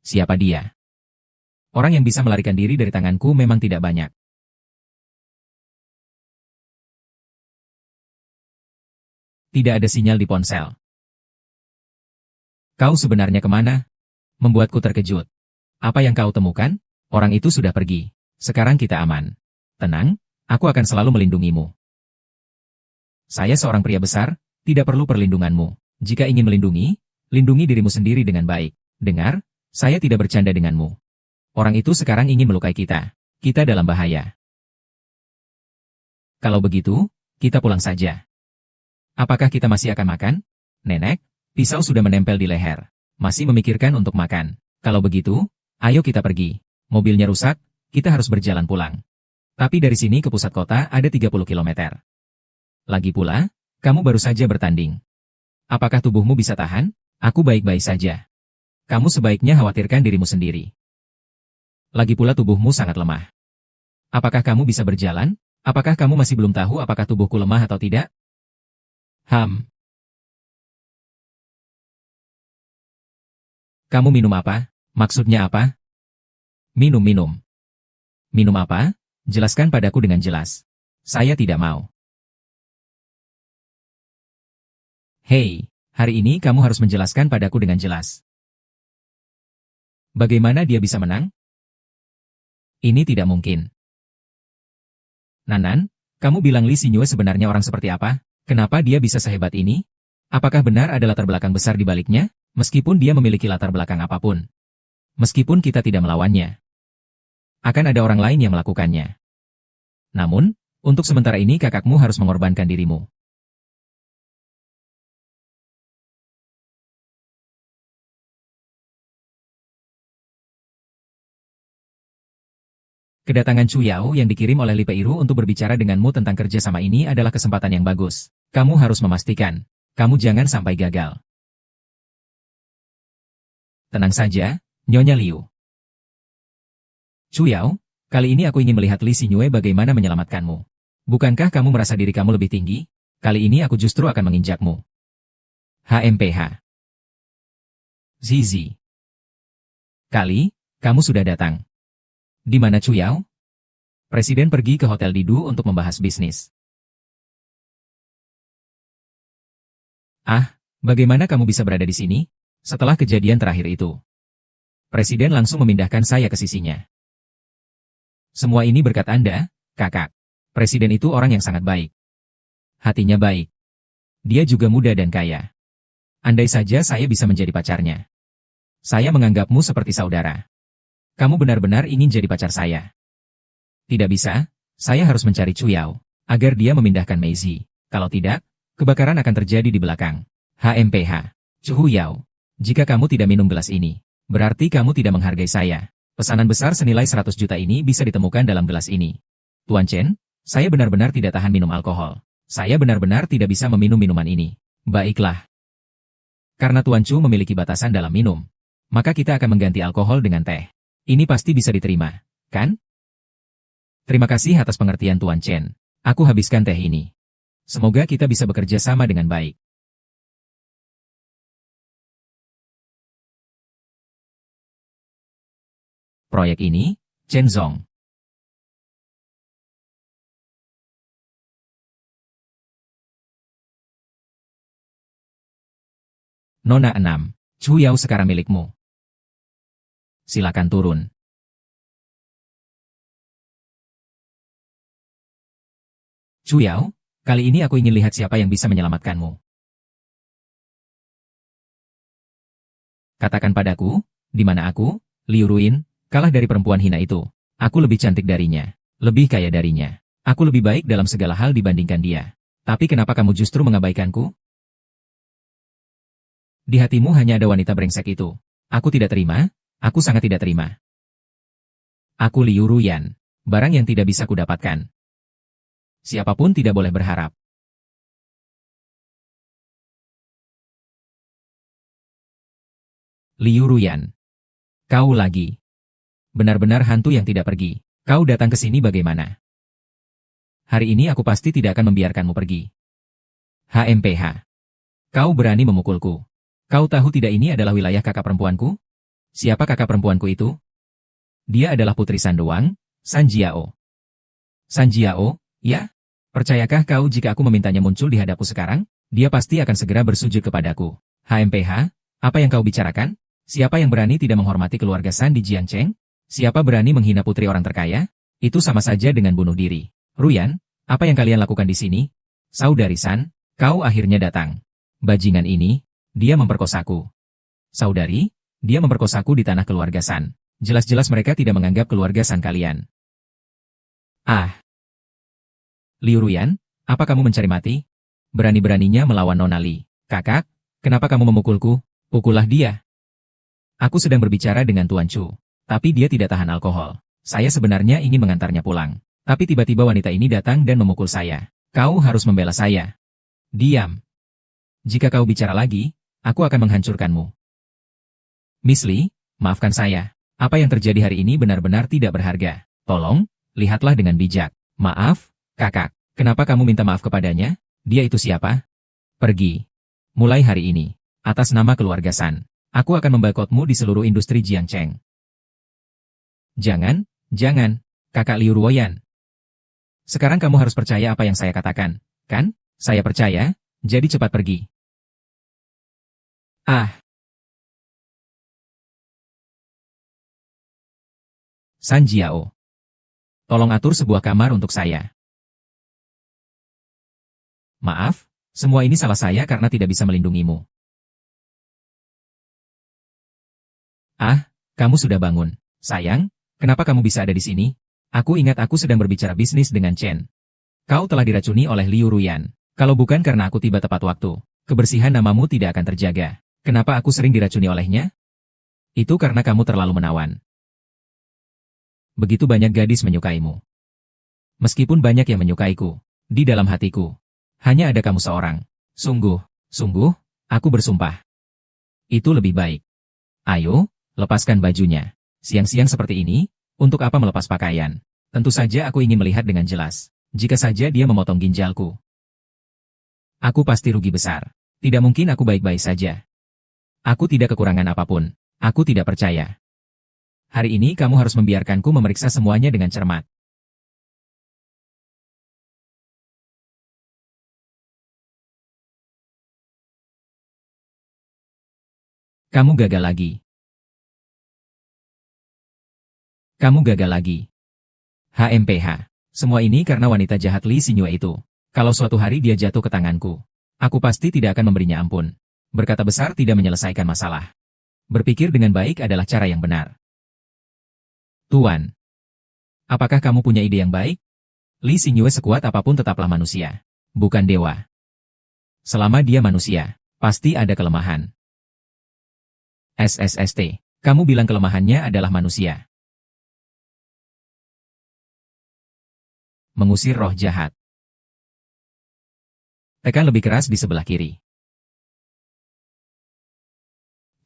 Siapa dia? Orang yang bisa melarikan diri dari tanganku memang tidak banyak. Tidak ada sinyal di ponsel. Kau sebenarnya kemana? Membuatku terkejut. Apa yang kau temukan? Orang itu sudah pergi. Sekarang kita aman. Tenang, aku akan selalu melindungimu. Saya seorang pria besar, tidak perlu perlindunganmu. Jika ingin melindungi, lindungi dirimu sendiri dengan baik. Dengar, saya tidak bercanda denganmu. Orang itu sekarang ingin melukai kita. Kita dalam bahaya. Kalau begitu, kita pulang saja. Apakah kita masih akan makan? Nenek, pisau sudah menempel di leher. Masih memikirkan untuk makan. Kalau begitu, ayo kita pergi. Mobilnya rusak, kita harus berjalan pulang. Tapi dari sini ke pusat kota ada 30 km. Lagi pula, kamu baru saja bertanding. Apakah tubuhmu bisa tahan? Aku baik-baik saja. Kamu sebaiknya khawatirkan dirimu sendiri. Lagi pula tubuhmu sangat lemah. Apakah kamu bisa berjalan? Apakah kamu masih belum tahu apakah tubuhku lemah atau tidak? Kamu minum apa? Maksudnya apa? Minum. Minum apa? Jelaskan padaku dengan jelas. Saya tidak mau. Hei, hari ini kamu harus menjelaskan padaku dengan jelas. Bagaimana dia bisa menang? Ini tidak mungkin. Nanan, kamu bilang Li Xingyue sebenarnya orang seperti apa? Kenapa dia bisa sehebat ini? Apakah benar ada latar belakang besar di baliknya? Meskipun dia memiliki latar belakang apapun. Meskipun kita tidak melawannya. Akan ada orang lain yang melakukannya. Namun, untuk sementara ini kakakmu harus mengorbankan dirimu. Kedatangan Chu Yao yang dikirim oleh Li Peiru untuk berbicara denganmu tentang kerjasama ini adalah kesempatan yang bagus. Kamu harus memastikan. Kamu jangan sampai gagal. Tenang saja, Nyonya Liu. Chu Yao, kali ini aku ingin melihat Li Xingyue bagaimana menyelamatkanmu. Bukankah kamu merasa diri kamu lebih tinggi? Kali ini aku justru akan menginjakmu. HMPH. Zizi. Kali, kamu sudah datang. Di mana Chu Yao? Presiden pergi ke Hotel Didu untuk membahas bisnis. Ah, bagaimana kamu bisa berada di sini? Setelah kejadian terakhir itu. Presiden langsung memindahkan saya ke sisinya. Semua ini berkat Anda, kakak. Presiden itu orang yang sangat baik. Hatinya baik. Dia juga muda dan kaya. Andai saja saya bisa menjadi pacarnya. Saya menganggapmu seperti saudara. Kamu benar-benar ingin jadi pacar saya. Tidak bisa, saya harus mencari Chu Yao, agar dia memindahkan Meizi. Kalau tidak, kebakaran akan terjadi di belakang. HMPH. Chu Yao. Jika kamu tidak minum gelas ini, berarti kamu tidak menghargai saya. Pesanan besar senilai 100 juta ini bisa ditemukan dalam gelas ini. Tuan Chen, saya benar-benar tidak tahan minum alkohol. Saya benar-benar tidak bisa meminum minuman ini. Baiklah. Karena Tuan Chu memiliki batasan dalam minum, maka kita akan mengganti alkohol dengan teh. Ini pasti bisa diterima, kan? Terima kasih atas pengertian Tuan Chen. Aku habiskan teh ini. Semoga kita bisa bekerja sama dengan baik. Proyek ini, Chen Zong. Nona 6. Chu Yao sekarang milikmu. Silakan turun. Chu Yao, kali ini aku ingin lihat siapa yang bisa menyelamatkanmu. Katakan padaku, di mana aku, Liu Ruin, kalah dari perempuan hina itu. Aku lebih cantik darinya, lebih kaya darinya. Aku lebih baik dalam segala hal dibandingkan dia. Tapi kenapa kamu justru mengabaikanku? Di hatimu hanya ada wanita brengsek itu. Aku tidak terima, aku sangat tidak terima. Aku Liu Ruyan, barang yang tidak bisa kudapatkan. Siapapun tidak boleh berharap. Liu Ruyan. Kau lagi. Benar-benar hantu yang tidak pergi. Kau datang ke sini bagaimana? Hari ini aku pasti tidak akan membiarkanmu pergi. HMPH. Kau berani memukulku. Kau tahu tidak ini adalah wilayah kakak perempuanku? Siapa kakak perempuanku itu? Dia adalah putri Sandoang, San Jiao. San Jiao, ya? Percayakah kau jika aku memintanya muncul di hadapku sekarang? Dia pasti akan segera bersujud kepadaku. HMPH, apa yang kau bicarakan? Siapa yang berani tidak menghormati keluarga San di Jiangcheng? Siapa berani menghina putri orang terkaya? Itu sama saja dengan bunuh diri. Ruyan, apa yang kalian lakukan di sini? Saudari San, kau akhirnya datang. Bajingan ini, dia memperkosaku. Saudari, dia memperkosaku di tanah keluarga San. Jelas-jelas mereka tidak menganggap keluarga San kalian. Ah. Liu Ruyan, apa kamu mencari mati? Berani-beraninya melawan Nona Li. Kakak, kenapa kamu memukulku? Pukullah dia. Aku sedang berbicara dengan Tuan Chu. Tapi dia tidak tahan alkohol. Saya sebenarnya ingin mengantarnya pulang. Tapi tiba-tiba wanita ini datang dan memukul saya. Kau harus membela saya. Diam. Jika kau bicara lagi, aku akan menghancurkanmu. Miss Li, maafkan saya. Apa yang terjadi hari ini benar-benar tidak berharga. Tolong, lihatlah dengan bijak. Maaf, kakak. Kenapa kamu minta maaf kepadanya? Dia itu siapa? Pergi. Mulai hari ini, atas nama keluarga San, aku akan memboikotmu di seluruh industri Jiangcheng. Jangan, jangan, kakak Liu Ruoyan. Sekarang kamu harus percaya apa yang saya katakan, kan? Saya percaya, jadi cepat pergi. Ah. San Jiao. Tolong atur sebuah kamar untuk saya. Maaf, semua ini salah saya karena tidak bisa melindungimu. Ah, kamu sudah bangun. Sayang, kenapa kamu bisa ada di sini? Aku ingat aku sedang berbicara bisnis dengan Chen. Kau telah diracuni oleh Liu Ruyan. Kalau bukan karena aku tiba tepat waktu, kebersihan namamu tidak akan terjaga. Kenapa aku sering diracuni olehnya? Itu karena kamu terlalu menawan. Begitu banyak gadis menyukaimu. Meskipun banyak yang menyukaiku, di dalam hatiku, hanya ada kamu seorang. Sungguh, aku bersumpah. Itu lebih baik. Ayo, lepaskan bajunya. Siang-siang seperti ini, untuk apa melepas pakaian? Tentu saja aku ingin melihat dengan jelas. Jika saja dia memotong ginjalku, aku pasti rugi besar. Tidak mungkin aku baik-baik saja. Aku tidak kekurangan apapun. Aku tidak percaya. Hari ini kamu harus membiarkanku memeriksa semuanya dengan cermat. Kamu gagal lagi. Kamu gagal lagi. HMPH. Semua ini karena wanita jahat Lee Xingyue itu. Kalau suatu hari dia jatuh ke tanganku, aku pasti tidak akan memberinya ampun. Berkata besar tidak menyelesaikan masalah. Berpikir dengan baik adalah cara yang benar. Tuan, apakah kamu punya ide yang baik? Lee Xingyue sekuat apapun tetaplah manusia, bukan dewa. Selama dia manusia, pasti ada kelemahan. SSST, kamu bilang kelemahannya adalah manusia. Mengusir roh jahat. Tekan lebih keras di sebelah kiri.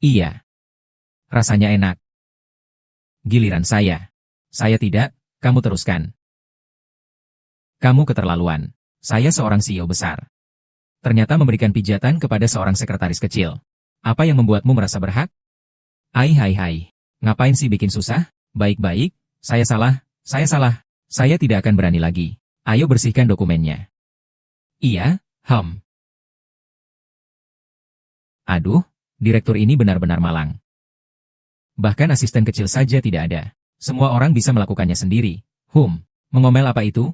Iya. Rasanya enak. Giliran saya. Saya tidak, kamu teruskan. Kamu keterlaluan. Saya seorang CEO besar. Ternyata memberikan pijatan kepada seorang sekretaris kecil. Apa yang membuatmu merasa berhak? Hai. Ngapain sih bikin susah? Baik-baik, saya salah. Saya tidak akan berani lagi. Ayo bersihkan dokumennya. Iya, Aduh, direktur ini benar-benar malang. Bahkan asisten kecil saja tidak ada. Semua orang bisa melakukannya sendiri. Mengomel apa itu?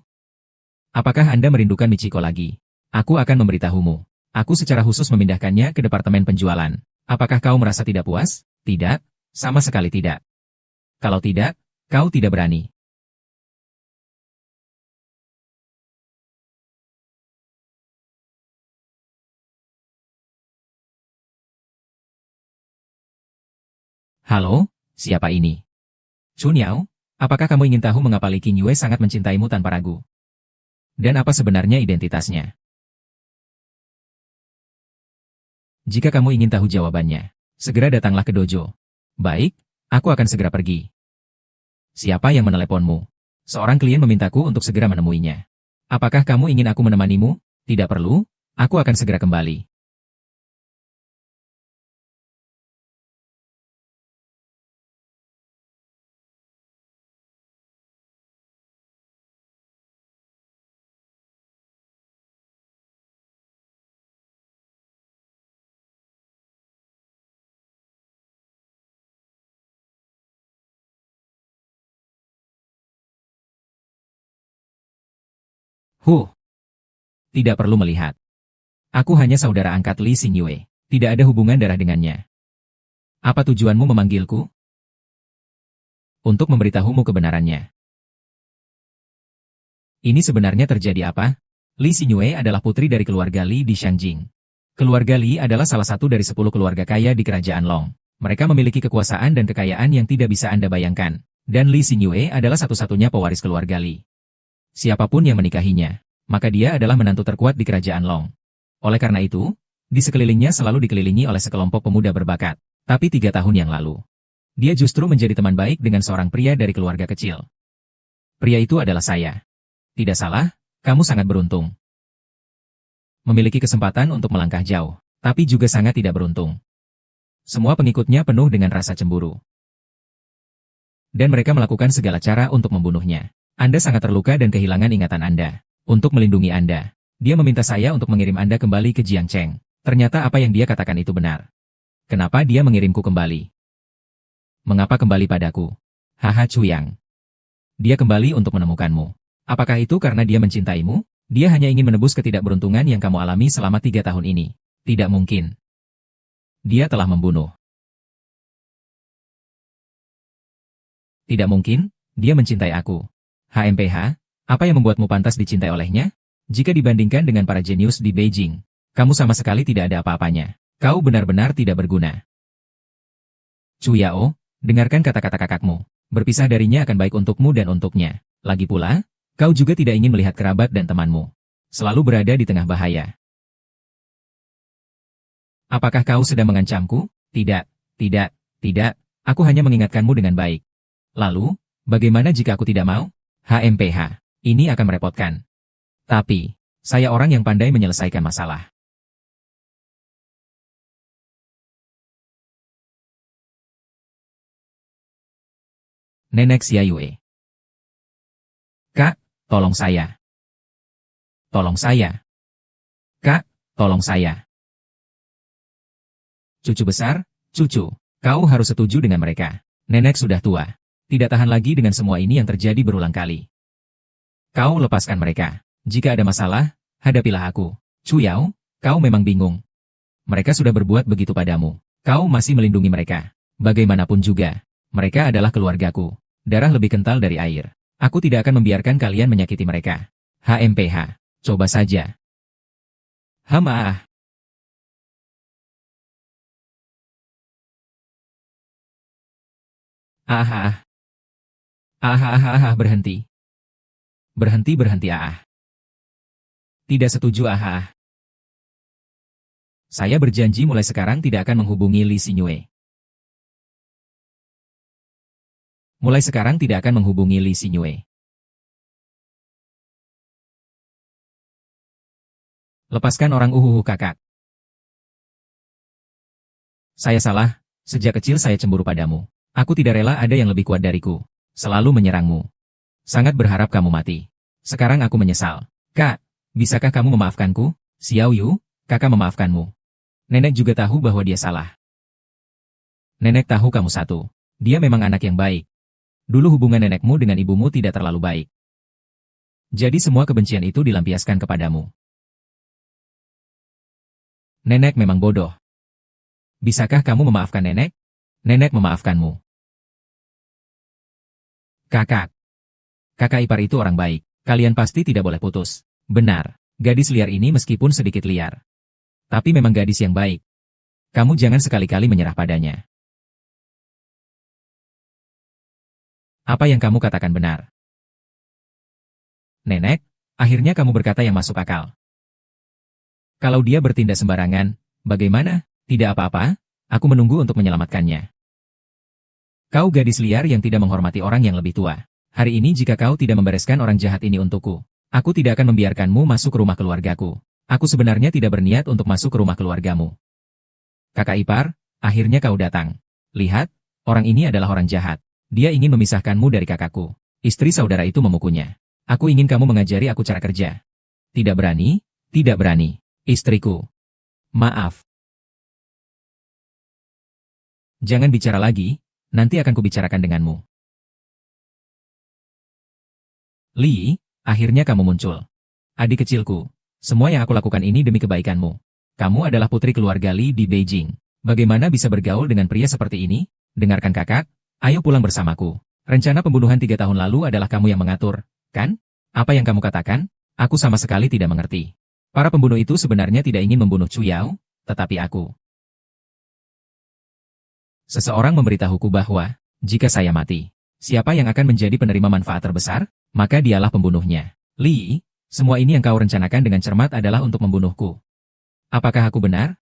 Apakah Anda merindukan Michiko lagi? Aku akan memberitahumu. Aku secara khusus memindahkannya ke departemen penjualan. Apakah kau merasa tidak puas? Tidak, sama sekali tidak. Kalau tidak, kau tidak berani. Halo, siapa ini? Chunyao, apakah kamu ingin tahu mengapa Li Qingyue sangat mencintaimu tanpa ragu? Dan apa sebenarnya identitasnya? Jika kamu ingin tahu jawabannya, segera datanglah ke dojo. Baik, aku akan segera pergi. Siapa yang meneleponmu? Seorang klien memintaku untuk segera menemuinya. Apakah kamu ingin aku menemanimu? Tidak perlu, aku akan segera kembali. Tidak perlu melihat. Aku hanya saudara angkat Lee Xingyue. Tidak ada hubungan darah dengannya. Apa tujuanmu memanggilku? Untuk memberitahumu kebenarannya. Ini sebenarnya terjadi apa? Lee Xingyue adalah putri dari keluarga Li di Shangjing. Keluarga Li adalah salah satu dari 10 keluarga kaya di kerajaan Long. Mereka memiliki kekuasaan dan kekayaan yang tidak bisa Anda bayangkan. Dan Lee Xingyue adalah satu-satunya pewaris keluarga Li. Siapapun yang menikahinya, maka dia adalah menantu terkuat di kerajaan Long. Oleh karena itu, di sekelilingnya selalu dikelilingi oleh sekelompok pemuda berbakat. Tapi 3 tahun yang lalu, dia justru menjadi teman baik dengan seorang pria dari keluarga kecil. Pria itu adalah saya. Tidak salah, kamu sangat beruntung. Memiliki kesempatan untuk melangkah jauh, tapi juga sangat tidak beruntung. Semua pengikutnya penuh dengan rasa cemburu. Dan mereka melakukan segala cara untuk membunuhnya. Anda sangat terluka dan kehilangan ingatan Anda. Untuk melindungi Anda, dia meminta saya untuk mengirim Anda kembali ke Jiangcheng. Ternyata apa yang dia katakan itu benar. Kenapa dia mengirimku kembali? Mengapa kembali padaku? Haha Cuyang. Dia kembali untuk menemukanmu. Apakah itu karena dia mencintaimu? Dia hanya ingin menebus ketidakberuntungan yang kamu alami selama 3 tahun ini. Tidak mungkin. Dia telah membunuh. Tidak mungkin, dia mencintai aku. HMPH, apa yang membuatmu pantas dicintai olehnya? Jika dibandingkan dengan para jenius di Beijing, kamu sama sekali tidak ada apa-apanya. Kau benar-benar tidak berguna. Cuyao, dengarkan kata-kata kakakmu. Berpisah darinya akan baik untukmu dan untuknya. Lagi pula, kau juga tidak ingin melihat kerabat dan temanmu selalu berada di tengah bahaya. Apakah kau sedang mengancamku? Tidak, Tidak, aku hanya mengingatkanmu dengan baik. Lalu, bagaimana jika aku tidak mau? HMPH, ini akan merepotkan. Tapi, saya orang yang pandai menyelesaikan masalah. Nenek Xiaoyue. Kak, tolong saya. Tolong saya. Kak, tolong saya. Cucu besar, cucu, kau harus setuju dengan mereka. Nenek sudah tua. Tidak tahan lagi dengan semua ini yang terjadi berulang kali. Kau lepaskan mereka. Jika ada masalah, hadapilah aku. Cuyao, kau memang bingung. Mereka sudah berbuat begitu padamu. Kau masih melindungi mereka. Bagaimanapun juga, mereka adalah keluargaku. Darah lebih kental dari air. Aku tidak akan membiarkan kalian menyakiti mereka. HMPH, coba saja. Hamaah. Ah, berhenti. Berhenti, berhenti, Tidak setuju, Saya berjanji mulai sekarang tidak akan menghubungi Li Xingyue. Mulai sekarang tidak akan menghubungi Li Xingyue. Lepaskan orang kakak. Saya salah, sejak kecil saya cemburu padamu. Aku tidak rela ada yang lebih kuat dariku. Selalu menyerangmu. Sangat berharap kamu mati. Sekarang aku menyesal. Kak, bisakah kamu memaafkanku? Xiao Yu, kakak memaafkanmu. Nenek juga tahu bahwa dia salah. Nenek tahu kamu satu. Dia memang anak yang baik. Dulu hubungan nenekmu dengan ibumu tidak terlalu baik. Jadi semua kebencian itu dilampiaskan kepadamu. Nenek memang bodoh. Bisakah kamu memaafkan nenek? Nenek memaafkanmu. Kakak. Kakak ipar itu orang baik. Kalian pasti tidak boleh putus. Benar. Gadis liar ini meskipun sedikit liar. Tapi memang gadis yang baik. Kamu jangan sekali-kali menyerah padanya. Apa yang kamu katakan benar. Nenek, akhirnya kamu berkata yang masuk akal. Kalau dia bertindak sembarangan, bagaimana? Tidak apa-apa, aku menunggu untuk menyelamatkannya. Kau gadis liar yang tidak menghormati orang yang lebih tua. Hari ini jika kau tidak membereskan orang jahat ini untukku, aku tidak akan membiarkanmu masuk ke rumah keluargaku. Aku sebenarnya tidak berniat untuk masuk ke rumah keluargamu. Kakak ipar, akhirnya kau datang. Lihat, orang ini adalah orang jahat. Dia ingin memisahkanmu dari kakakku. Istri saudara itu memukunya. Aku ingin kamu mengajari aku cara kerja. Tidak berani, tidak berani. Istriku. Maaf. Jangan bicara lagi, nanti akan kubicarakan denganmu. Li, akhirnya kamu muncul. Adik kecilku, semua yang aku lakukan ini demi kebaikanmu. Kamu adalah putri keluarga Li di Beijing. Bagaimana bisa bergaul dengan pria seperti ini? Dengarkan kakak, ayo pulang bersamaku. Rencana pembunuhan 3 tahun lalu adalah kamu yang mengatur, kan? Apa yang kamu katakan? Aku sama sekali tidak mengerti. Para pembunuh itu sebenarnya tidak ingin membunuh Cuyao, tetapi aku. Seseorang memberitahuku bahwa, jika saya mati, siapa yang akan menjadi penerima manfaat terbesar? Maka dialah pembunuhnya. Li, semua ini yang kau rencanakan dengan cermat adalah untuk membunuhku. Apakah aku benar?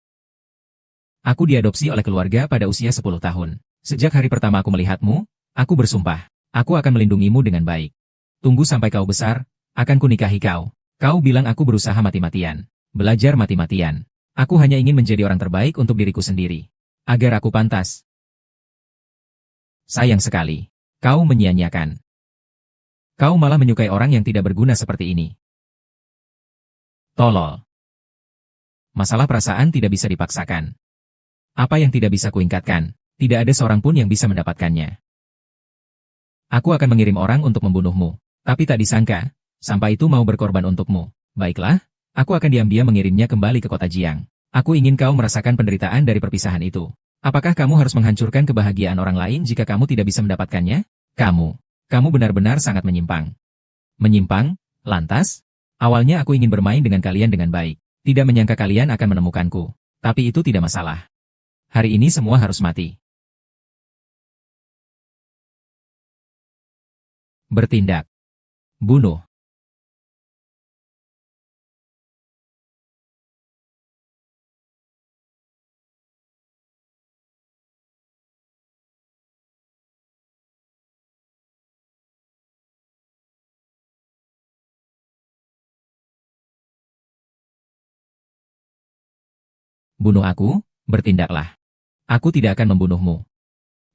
Aku diadopsi oleh keluarga pada usia 10 tahun. Sejak hari pertama aku melihatmu, aku bersumpah, aku akan melindungimu dengan baik. Tunggu sampai kau besar, akan kunikahi kau. Kau bilang aku berusaha mati-matian. Belajar mati-matian. Aku hanya ingin menjadi orang terbaik untuk diriku sendiri. Agar aku pantas. Sayang sekali. Kau menyia-nyiakan. Kau malah menyukai orang yang tidak berguna seperti ini. Tolol. Masalah perasaan tidak bisa dipaksakan. Apa yang tidak bisa kuingkatkan, tidak ada seorang pun yang bisa mendapatkannya. Aku akan mengirim orang untuk membunuhmu. Tapi tak disangka, sampah itu mau berkorban untukmu. Baiklah, aku akan diam-diam mengirimnya kembali ke kota Jiang. Aku ingin kau merasakan penderitaan dari perpisahan itu. Apakah kamu harus menghancurkan kebahagiaan orang lain jika kamu tidak bisa mendapatkannya? Kamu benar-benar sangat menyimpang. Menyimpang? Lantas? Awalnya aku ingin bermain dengan kalian dengan baik. Tidak menyangka kalian akan menemukanku. Tapi itu tidak masalah. Hari ini semua harus mati. Bertindak. Bunuh. Bunuh aku, bertindaklah. Aku tidak akan membunuhmu.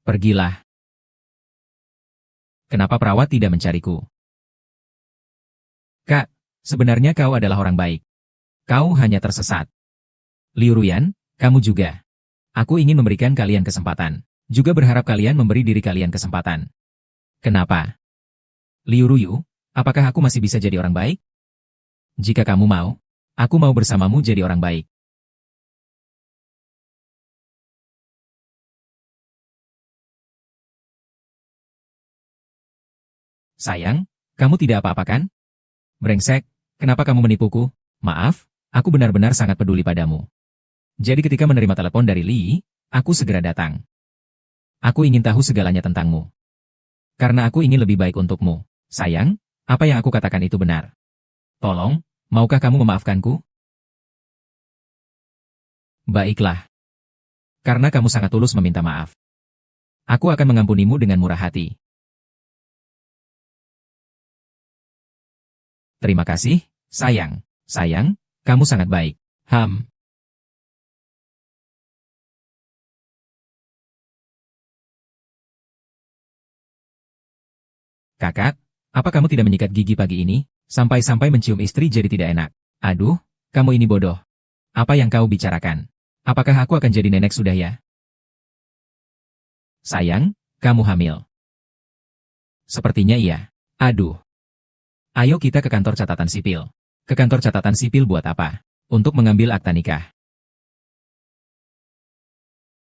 Pergilah. Kenapa perawat tidak mencariku? Kak, sebenarnya kau adalah orang baik. Kau hanya tersesat. Liu Ruyan, kamu juga. Aku ingin memberikan kalian kesempatan. Juga berharap kalian memberi diri kalian kesempatan. Kenapa? Liu Ruyu, apakah aku masih bisa jadi orang baik? Jika kamu mau, aku mau bersamamu jadi orang baik. Sayang, kamu tidak apa-apa kan? Brengsek, kenapa kamu menipuku? Maaf, aku benar-benar sangat peduli padamu. Jadi ketika menerima telepon dari Li, aku segera datang. Aku ingin tahu segalanya tentangmu. Karena aku ingin lebih baik untukmu. Sayang, apa yang aku katakan itu benar. Tolong, maukah kamu memaafkanku? Baiklah. Karena kamu sangat tulus meminta maaf. Aku akan mengampunimu dengan murah hati. Terima kasih, sayang. Sayang, kamu sangat baik. Kakak, apa kamu tidak menyikat gigi pagi ini? Sampai-sampai mencium istri jadi tidak enak. Aduh, kamu ini bodoh. Apa yang kau bicarakan? Apakah aku akan jadi nenek sudah ya? Sayang, kamu hamil. Sepertinya iya. Aduh. Ayo kita ke kantor catatan sipil. Ke kantor catatan sipil buat apa? Untuk mengambil akta nikah.